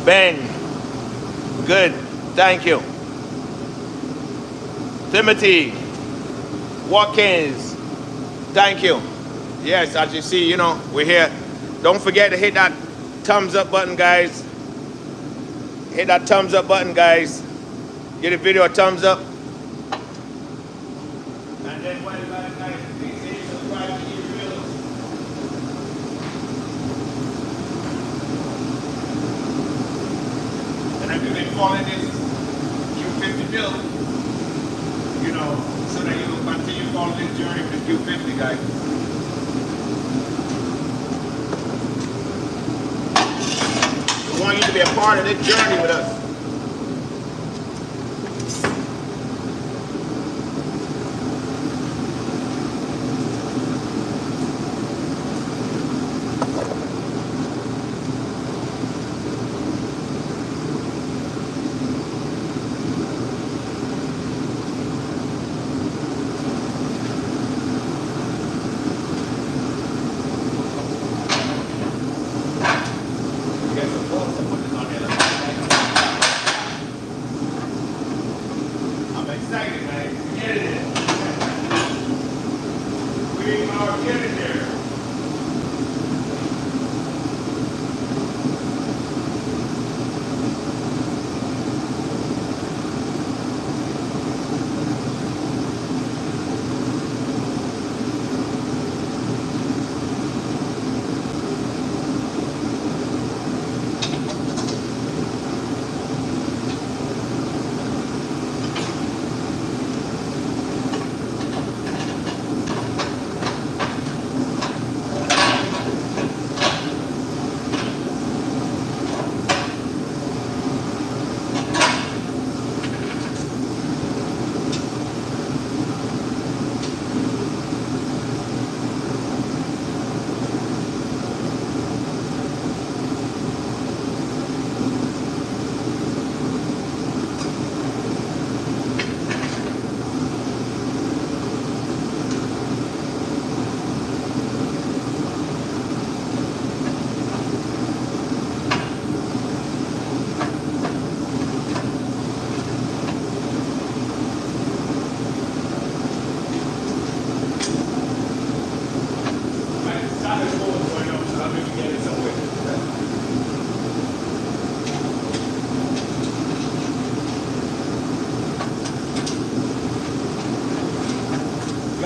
Ben, good, thank you. Timothy, Watkins, thank you. Yes, as you see, you know, we're here. Don't forget to hit that thumbs up button, guys. Hit that thumbs up button, guys. Give the video a thumbs up. And then while you got it, guys, please hit subscribe to erebuilds. And if you've been following this Q50 build, you know, so that you will continue following this journey with the Q50, guys. We want you to be a part of this journey with us.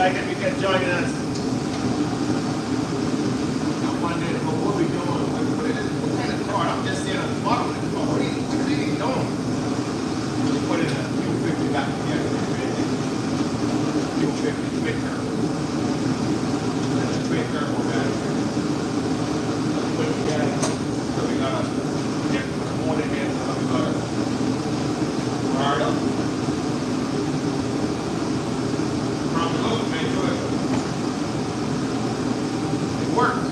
Like if you can join us. I'm wondering what we doing. What kind of car? I'm just saying on the bottom of the car. What are you doing? We put in a Q50 back together. Q50 twin turbo. Twin turbo battery. Put it together. So we got more than that. So we got wired up. From the look, make sure it works.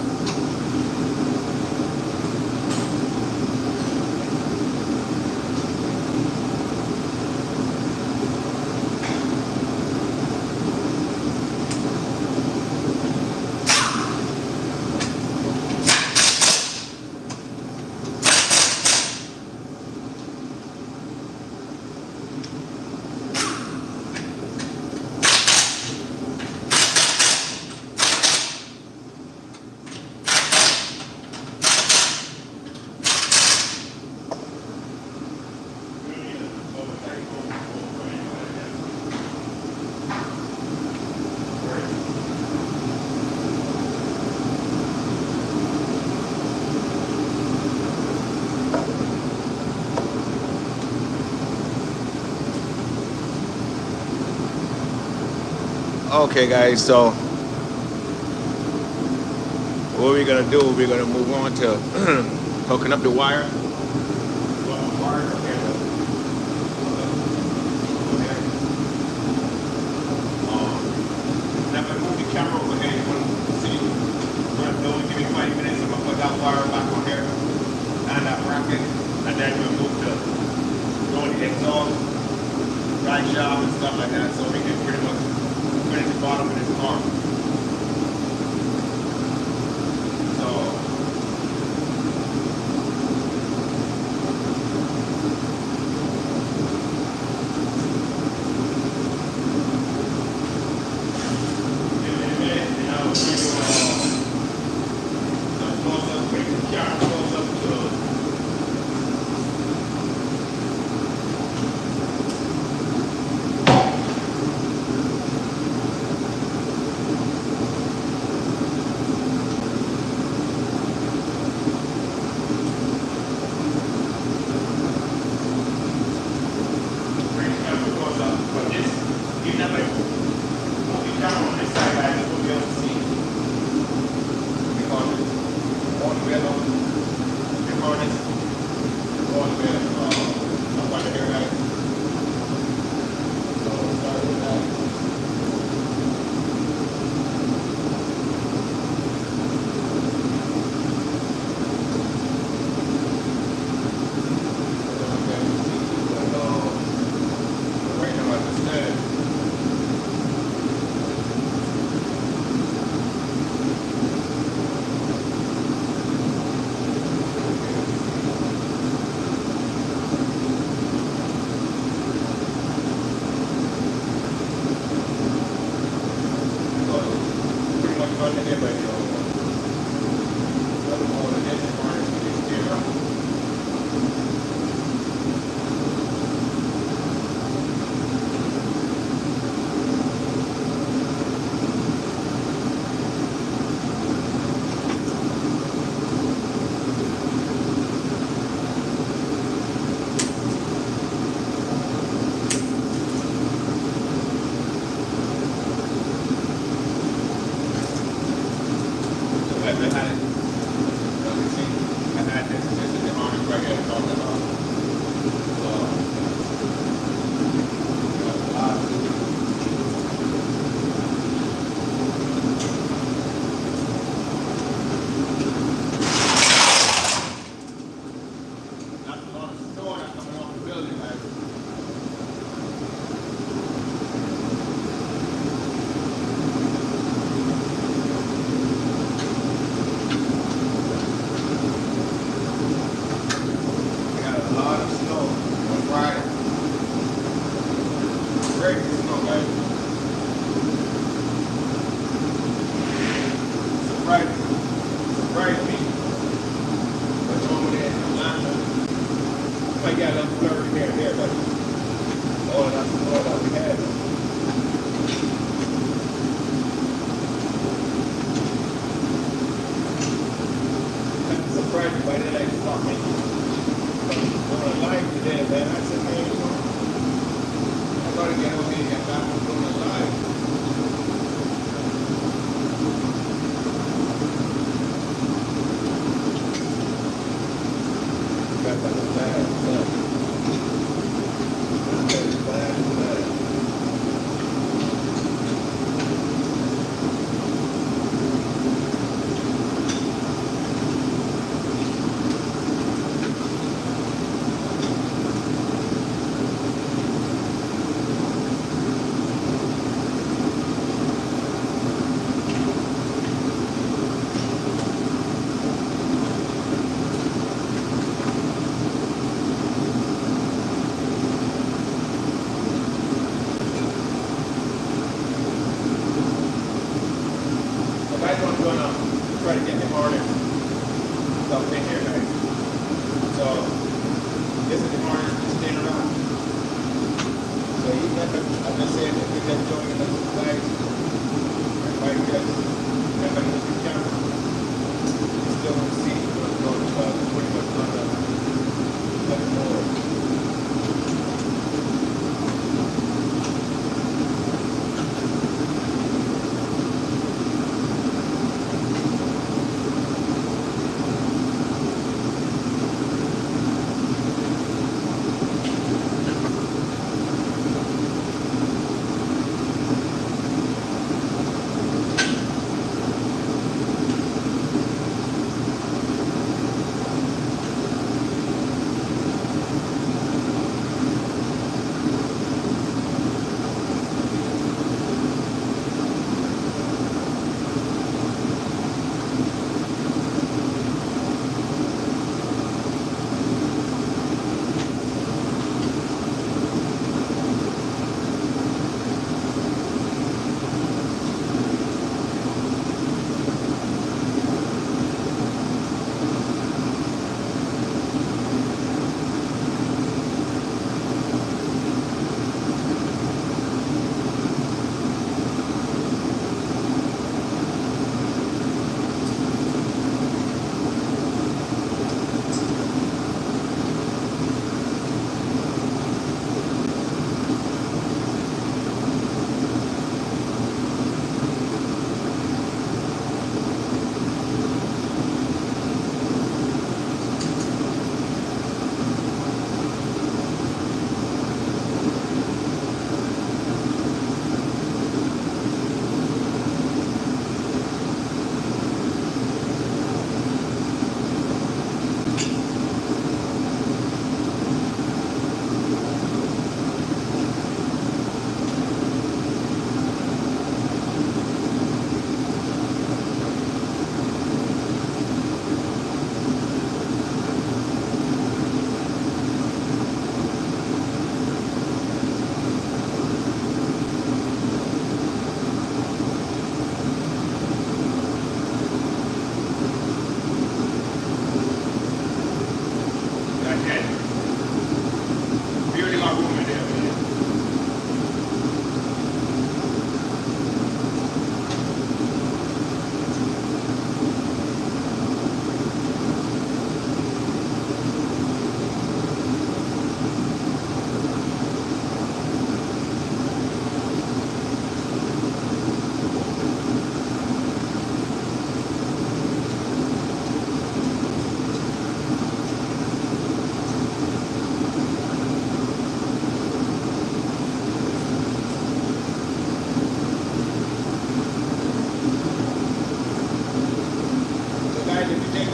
Okay guys, so what we're gonna do, we're gonna move on to hooking up the wire. Now if I move the camera over here, you wanna see, give me 5 minutes, I'm gonna put that wire back on here and that bracket, and then we'll move to going the exhaust, driveshaft and stuff like that, so we can pretty much finish the bottom of this car. So Doing a live today, man. I said, man, you know, I gotta get over here and get back to doing a live. Got that bad, bad. Try to get the harness stuff in here, guys. So this is the harness that's staying around. So you never, I'm just saying, if you just join the guys, everybody just remember to use the camera. You still want to see what's going on, pretty much on the board.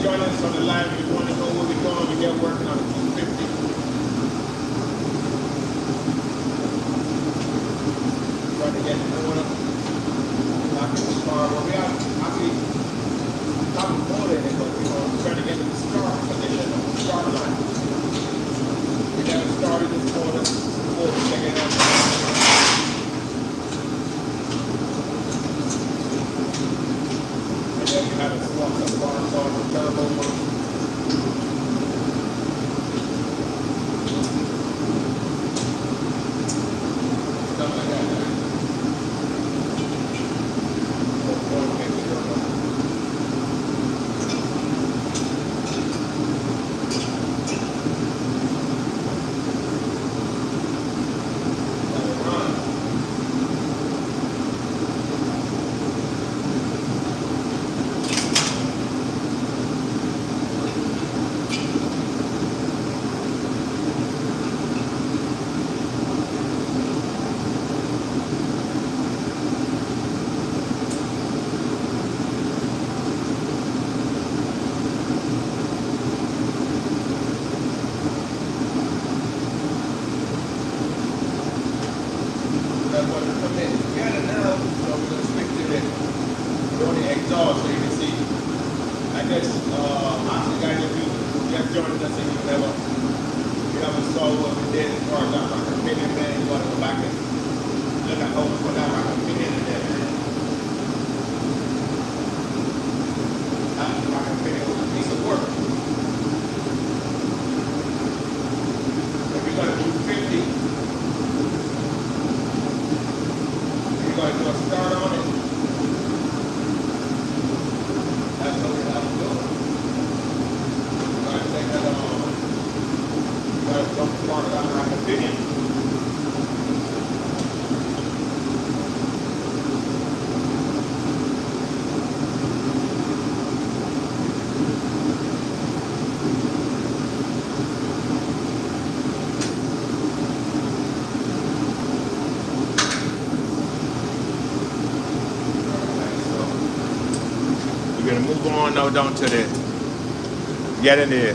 Join us on the live if you want to know what we're doing. We're just working on a Q50. Trying to get the motor, knocking the star. Well, we have actually not the motor in it, but we're trying to get to the start position of the start line. We never started this motor before we check it out. And then we have a swap some parts on the turbo one. Stuff like that, guys. installed so you can see. I guess honestly guys, if you just joined us and you never saw what we did as far as our rocker pinion, man, you want to go back and look at how we put that rocker pinion in there, man. That rocker pinion was a piece of work. If you're going to do 50, you're going to do a start on it. That's what we have to do. You're going to take that you got to dump part of that rocker pinion. We're going to move on now down to the get in the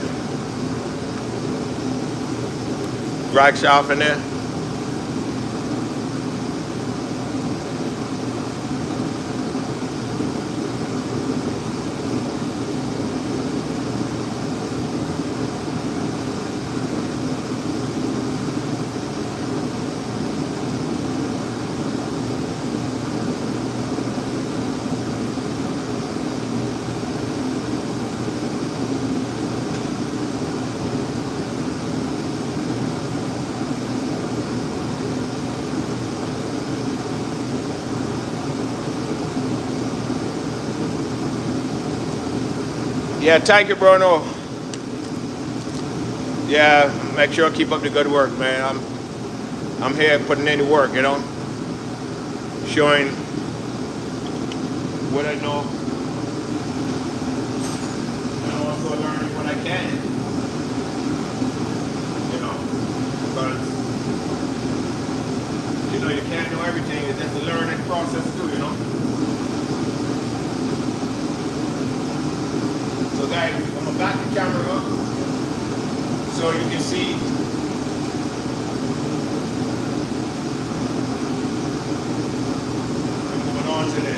drag shaft in there. Yeah, thank you, Bruno. Yeah, make sure I keep up the good work, man. I'm here putting in the work, you know, showing what I know, and also learning what I can, you know, because you know you can't know everything. It's just a learning process too, you know. So guys, I'm gonna back the camera up so you can see. I'm moving on to the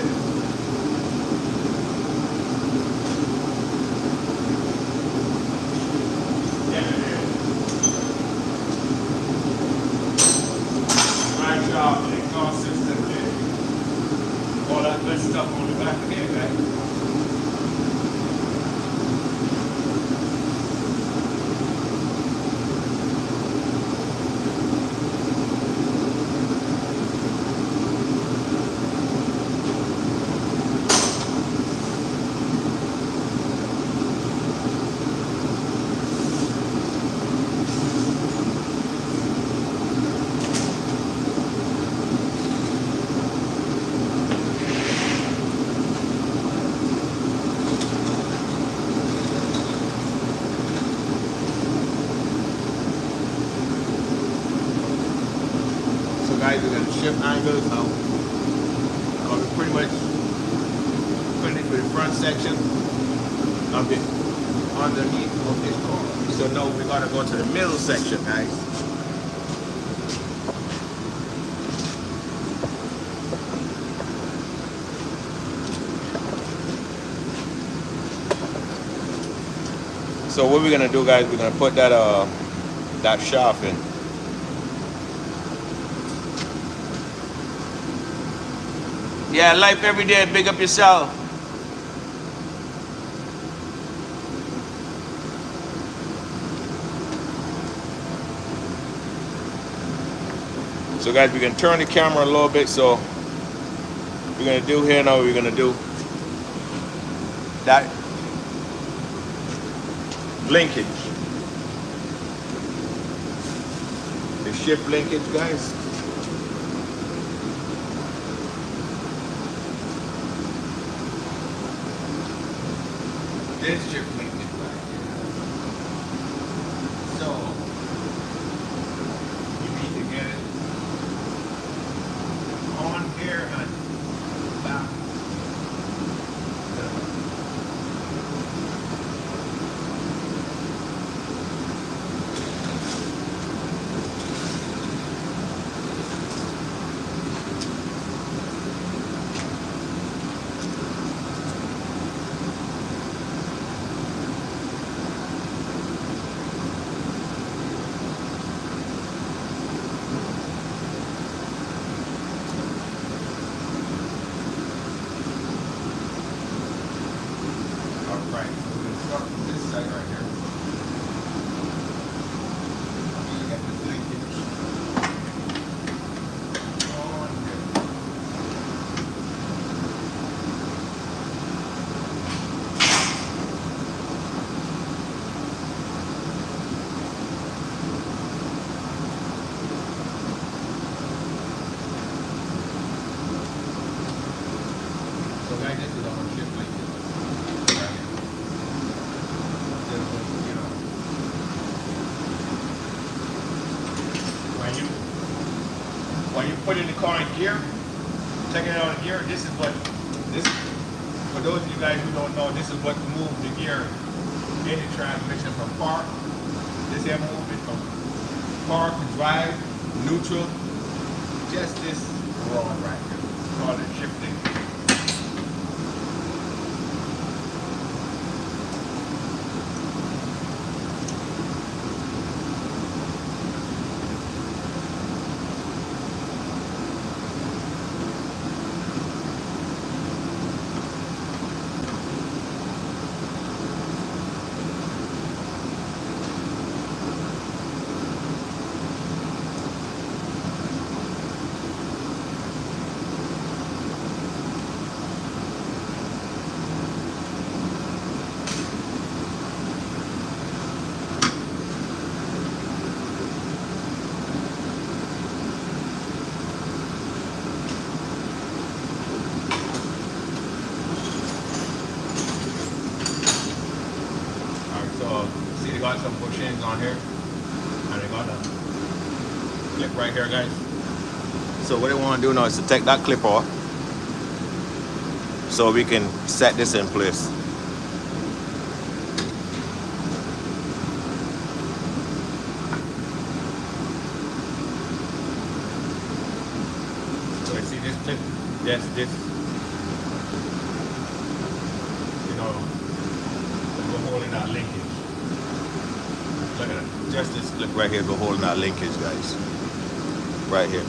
drive shaft and exhaust system and all that good stuff on the back again, guys. Guys, we're going to shift angles now. We're pretty much finished with the front section of the underneath of this car. So now we got to go to the middle section, guys. So what we're going to do, guys, we're going to put that shaft in. Yeah, life every day, big up yourself. So guys, we can turn the camera a little bit. So we're gonna do here now, we're gonna do that linkage. The shift linkage, guys. This shift linkage right here. So you need to get it on here and back. putting the car in gear, checking it out in gear, this, for those of you guys who don't know, this is what moves the gear in the transmission from park. This here moves it from park to drive, neutral, just this rod right here. It's called a shifting. See, they got some bushings on here, and they got a clip right here, guys. So what I want to do now is to take that clip off, so we can set this in place. So you see this clip, this, you know, we're holding that linkage. Look at it. Just this clip right here, we're holding that linkage, guys. Right here.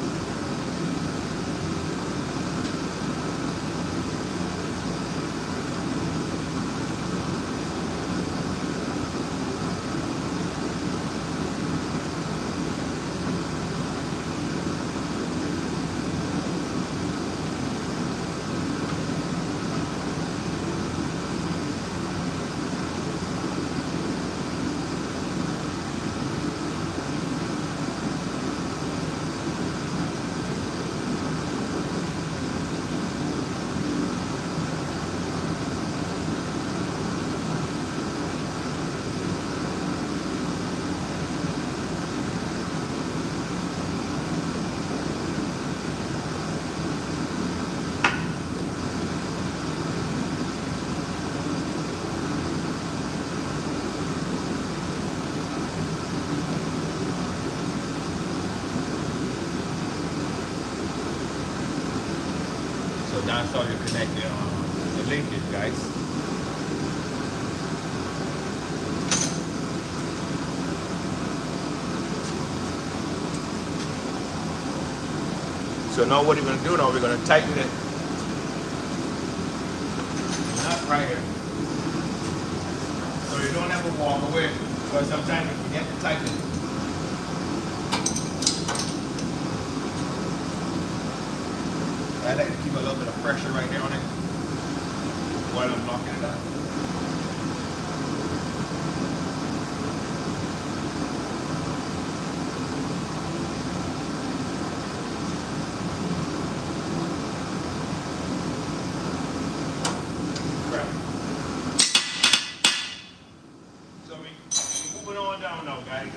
That's how you connect the linkage, guys. So now what we're going to do now, we're going to tighten it. Not right here. So you don't have to walk away, because sometimes you forget to tighten it. I like to keep a little bit of pressure right there on it while I'm locking it up. Right. So we're moving on down now, guys.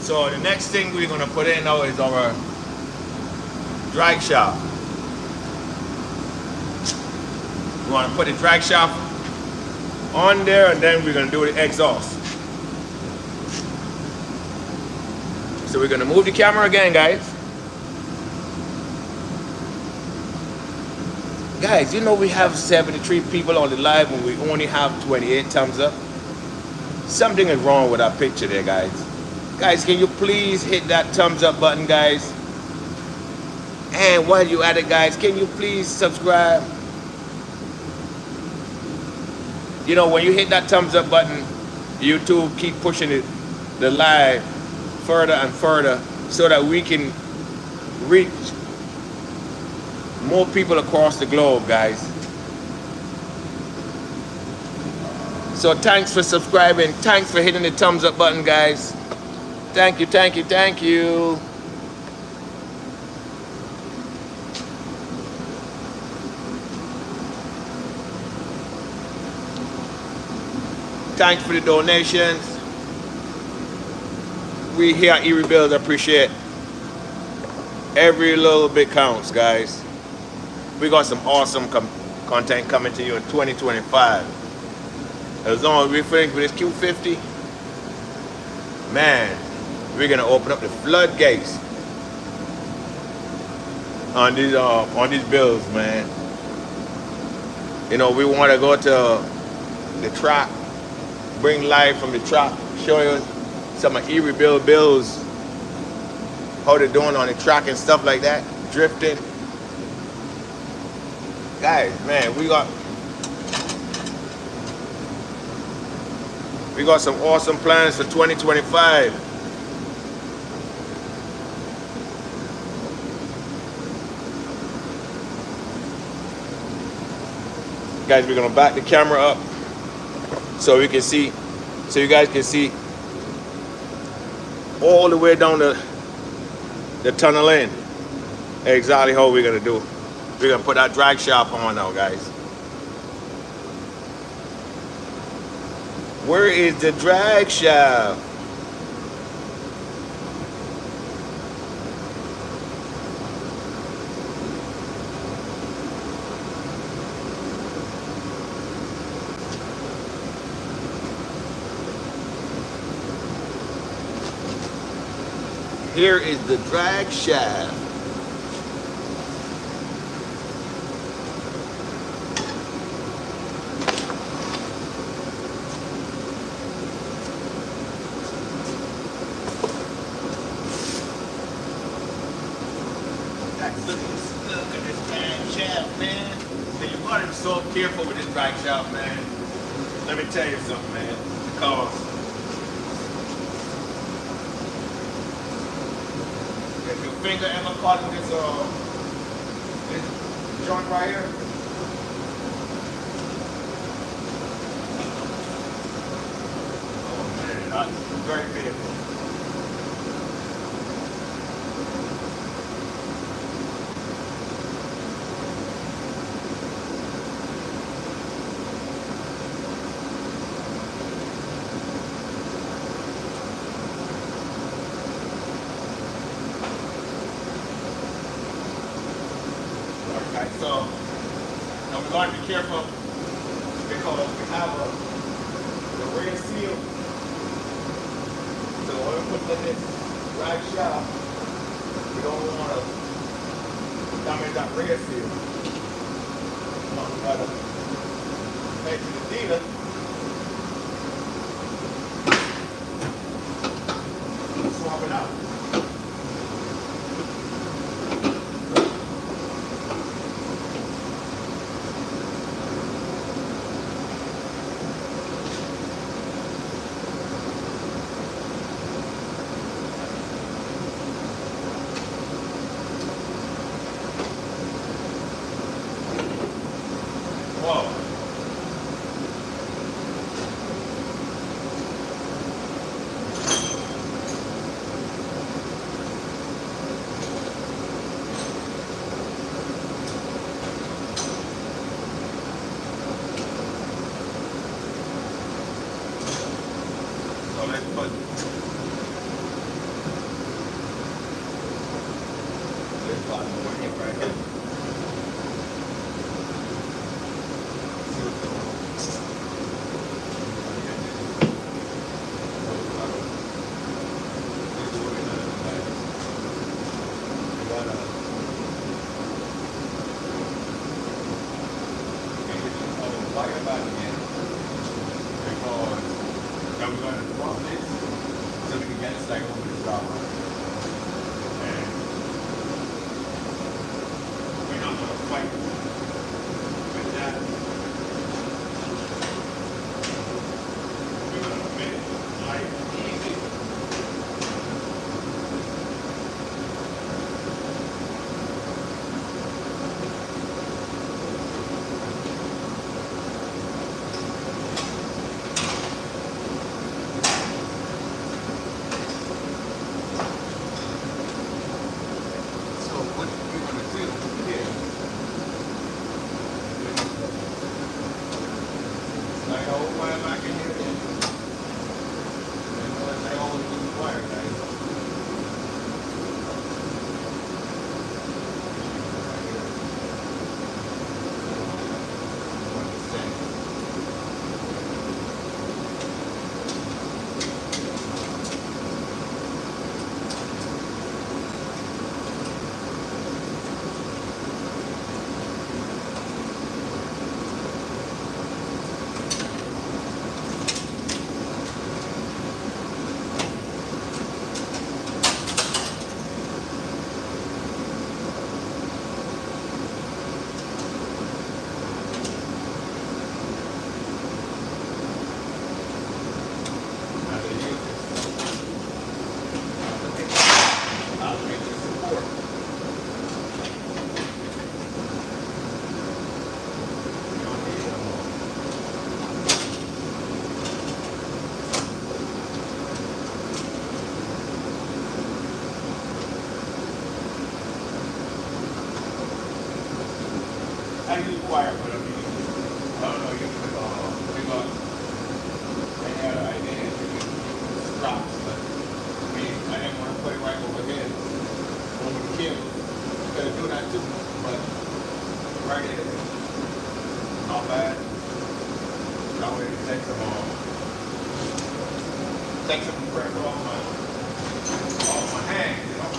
So the next thing we're going to put in now is our drag shaft. We want to put the drag shaft on there, and then we're going to do the exhaust. So we're going to move the camera again, guys. Guys, you know we have 73 people on the live and we only have 28 thumbs up. Something is wrong with our picture there, guys. Guys, can you please hit that thumbs up button, guys? And while you're at it, guys, can you please subscribe? You know, when you hit that thumbs up button, YouTube keep pushing the live further and further so that we can reach more people across the globe, guys. So thanks for subscribing. Thanks for hitting the thumbs up button, guys. Thank you, thank you, thank you. Thanks for the donations. We here at erebuilds appreciate Every little bit counts, guys. We got some awesome content coming to you in 2025. As long as we finish with this Q50, man, we're gonna open up the floodgates on these bills, man. You know, we want to go to the track, bring live from the track, show you some of erebuild bills, how they're doing on the track and stuff like that, drifting. Guys, man, we got some awesome plans for 2025. Guys, we're gonna back the camera up so we can see, so you guys can see all the way down the tunnel in exactly how we're gonna do. We're gonna put that drag shaft on now, guys. Where is the drag shaft? Here is the drag shaft. Look at this drag shaft, man. And you gotta be so careful with this drag shaft, man. Let me tell you something, man. Because if your finger ever caught in this joint right here, oh man, that's very painful. So, now we're going to be careful because we have the rear seal. So when we put in this drag shaft, we don't want to damage that rear seal. So we got to take to the dealer. Swap it out. So let's put this bottom over here right here. See what's going on. Wire back again because now we're going to drop this so we can get it like over the top. And we're not going to fight with that. We're going to make life easy. I use wire, but I mean, I don't know, you could, we got, I had an idea to use straps, but I mean, I didn't want to put it right overhead, over the cable. You could do that too, but right here, not bad. That way it takes some pressure off my hands, you know.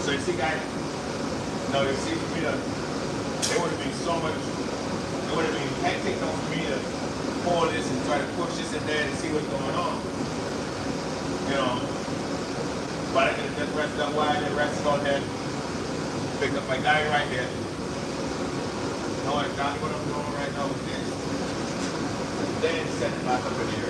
So you see, guys, no, you see, for me to, it would have been so much, it would have been hectic though for me to pull this and try to push this in there to see what's going on. You know, but I could have just rested up wide and rested on there, picked up my guy right here. Know exactly what I'm doing right now with this. And then set it back up in here.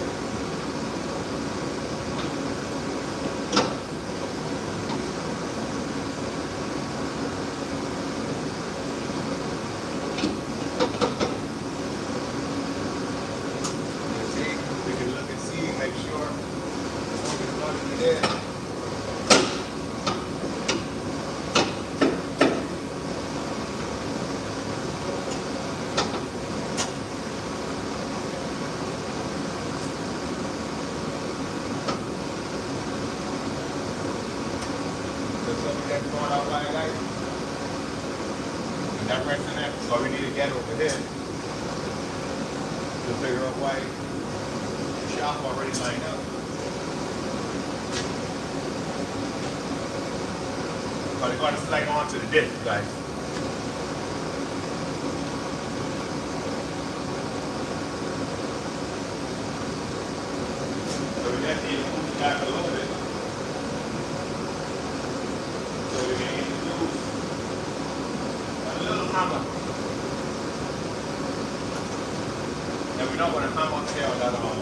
Going out like that. And that resting there. So we need to get over here to figure out why the shaft already lined up. But it's going to slide onto the disc, guys. So we just need to move it back a little bit. So we're going to introduce a little hammer. And we're not going to hammer tail that on.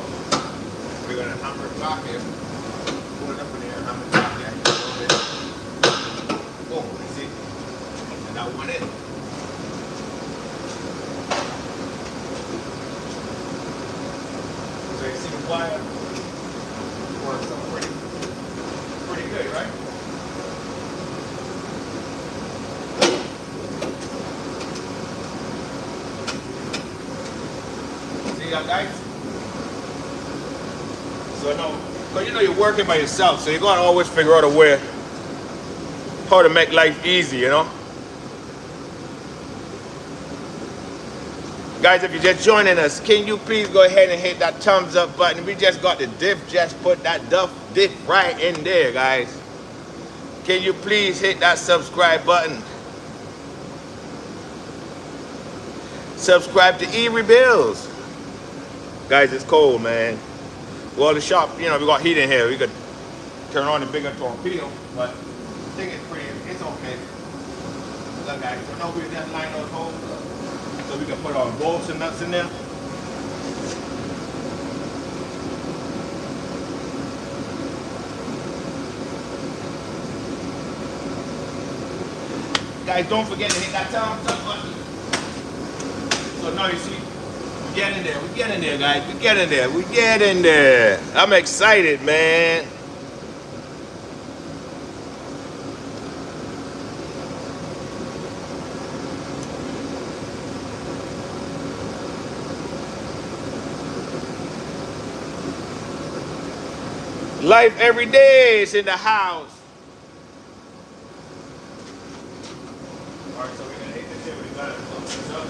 We're going to hammer it back here. Pull it up in there, hammer it back there. A little bit. Boom, you see? And that went in. So you see the wire works out pretty good, right? Guys. So no, but you know you're working by yourself, so you're gonna always figure out a way how to make life easy, you know. Guys, if you're just joining us, can you please go ahead and hit that thumbs up button? We just got the diff, just put that diff right in there, guys. Can you please hit that subscribe button? Subscribe to erebuilds. Guys, it's cold, man. Well, the shop, you know, we got heat in here. We could turn on the bigger torpedo, but I think it's okay. Look, guys, so now we just line those holes up so we can put our bolts and nuts in there. Guys, don't forget to hit that thumbs up button. So now you see, we get in there, guys. We get in there. I'm excited, man. Life every day is in the house. All right, so we're gonna hit this here. We got to close this up.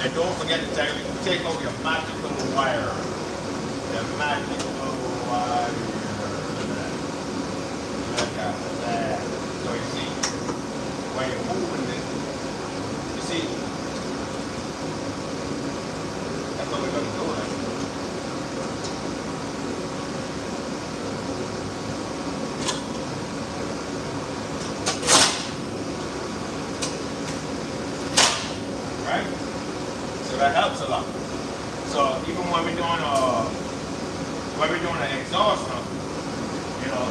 And don't forget to take out your magical wire. The magical wire. Look at that. So you see, when you're moving it, you see, that's what we're going to do. Like. Right? So that helps a lot. So even when we're doing an exhaust now, you know,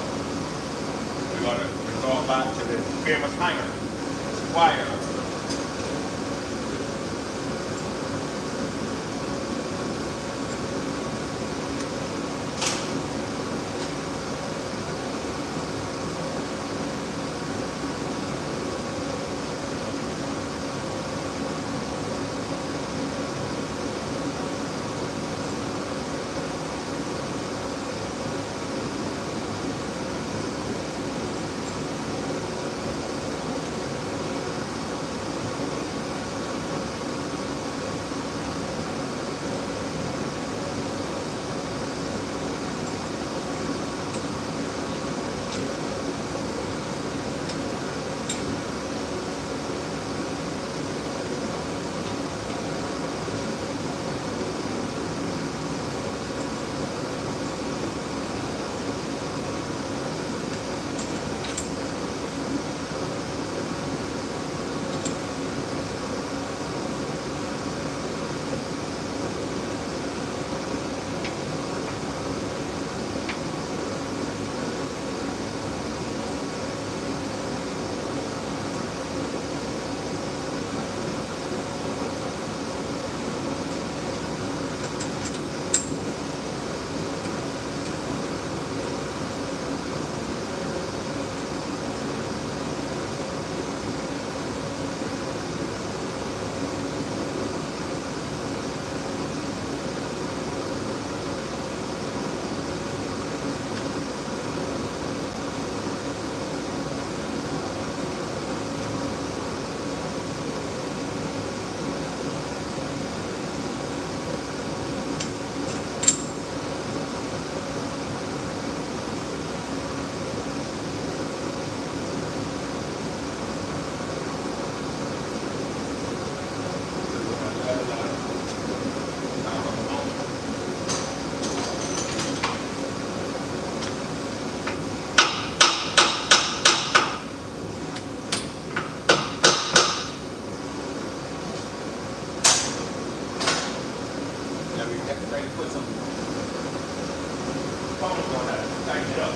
we're gonna resort back to the famous hanger, wire. Ready to put some foams on that, tighten it up.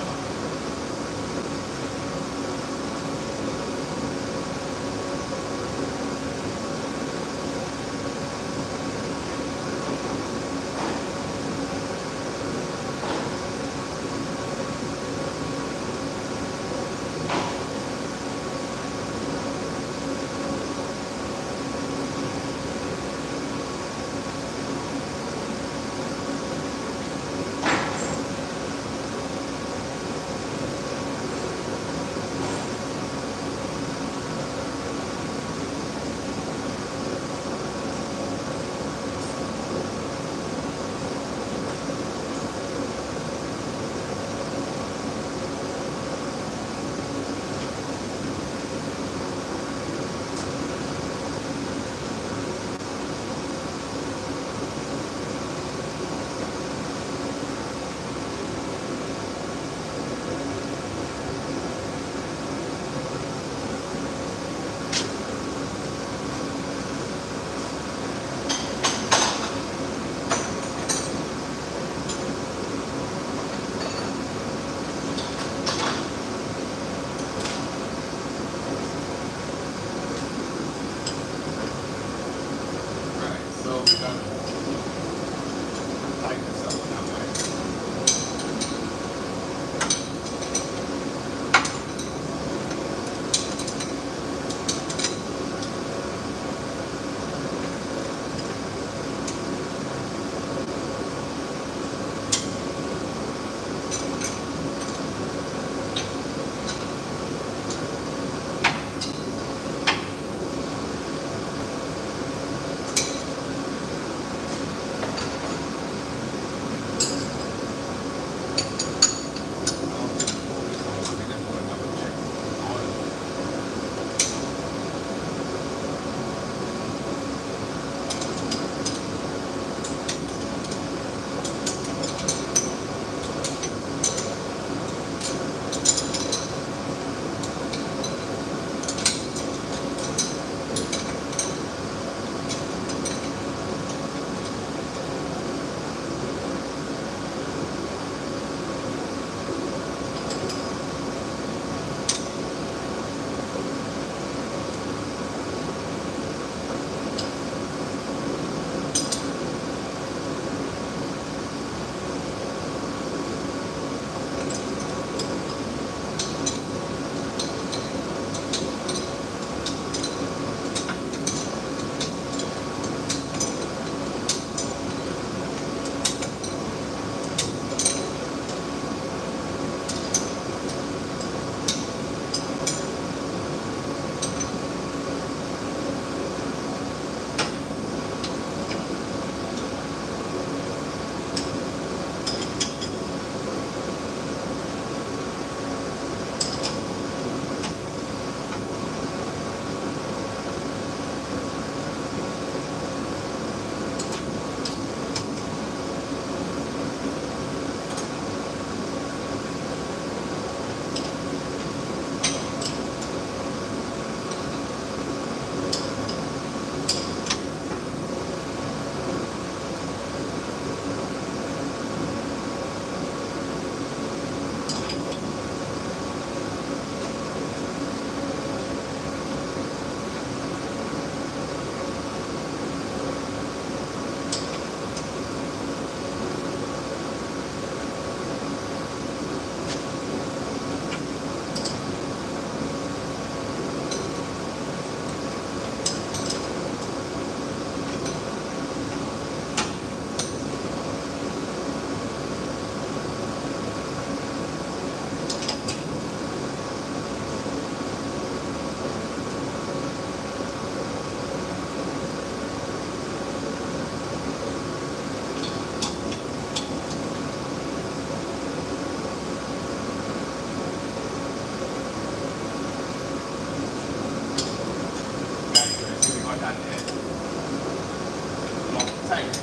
tight.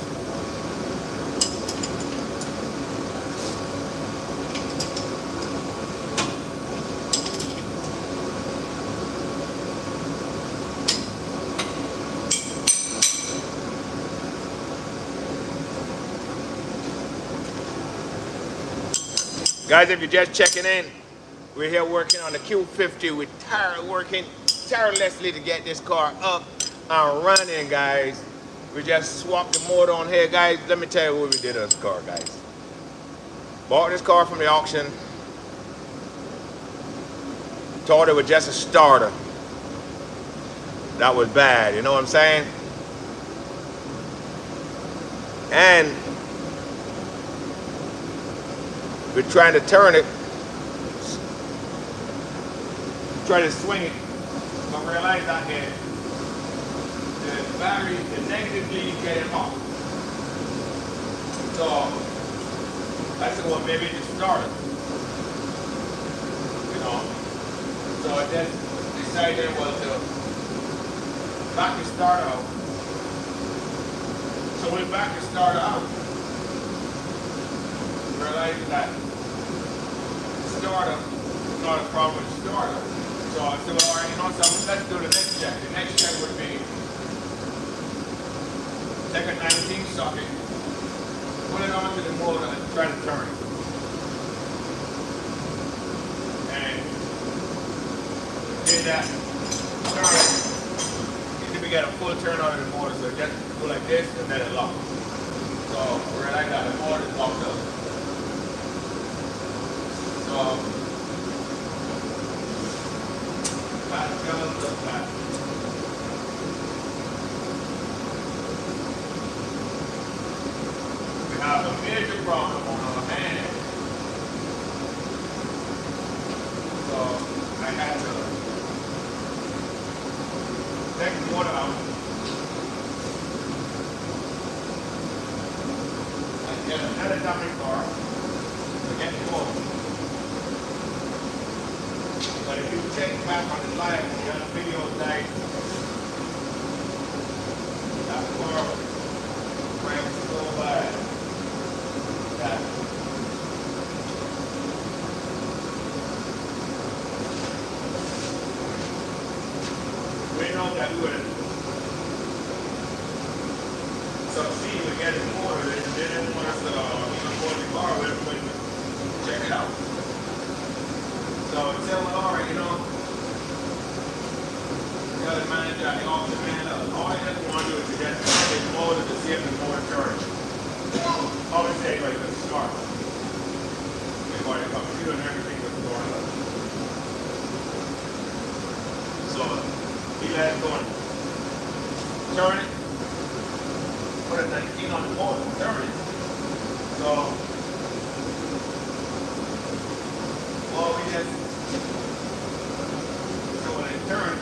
Guys, if you're just checking in, we're here working on the Q50. We're working tirelessly to get this car up and running, guys. We just swapped the motor on here, guys. Let me tell you what we did on this car, guys. Bought this car from the auction. Thought it was just a starter. That was bad, you know what I'm saying? And we're trying to turn it, try to swing it, but realize that the battery, the negative lead getting off. So I said, well, maybe just start it, you know. So I just decided, well, to back the starter out. So when we back the starter out, realized that starter is not a problem with starter. So I said, well, all right, you know something, let's do the next check. The next check would be take a 19 socket, put it onto the motor and try to turn it. And did that, turn it. And then we got a full turn on the motor, so just go like this and then it locks. So we're like that, the motor is locked up. We have a major problem on our hand. So I had to take the water out and get another dummy car to get the water. But if you check back on the live, the other video tag, that car ran so bad that we know that we would succeed with getting the water. They didn't want us to afford the car when we check it out. So I tell them, all right, you know, tell the manager, the auction man, all you just want to do is to just take the motor to see if the motor turns. Always say, like, let's start. Before the computer and everything was going up. So he let it go and turn it, put a 19 on the motor, turn it. So, well, we just turn,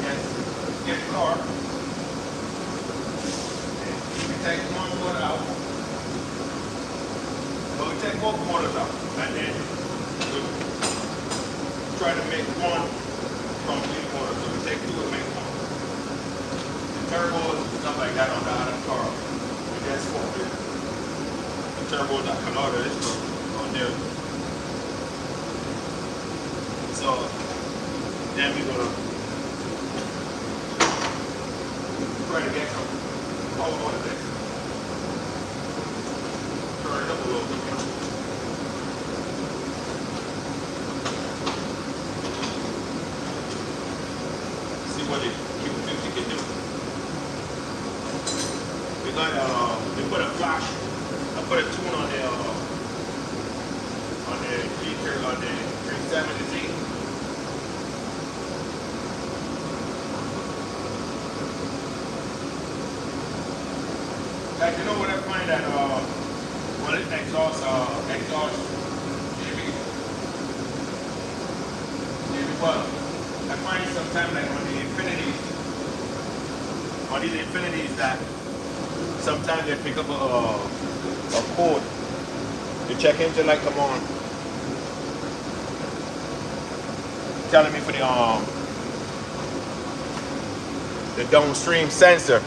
yes, get the car, we take one motor out, well, we take both motors out, and then we try to make one complete motor, so we take two and make one. The turbos and stuff like that on the other car, we just swap it. The turbos that come out of this one on there. So, then we're going to try to get some power out of this. Turn it up a little bit. See what the Q50 can do. We put a flash. I put a tune on the feature on the 370Z. Guys, you know what I find that well, this exhaust maybe well, I find sometimes like on these infinities that sometimes they pick up a code. The check engine light come on, telling me for the downstream sensor.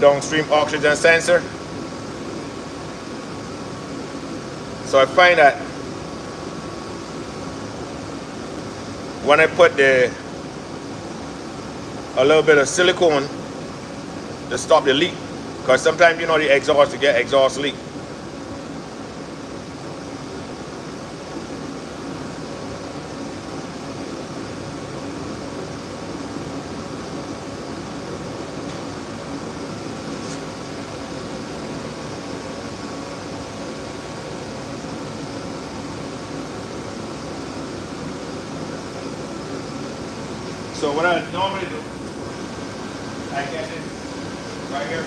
downstream oxygen sensor. So I find that when I put a little bit of silicone to stop the leak, because sometimes the exhaust to get exhaust leak. So what I normally do, I get it right here.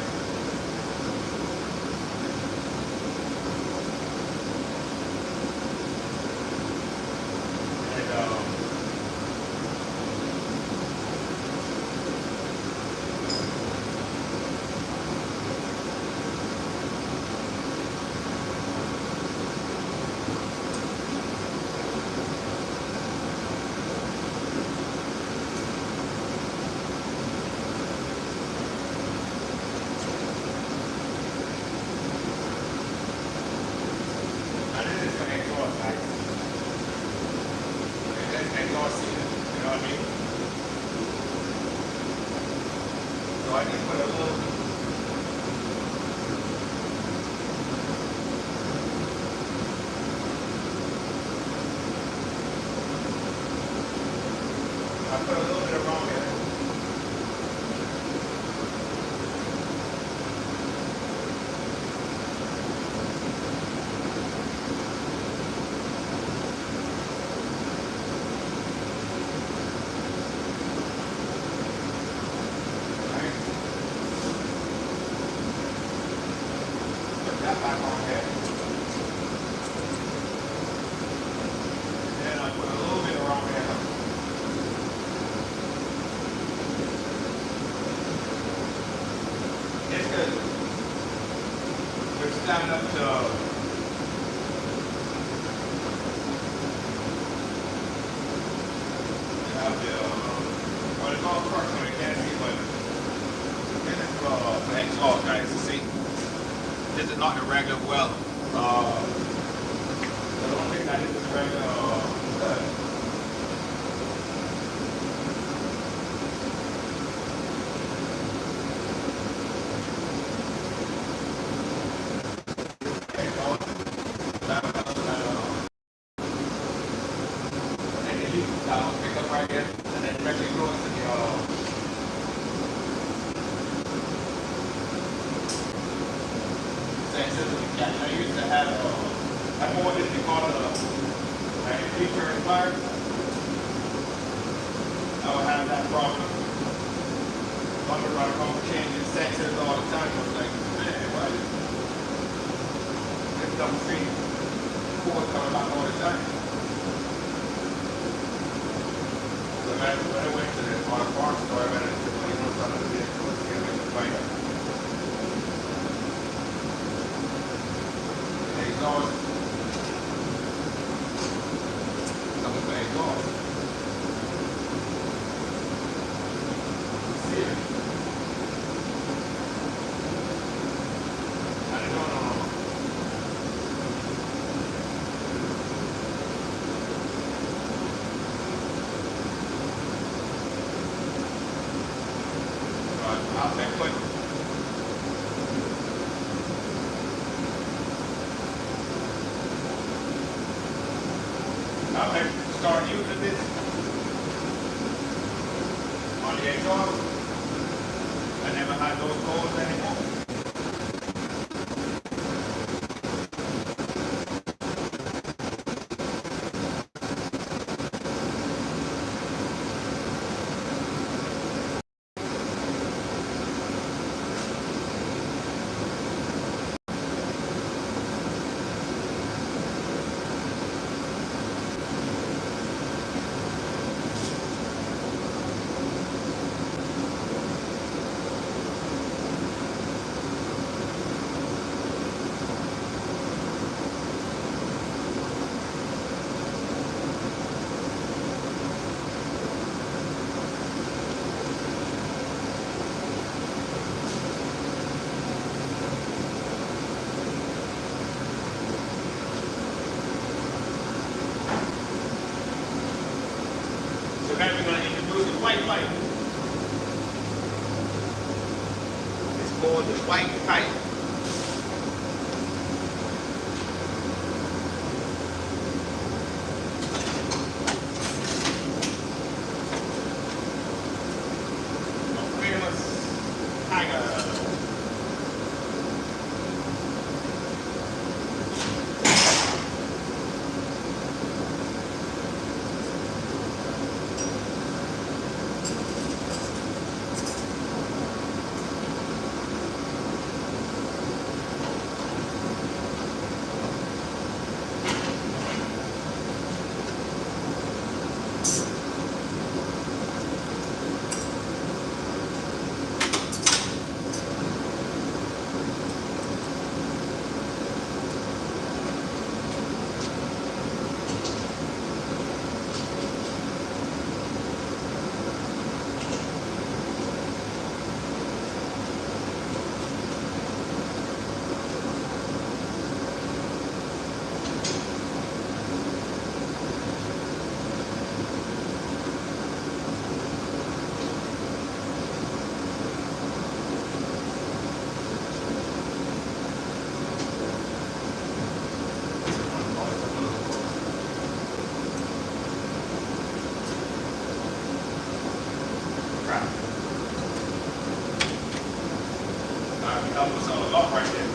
And so I just put a little. I put a little bit around here. That back on here. And I put a little bit around here. It's good. We're standing up to have the what it's called first one, you can't see, but this is for exhaust, guys. See? This is not the regular well. The only thing that is regular pick up right here, and then directly go into the I used to have I bought this because of feature inspired. I would have that problem. Wonder about changing sensors all the time. I was like, man, why this double C cord coming out all the time? So when I went to the parts store, I went to the some of the vehicles to get to find out. Exhaust. Some of the exhaust. See it? I don't know. I'll take quick. I'll start using this on the exhaust. I never had those codes anymore. Then we're going to introduce the white pipe. It's called the white pipe. That was a lot right there.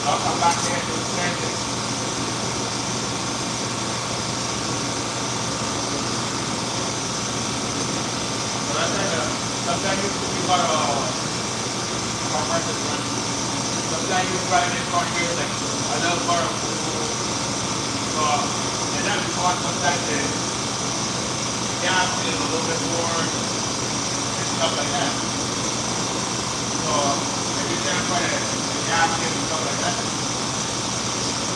I'll come back there to extend it. So that's like sometimes you got a compressor run. Sometimes you drive in front here like a little car. And that's because sometimes the gas is a little bit more and stuff like that. So if you can't find it, the gas and stuff like that,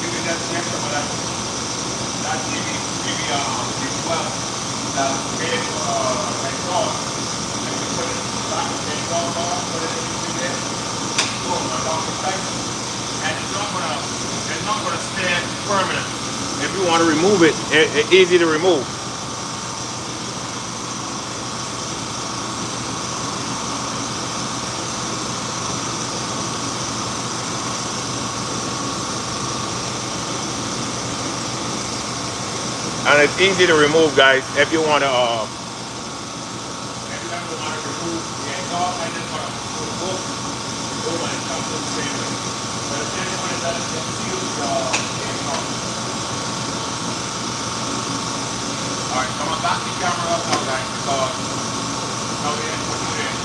you can just check some of that. That's maybe well that made it like salt. And you put it back, take it all off, put it in there, boom, along the pipe. And it's not gonna stay permanent. If you want to remove it, it's easy to remove. And it's easy to remove, guys, if you want to remove the exhaust, I just want to put a book, go and it comes to the same way. But if anyone that is confused, the exhaust. Alright, so I'm going to back the camera up now, guys, because now we have to put it in.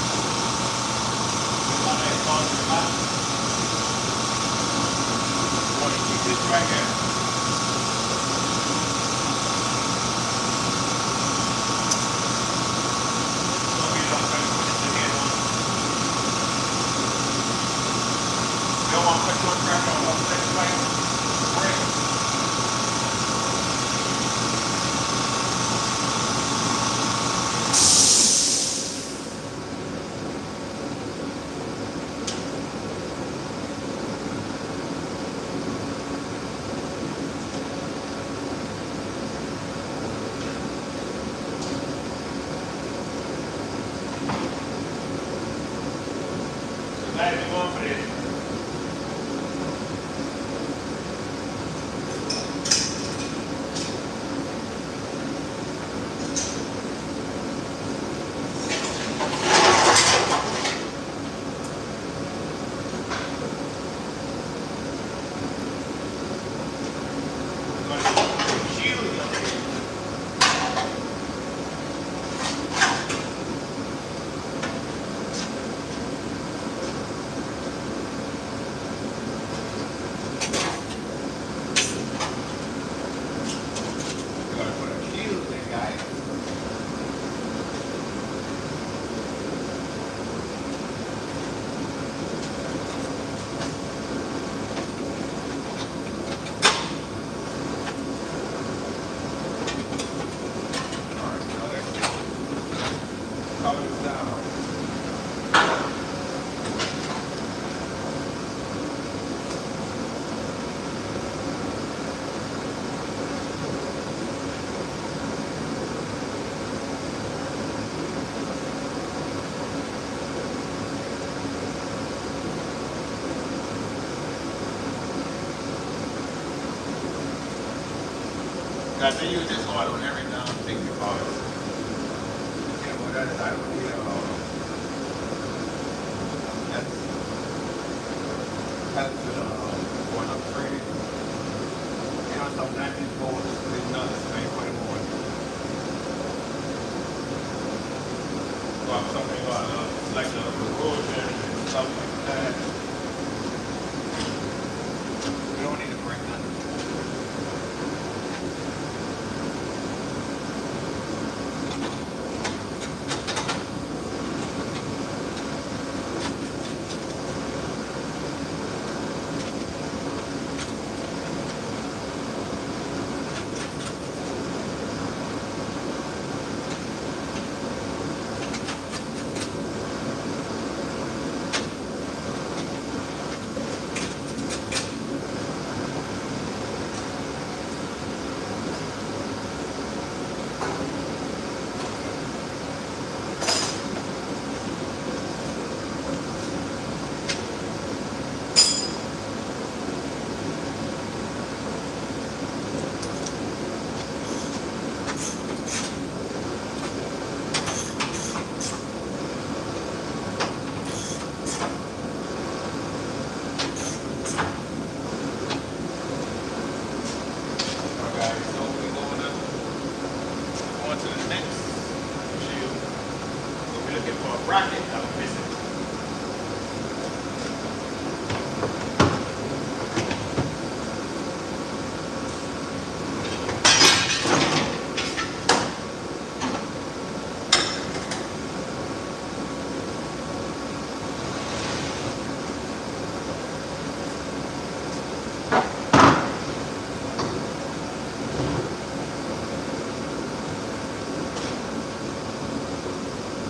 We've got the exhaust in the back. You want to keep this right here. So we don't try to put it in the hand on. You don't want to put too much pressure on the second pipe. Break. Glad you're going for this. Guys, they use this oil on every now and take your cars. Yeah, well, that is, I don't need that's going up training. You know, sometimes these boats, they're not the same anymore. Well, something like the erosion and stuff like that. You don't need to break nothing. Bracket, I'm missing.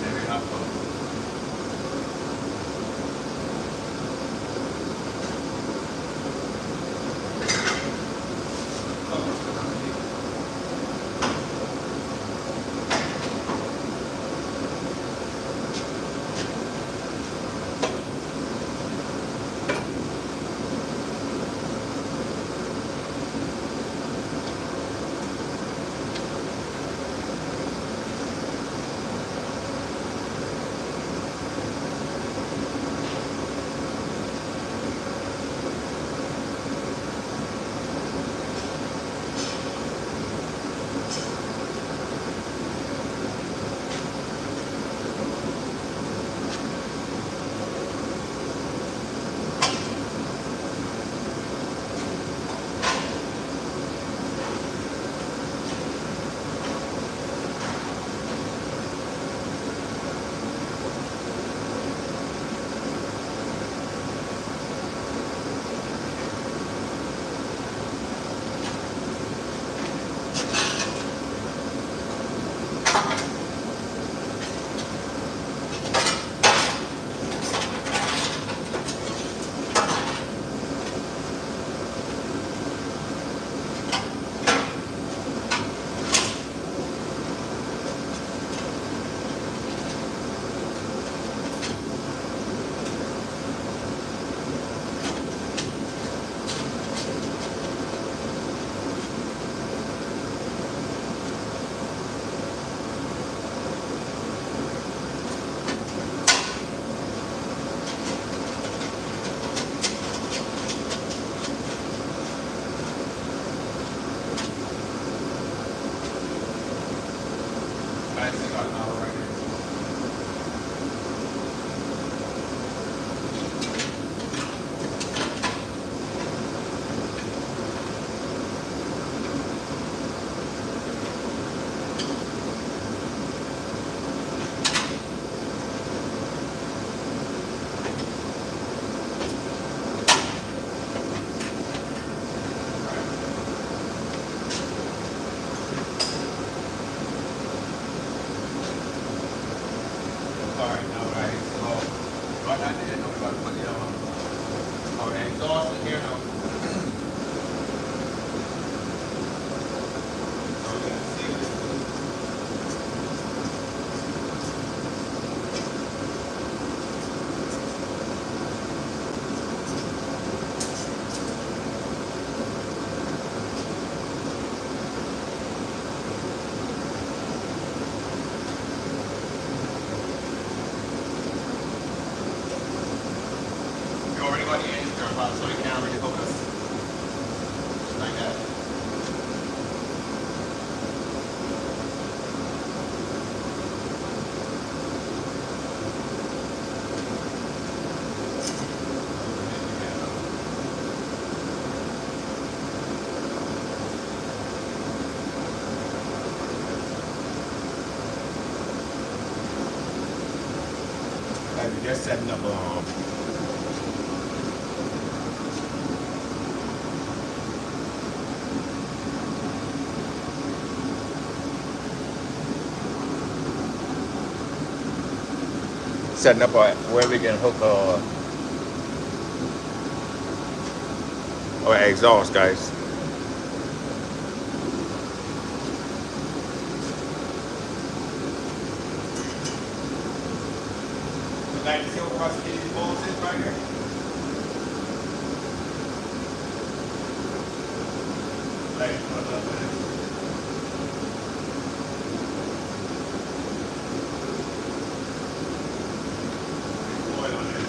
Maybe not both. I still got an hour right here. Alright, so what I did, I'm going to put it on. Alright, exhaust in here now. So we're going to see what this is. You already got the engine turned on, so you can't really hook us like that. Guys, we're just setting up where we can hook our exhaust, guys. Like to see what cross these bolts is right here? Like, oil on it.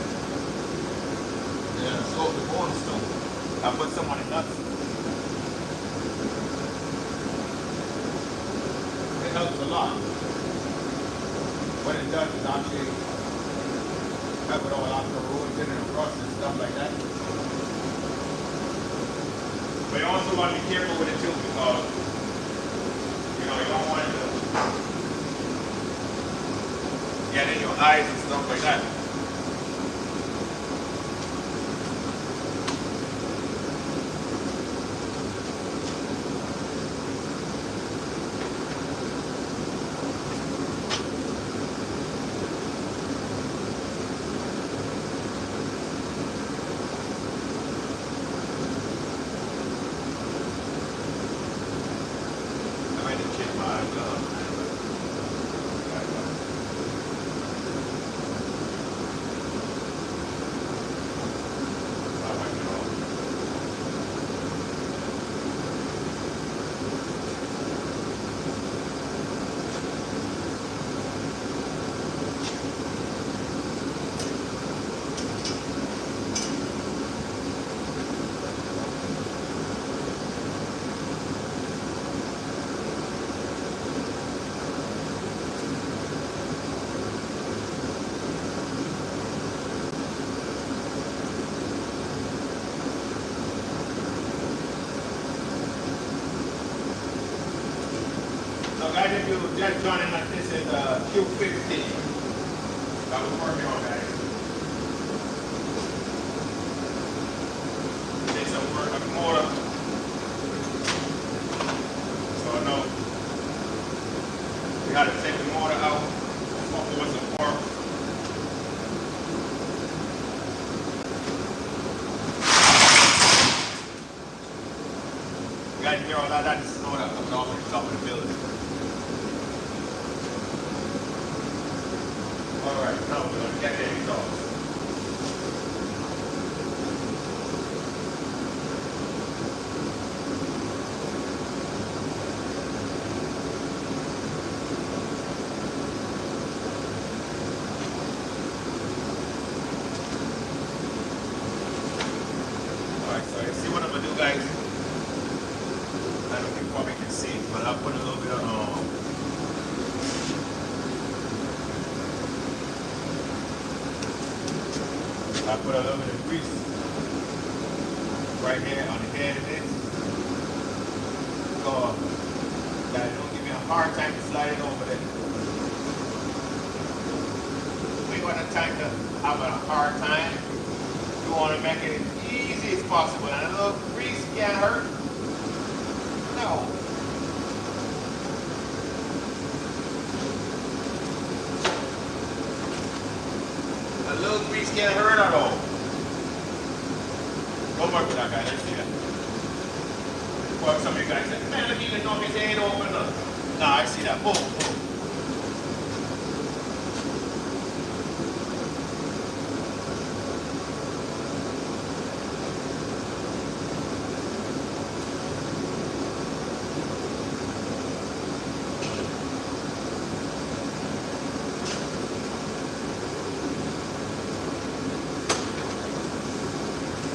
Yeah, so the bones too. I put some on the nuts. It helps a lot. What it does is actually help it all out the roads in and across and stuff like that. But you also want to be careful with it too, because you don't want it to get in your eyes and stuff like that. So guys, if you just joining us, this is Q50 that we're working on, guys. Did some work on the motor. So no, we got to take the motor out, pump it with some work. You guys hear all that snow that comes off the top of the building. Alright, now we're going to get the exhaust. Alright, so you see what I'm going to do, guys? I don't think you probably can see, but I'll put a little bit of I put a little bit of grease right here on the head of this. So that don't give me a hard time to slide it over there. We want a time to have a hard time. You want to make it as easy as possible. And a little grease can't hurt. No. A little grease can't hurt at all. Don't work with that guy. Let's see that. Well, some of you guys say, man, look, he didn't know his head open up. Nah, I see that. Boom, boom.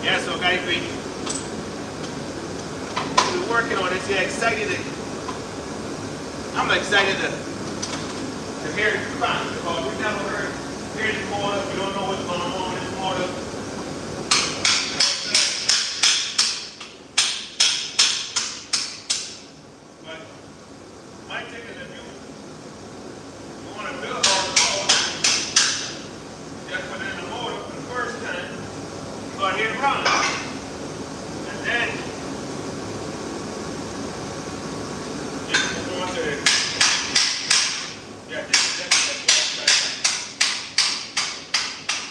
Yeah, so guys, we're working on this. Yeah, excited. I'm excited to hear it come out because we never heard this motor. We don't know what's going on with this motor. But my take is if you want to build all the motor, just put it in the motor for the first time. Go ahead and run. And then you can go on to the yeah, this is right.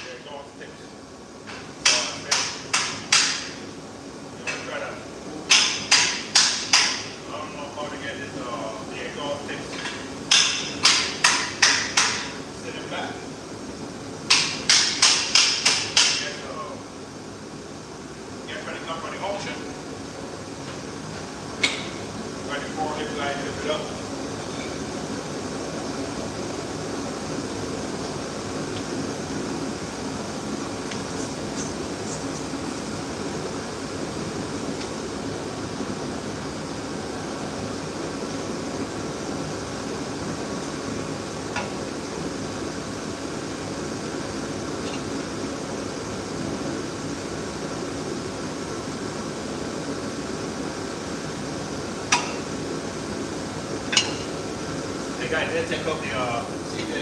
There it goes, tips. So you want to try to I don't know how to get this the exhaust tips. Sit it back. Come from the auction right before you guys lift it up. Guys, they take up the see the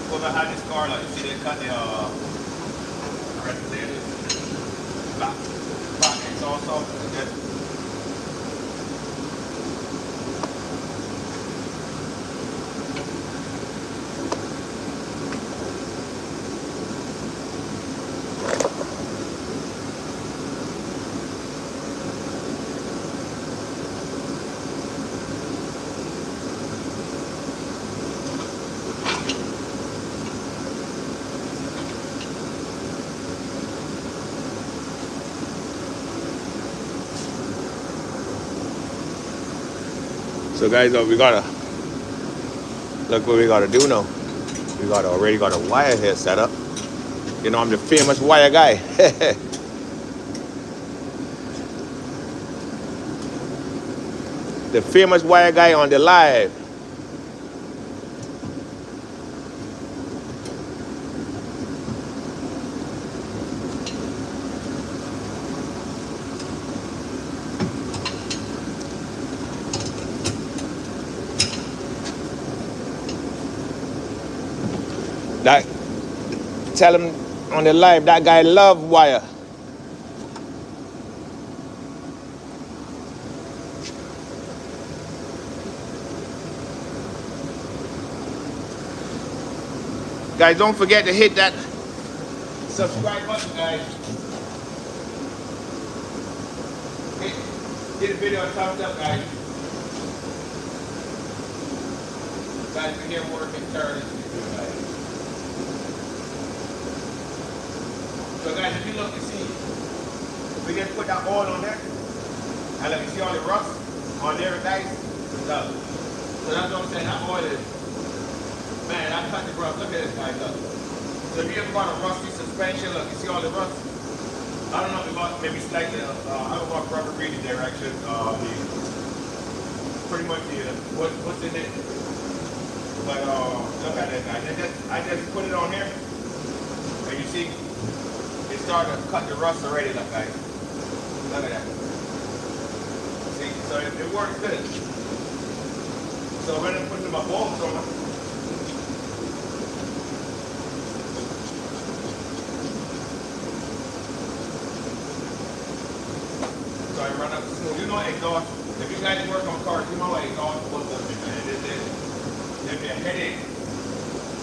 whoever had this car, like see they cut the back exhaust off. Okay. So guys, we gotta look what we gotta do now. We already got a wire here set up. You know I'm the famous wire guy. The famous wire guy on the live. That, tell him on the live, that guy love wire. Guys, don't forget to hit that subscribe button, guys. Hit the video a thumbs up, guys. Guys, we're here working turn. So guys, if you look and see, we just put that oil on there. And let me see all the rust on there, guys. Look. So that's what I'm saying, that oil is, man, I cut the rust. Look at this, guys, look. So if you ever got a rusty suspension, look, you see all the rust? I don't know if it got maybe slightly, I don't know what rubber reading direction, pretty much the, what's in it. But look at that, guys. I just put it on here, and you see, It started to cut the rust already, look guys. Look at that. See, so it works good. So when I'm putting my bolts on, so I run up smooth. You know exhaust, if you guys work on cars, you know what exhaust was up there, man. It'd be a headache.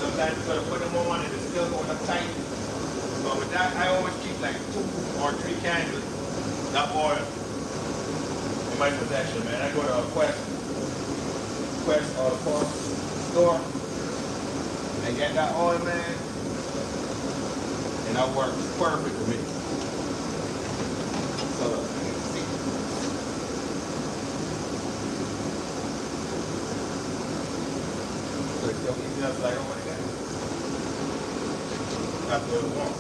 Sometimes you gotta put them on and it's still going up tight. But with that, I always keep like 2 or 3 cans of that oil in my possession, man. I go to a Quest or the car store and get that oil, man. And that works perfect for me. So, see. So it's still easy enough like over again. That's what we want.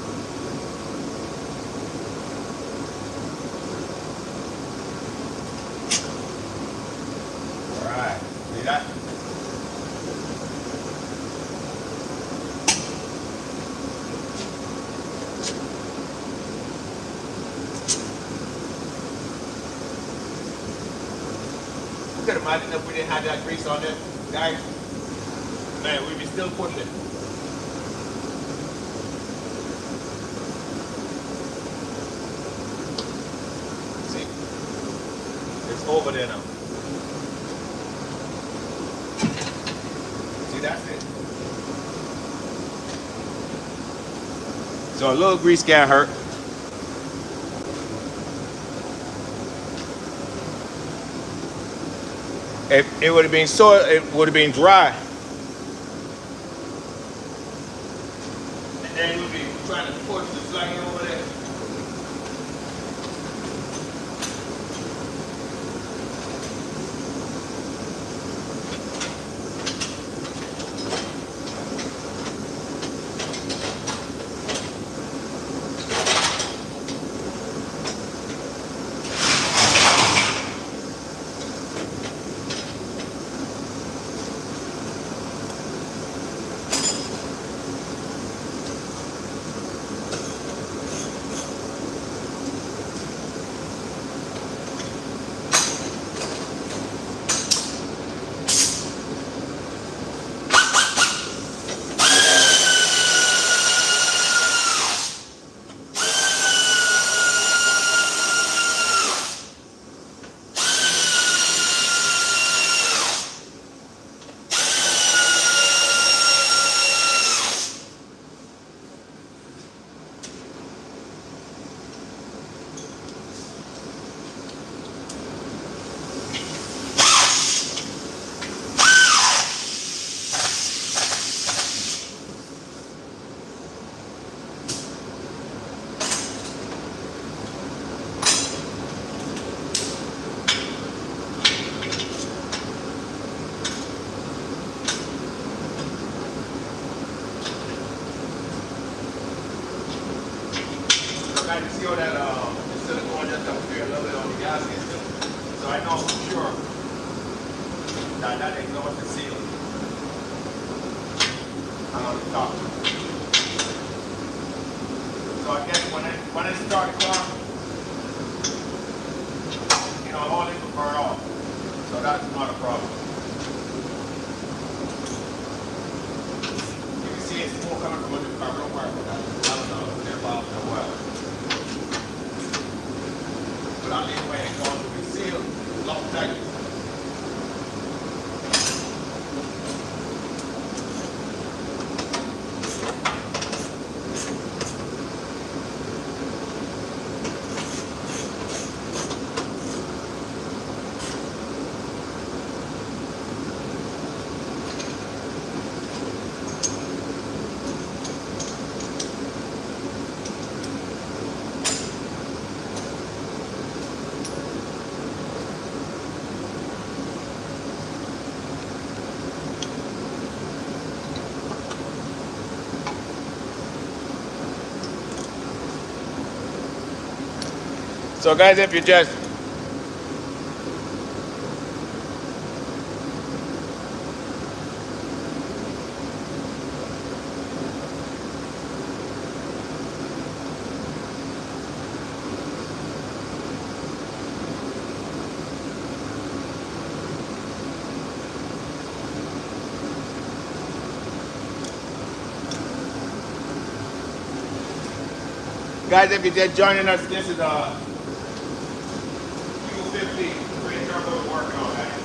Alright, see that? You could imagine if we didn't have that grease on it, guys. Man, we'd be still pushing it. See? It's over there now. See, that's it. So a little grease can't hurt. If it would have been soil, it would have been dry. And then we'd be trying to push the slide over there. I can see all that the silicone just up here a little bit on the gasket too. So I know for sure that that exhaust is sealed. I'm on the top. So I guess when I start the car, you know, all this will burn off. So that's not a problem. You can see it's smoke coming from under the car. Don't worry about that. I don't know if they're bothered or what. But I'll leave the way it goes to be sealed, locked tight. So guys, if you just Guys, if you're just joining us, this is a Q50 twin turbo we're working on, guys.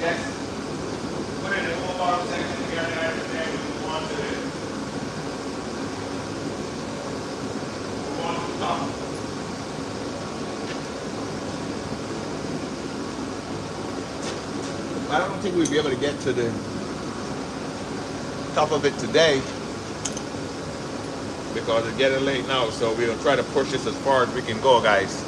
Yes. Put in the whole bottom section together and then we move on to the top. I don't think we'll be able to get to the top of it today because it's getting late now, so we'll try to push this as far as we can go, guys.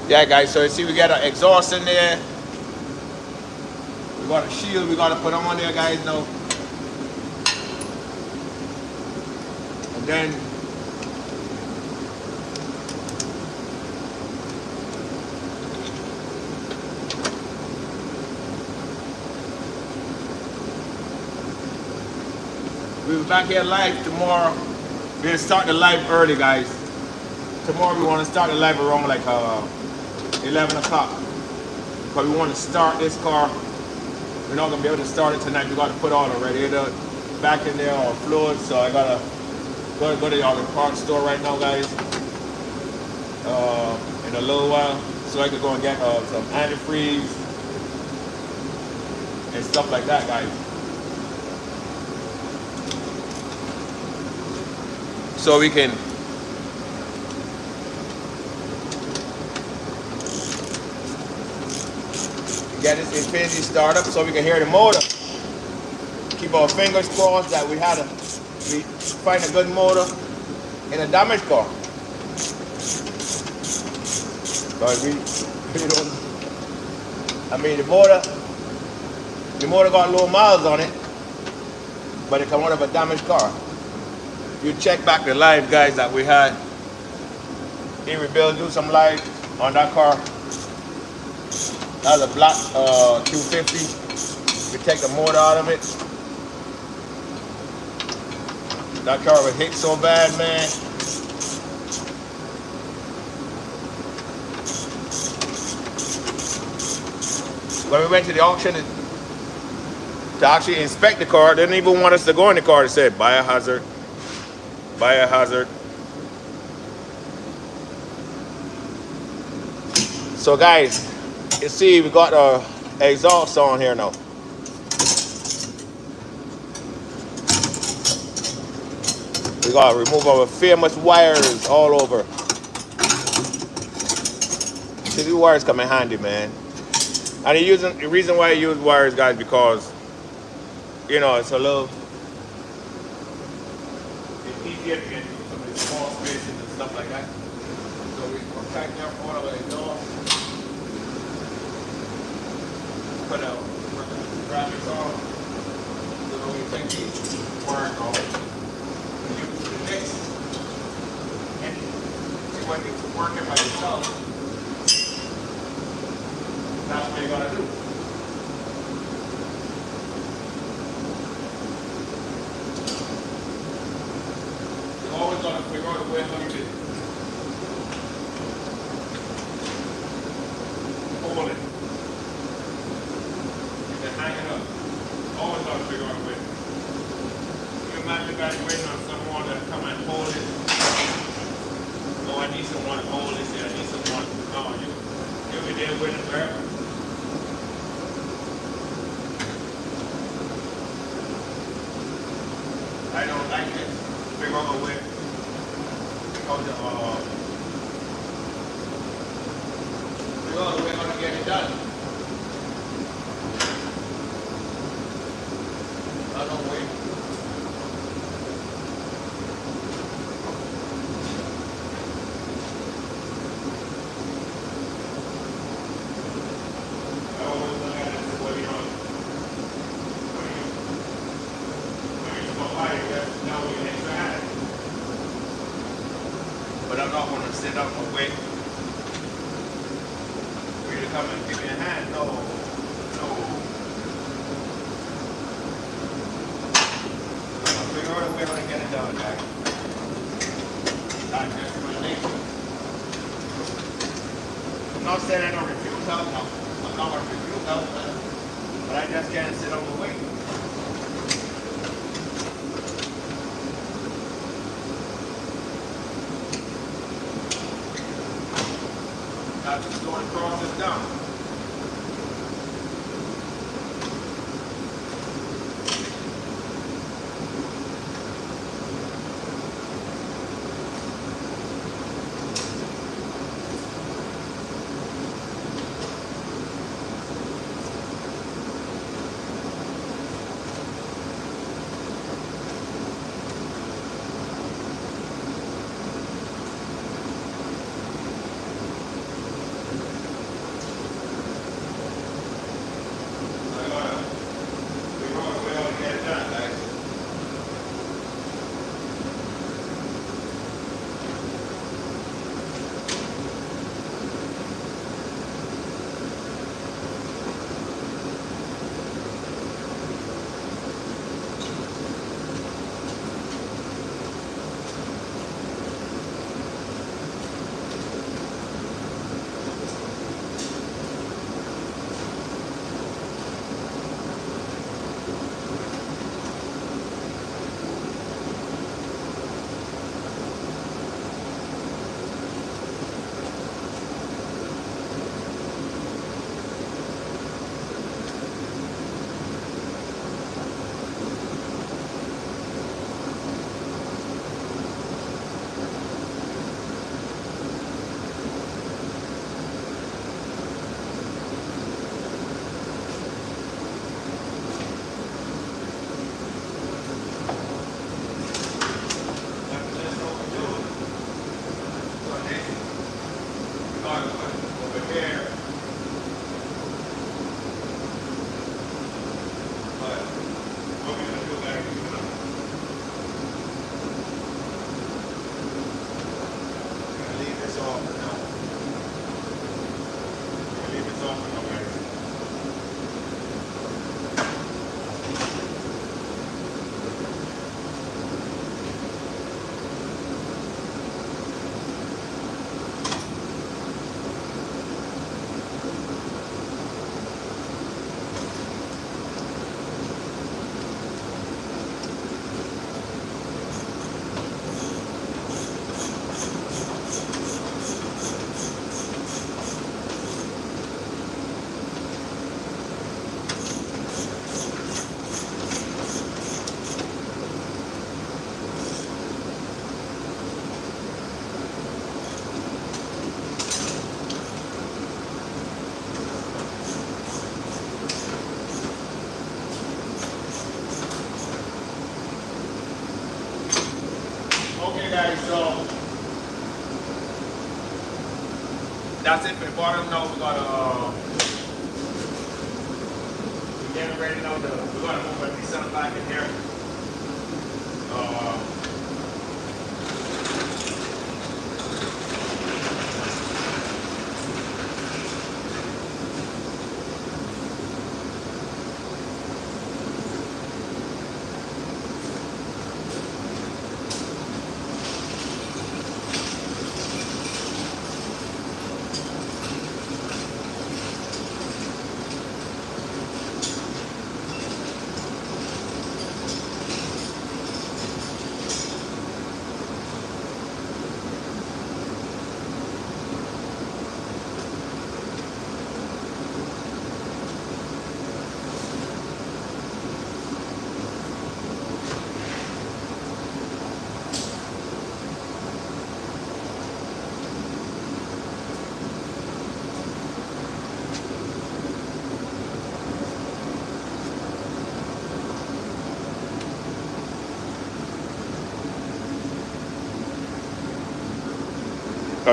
Yeah, guys, so you see we got an exhaust in there. We got a shield we got to put on there, guys, now. And then we'll be back here live tomorrow. We're going to start the live early, guys. Tomorrow we want to start the live around like 11 o'clock. Because we want to start this car. We're not going to be able to start it tonight. We got to put all the radiator back in there, all fluid. So I got to go to the parts store right now, guys. In a little while. So I could go and get some antifreeze and stuff like that, guys. So we can get this Infinity start up so we can hear the motor. Keep our fingers crossed that we find a good motor in a damaged car. But we don't. I mean, the motor got low miles on it, but it come out of a damaged car. You check back the live, guys, that we had. Erebuild do some live on that car. That's a black Q50. We take the motor out of it. That car was hit so bad, man. When we went to the auction to actually inspect the car, they didn't even want us to go in the car. They said, biohazard, biohazard. So guys, you see we got our exhaust on here now. We gotta remove our famous wires all over. See, these wires come in handy, man. And the reason why I use wires, guys, because you know it's easier to get through some of these small spaces and stuff like that. So we're tightening up all of our exhaust. Put out graphics on. So then we take these wires off. Use the next. And see when it's working by itself. That's what you gotta do. hold it. You can hang it up. Always got to figure out a way. You imagine you guys waiting on someone to come and hold it. Oh, I need someone to hold this here. I need someone. No, you'll be there waiting forever. I don't like it. Figure out a way. How to, figure out a way how to get it done. I don't wait. I always look at it as well, you know. But I'm not going to sit up and wait for you to come and give me a hand. No, no. I'm going to figure out a way how to get it done, guys. That's just my nature. I'm not saying I don't refuse help. No, I'm not going to refuse help, but I just can't sit up and wait. Now just go and cross this down. guys, so that's it for the bottom. Now we gotta we're getting ready now to we're gonna move a descent back in here.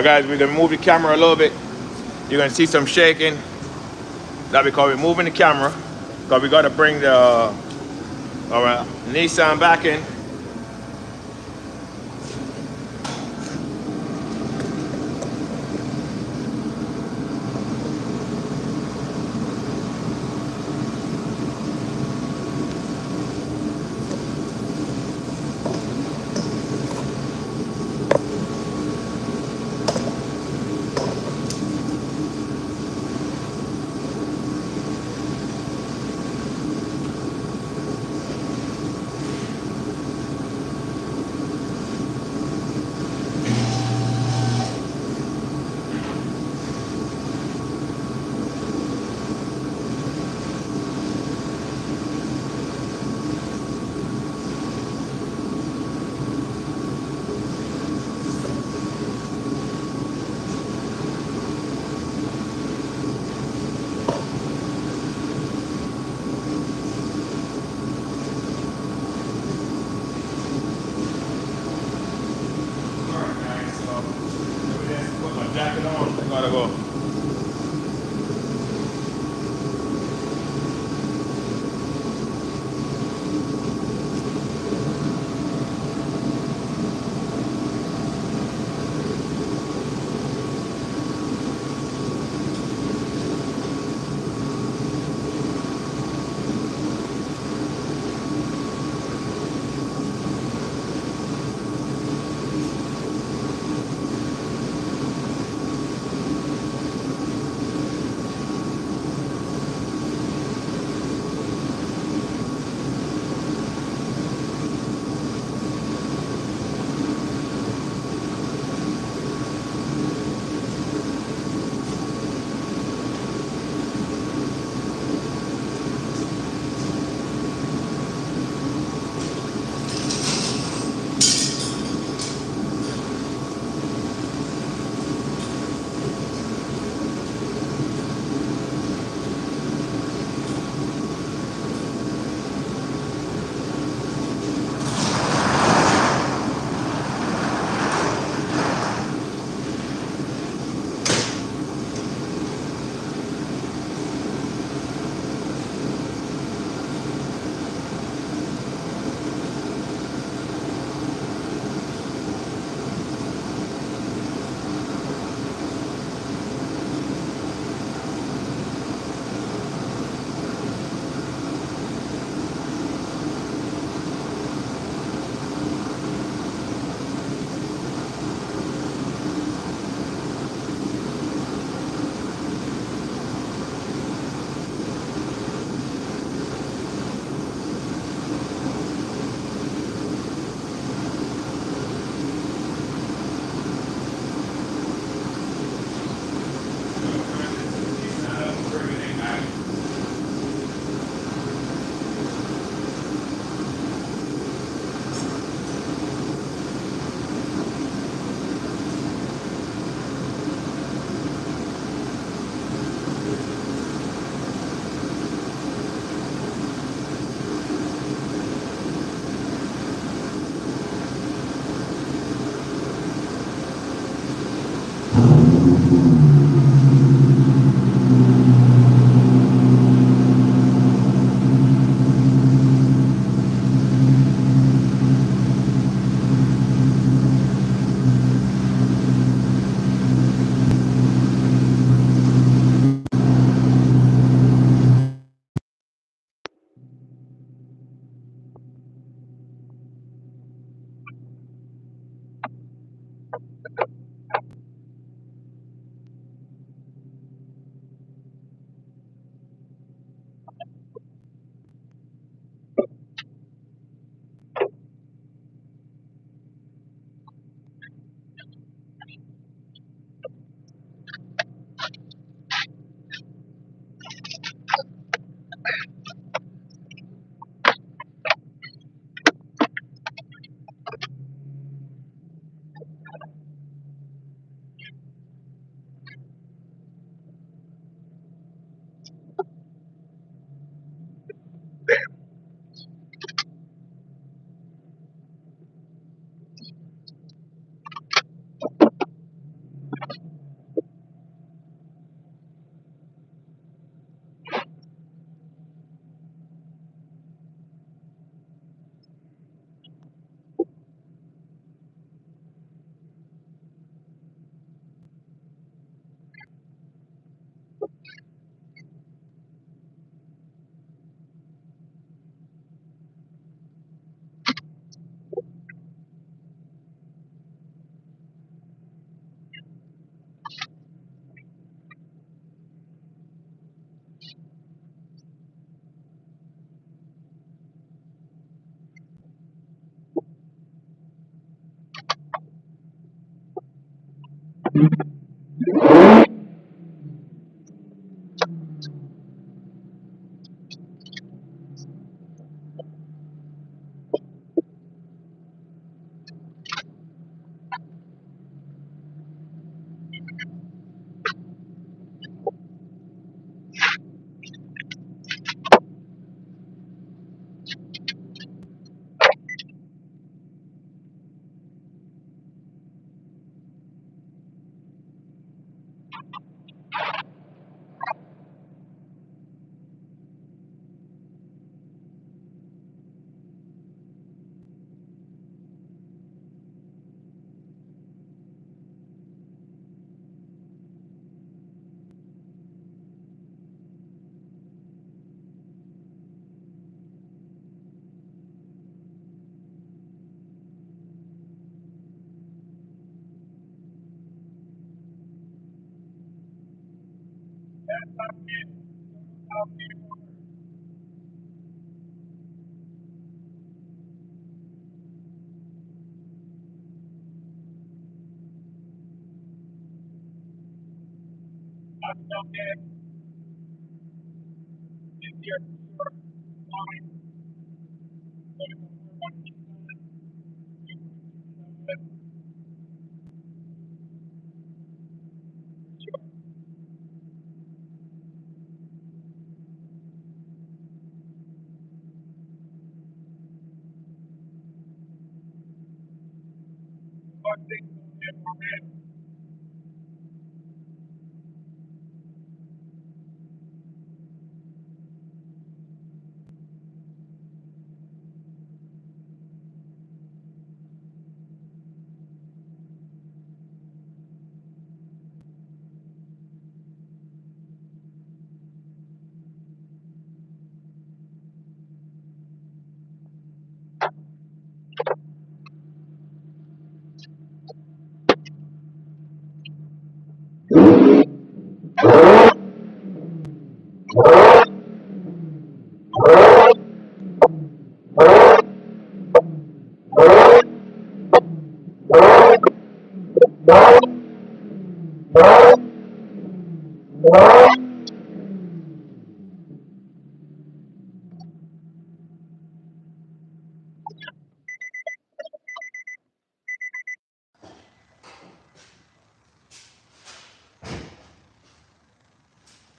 So guys, we're gonna move the camera a little bit. You're gonna see some shaking. That's because we're moving the camera. Because we gotta bring the our Nissan back in. Jacket on, I gotta go.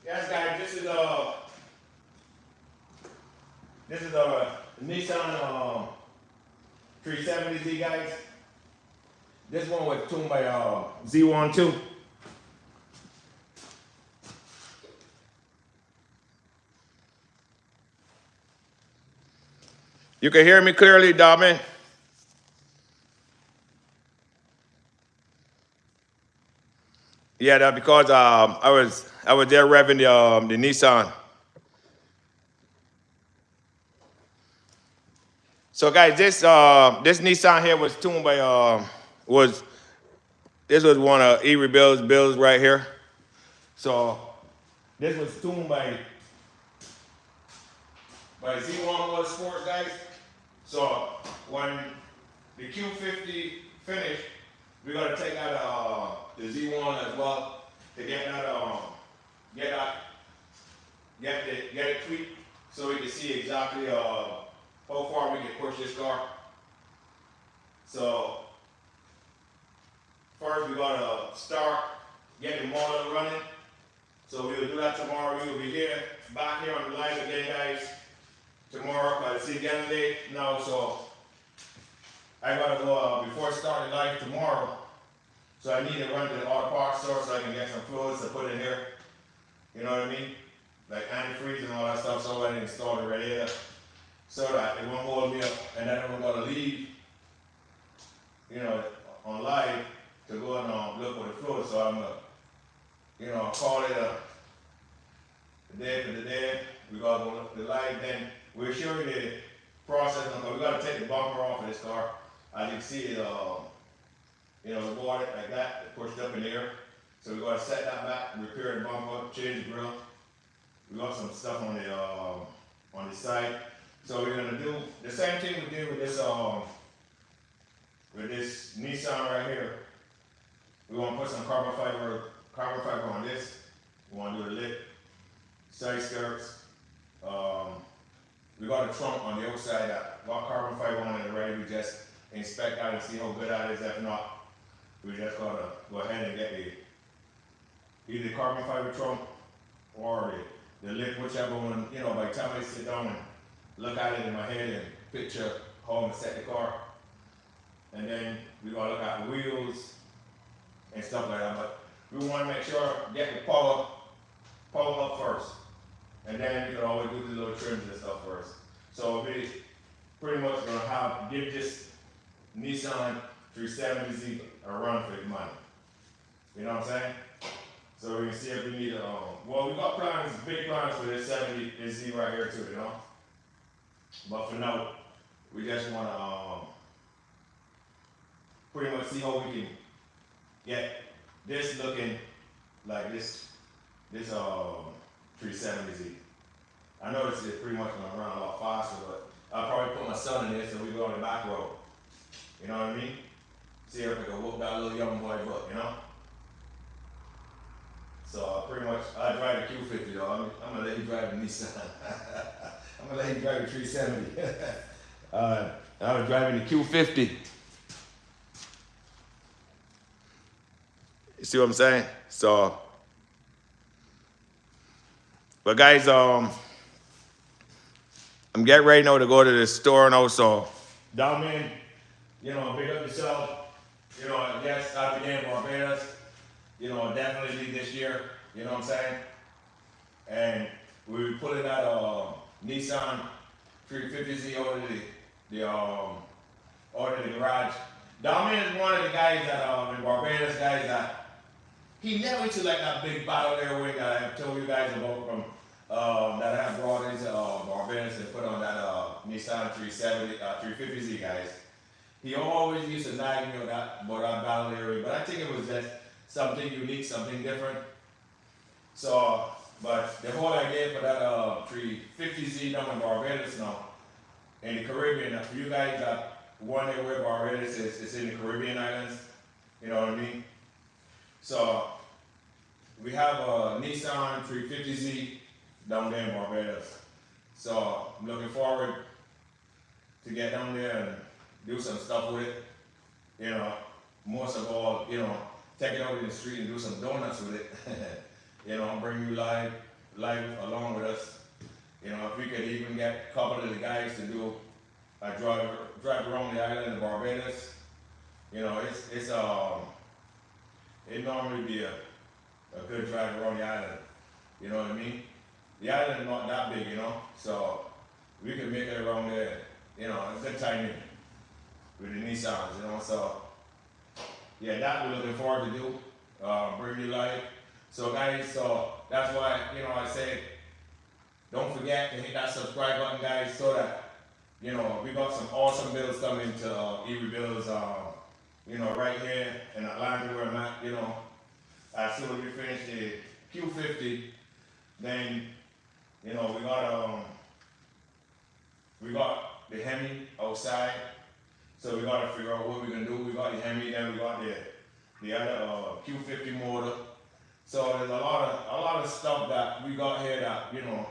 Yes, guys, this is a Nissan 370Z, guys. This one was tuned by Z12. You can hear me clearly, Darman? Yeah, that because I was there revving the Nissan. So guys, this Nissan here was tuned by was this was one of erebuilds builds right here. So this was tuned by Z1 Motorsports, guys. So when the Q50 finished, we're gonna take out the Z1 as well to get it tweaked so we can see exactly how far we can push this car. So first we gotta start getting the motor running. So we will do that tomorrow. We will be here back here on the live again, guys. Tomorrow, but it's again day now, so I gotta go before starting live tomorrow. So I need to run to the auto parts store so I can get some fluids to put in here. You know what I mean? Like antifreeze and all that stuff, so I can install the radiator so that it won't hold me up. And then I'm gonna leave, on live to go and look for the fluid. So I'm gonna, call it the day for the day. We gotta go look the live. Then we'll show you the process. We gotta take the bumper off of this car. As you can see, it, the board like that, it pushed up in the air. So we gotta set that back, repair the bumper, change the grill. We got some stuff on the side. So we're gonna do the same thing we did with this Nissan right here. We want to put some carbon fiber on this. We want to do the lip, side skirts. We got a trunk on the outside that got carbon fiber on it already. We just inspect that and see how good that is. If not, we just gotta go ahead and get either the carbon fiber trunk or the lip, whichever one. You know, by the time I sit down and look at it in my head and picture how I'm gonna set the car, and then we gotta look at the wheels and stuff like that. But we want to make sure get the power up first, and then you can always do the little trims and stuff first. So we pretty much gonna give this Nissan 370Z a run for the money. You know what I'm saying? So we can see if we need well, we got plans, big plans for this 70Z right here too, you know. But for now, we just want to pretty much see how we can get this looking like this 370Z. I know it's pretty much going to run a lot faster, but I'll probably put my son in this and we go on the back road. You know what I mean? See if I can whoop that little young boy butt, you know? So pretty much, I drive the Q50 though. I'm going to let you drive the Nissan. I'm going to let you drive the 370. I was driving the Q50. You see what I'm saying? So, but guys, I'm getting ready now to go to the store now, so down in, you know, big up yourself. You know, I guess I began Barbados, you know, definitely this year, you know what I'm saying? And we put it at Nissan 350Z over the garage. Damian is one of the guys that in Barbados that he never used to like that big bottle air wing that I have told you guys about from that I have brought into Barbados and put on that Nissan 350Z guys. He always used to nag me about that bottle air wing, but I think it was just something unique, something different. So, but the whole idea for that 350Z down in Barbados now, in the Caribbean, for you guys that wonder where Barbados is, it's in the Caribbean islands, you know what I mean? So, we have a Nissan 350Z down there in Barbados. So, I'm looking forward to get down there and do some stuff with it. You know, most of all, you know, take it out in the street and do some donuts with it. You know, bring you live along with us. You know, if we could even get a couple of the guys to do a drive around the island of Barbados, you know, it normally be a good drive around the island. You know what I mean? The island is not that big, you know, so we can make it around there. You know, it's a good timing with the Nissans, you know. So yeah, that we're looking forward to do. Bring you live. So guys, so that's why, you know, I say don't forget to hit that subscribe button, guys, so that, you know, we got some awesome builds coming to erebuilds, you know, right here in Atlanta where I'm at, you know. As soon as we finish the Q50, then, you know, we got the Hemi outside, so we got to figure out what we're gonna do. We got the Hemi, then we got the other Q50 motor. So there's a lot of stuff that we got here that, you know,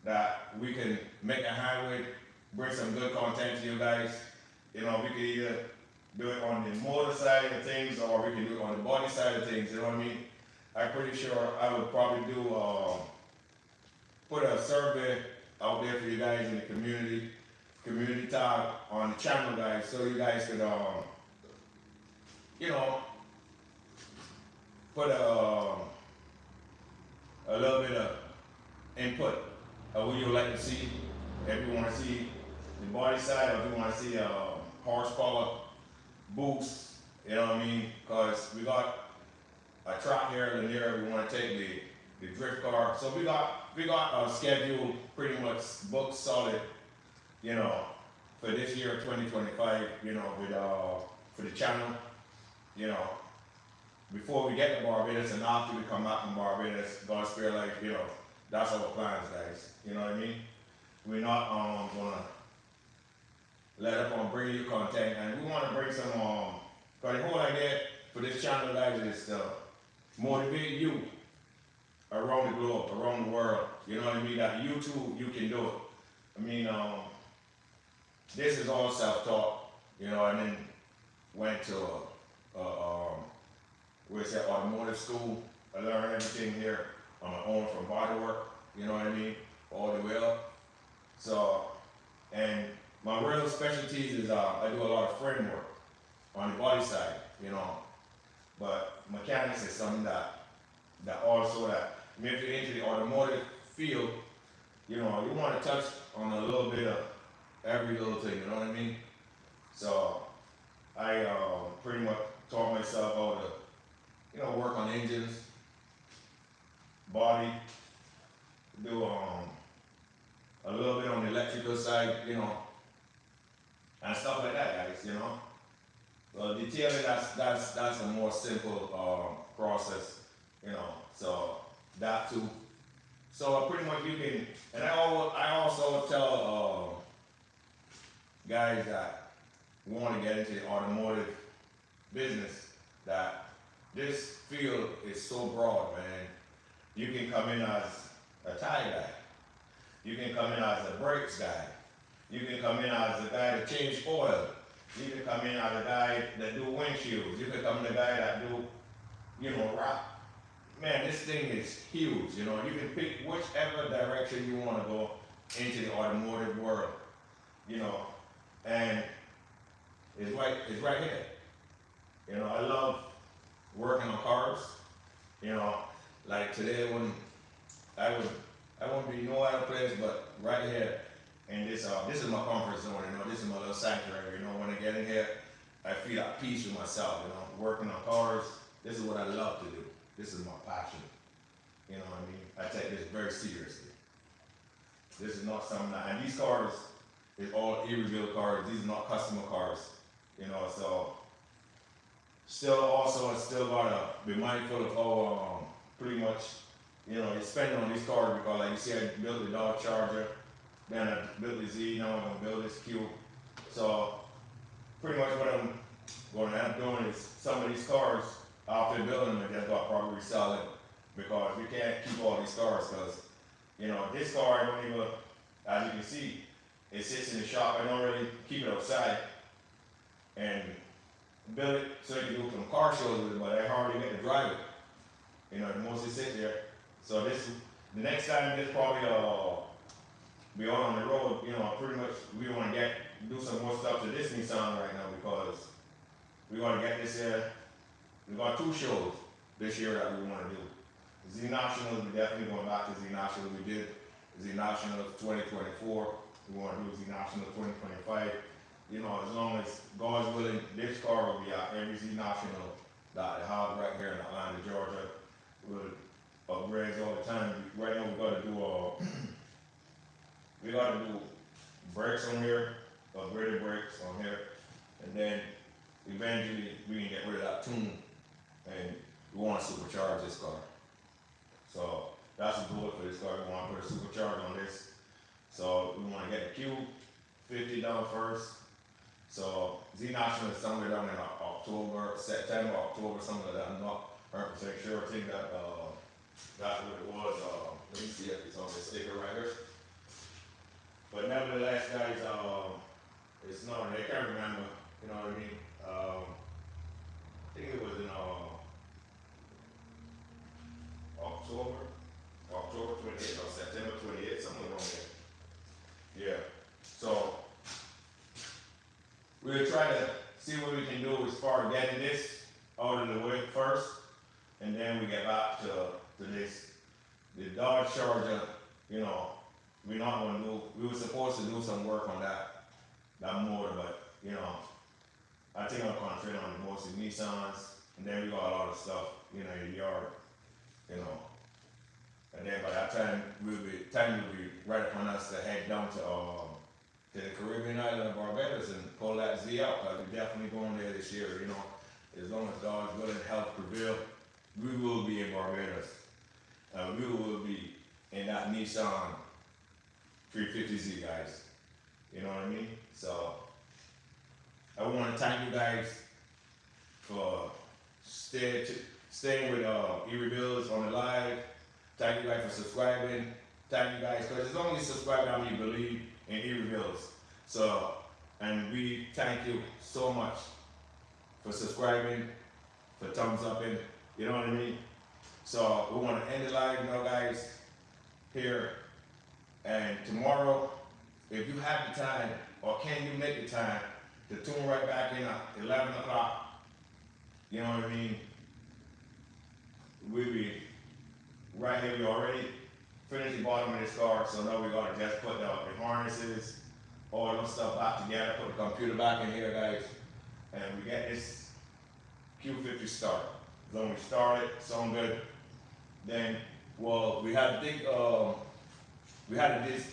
that we can make a hand with, bring some good content to you guys. You know, we can either do it on the motor side of things or we can do it on the body side of things, you know what I mean? I'm pretty sure I would probably do, put a survey out there for you guys in the community tab on the channel, guys, so you guys could, you know, put a little bit of input of what you would like to see. If you want to see the body side, or if you want to see a horsepower boost, you know what I mean? Because we got a track here in the near, we want to take the drift car. So we got a schedule pretty much booked solid, you know, for this year 2025, you know, with for the channel, you know, before we get to Barbados and after we come back from Barbados, God's Spirit, like, you know, that's our plans, guys. You know what I mean? We're not gonna let up on bringing you content, and we want to bring some. Cause the whole idea for this channel, guys, is to motivate you around the globe, around the world. You know what I mean? That you too, you can do it. I mean, this is all self-taught, you know, and then went to where's that automotive school. I learned everything here on my own from body work, you know what I mean, all the way up. So, and my real specialties is I do a lot of frame work on the body side, you know, but mechanics is something that also that, I mean, if you're into the automotive field, you know, you want to touch on a little bit of every little thing, you know what I mean? So I pretty much taught myself how to, you know, work on engines, body, do a little bit on the electrical side, you know, and stuff like that, guys, you know. So detailing, that's a more simple process, you know. So that too. So pretty much you can, and I also tell guys that want to get into the automotive business that this field is so broad, man. You can come in as a tie guy. You can come in as a brakes guy. You can come in as a guy that change oil. You can come in as a guy that do windshields. You can come in as a guy that do, you know, rock. Man, this thing is huge, you know. You can pick whichever direction you want to go into the automotive world, you know. And it's right here. You know, I love working on cars. You know, like today when I wouldn't be no other place but right here. And this is my comfort zone, you know, this is my little sanctuary, you know. When I get in here, I feel at peace with myself, you know, working on cars. This is what I love to do. This is my passion. You know what I mean? I take this very seriously. This is not something that, and these cars is all erebuild cars. These are not customer cars, you know, so I still gotta be mindful of how pretty much, you know, you're spending on these cars because like you see, I built the Dodge Charger, then I built the Z, now I'm gonna build this Q. So pretty much what I'm going to end up doing is some of these cars, after building them, I just got probably resell it because we can't keep all these cars because, you know, this car I don't even, as you can see, it sits in the shop. I don't really keep it outside and build it so you can do some car shows with it, but I hardly get to drive it. You know, it mostly sit there. So the next time this probably be out on the road, you know, pretty much we want to do some more stuff to this Nissan right now because we want to get this here. We got 2 shows this year that we want to do. Z Nationals, we definitely going back to Z Nationals. We did Z Nationals 2024. We want to do Z Nationals 2025. You know, as long as God's willing, this car will be out every Z National that I have right here in Atlanta, Georgia. With upgrades all the time. Right now we got to do brakes on here, upgraded brakes on here, and then eventually we can get rid of that tune and we want to supercharge this car. So that's the goal for this car. We want to put a supercharger on this. So we want to get the Q50 done first. So Z National is somewhere down in September, October, something like that. I'm not 100% sure. I think that that's what it was. Let me see if it's on the sticker right here. But nevertheless, guys, it's not. I can't remember. You know what I mean? I think it was in October 28th or September 28th, something around there. Yeah. So we'll try to see what we can do as far as getting this out of the way first, and then we get back to this. The Dodge Charger, you know, we were supposed to do some work on that motor, but you know, I think I'll concentrate on mostly Nissans, and then we got a lot of stuff, you know, in the yard, you know. And then by that time will be right upon us to head down to the Caribbean island of Barbados and pull that Z out. We're definitely going there this year, you know. As long as God's willing and health prevail, we will be in Barbados. We will be in that Nissan 350Z, guys. You know what I mean? So I want to thank you guys for staying with erebuilds on the live. Thank you guys for subscribing. Thank you guys, because it's only subscribing how you believe in erebuilds. So, and we thank you so much for subscribing, for thumbs up in, you know what I mean? So we want to end the live now, guys, here. And tomorrow, if you have the time, or can you make the time, to tune right back in at 11 o'clock, you know what I mean? We'll be right here. We already finished the bottom of this car, so now we're gonna just put the harnesses, all those stuff back together, put the computer back in here, guys, and we get this Q50 started. When we started, sound good. Then, well, we had to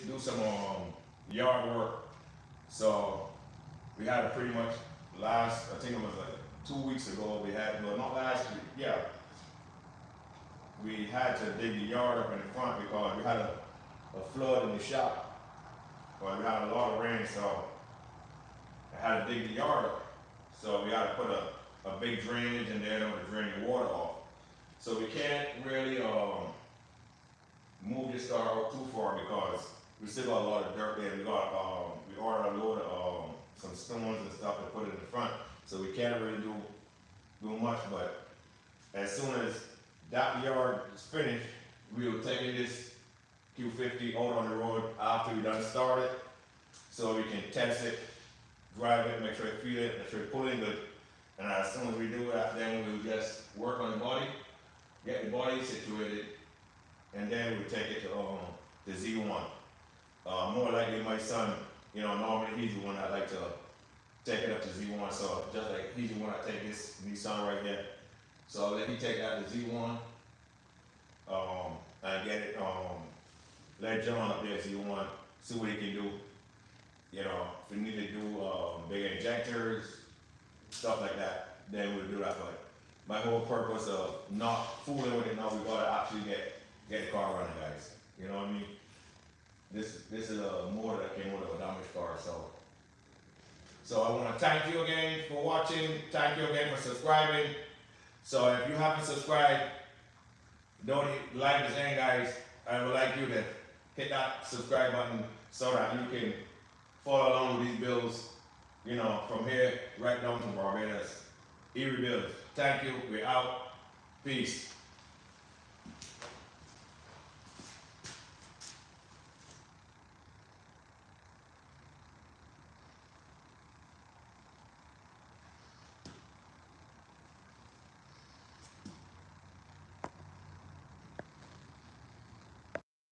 do some yard work. So we had to pretty much I think it was like 2 weeks ago, well, not last week, yeah. We had to dig the yard up in the front because we had a flood in the shop. Well, we had a lot of rain, so I had to dig the yard up. So we had to put a big drainage in there to drain the water off. So we can't really move this car out too far because we still got a lot of dirt there. We ordered a load of some stones and stuff to put in the front. So we can't really do much, but as soon as that yard is finished, we'll take this Q50 out on the road after we done started, so we can test it, drive it, make sure it feel it, make sure it pull in good. And as soon as we do that, then we'll just work on the body, get the body situated, and then we'll take it to the Z1. More likely my son, you know, normally he's the one that like to take it up to Z1, so just like he's the one that take this Nissan right here. So I'll let me take that to Z1, and get it, let John up there Z1, see what he can do. You know, if we need to do big injectors, stuff like that, then we'll do that. But my whole purpose of not fooling with it now, we gotta actually get the car running, guys. You know what I mean? This is a motor that came with a damaged car, so I want to thank you again for watching. Thank you again for subscribing. So if you haven't subscribed, don't like this end, guys. I would like you to hit that subscribe button so that you can follow along with these builds, you know, from here right down to Barbados. Erebuilds. Thank you. We're out. Peace.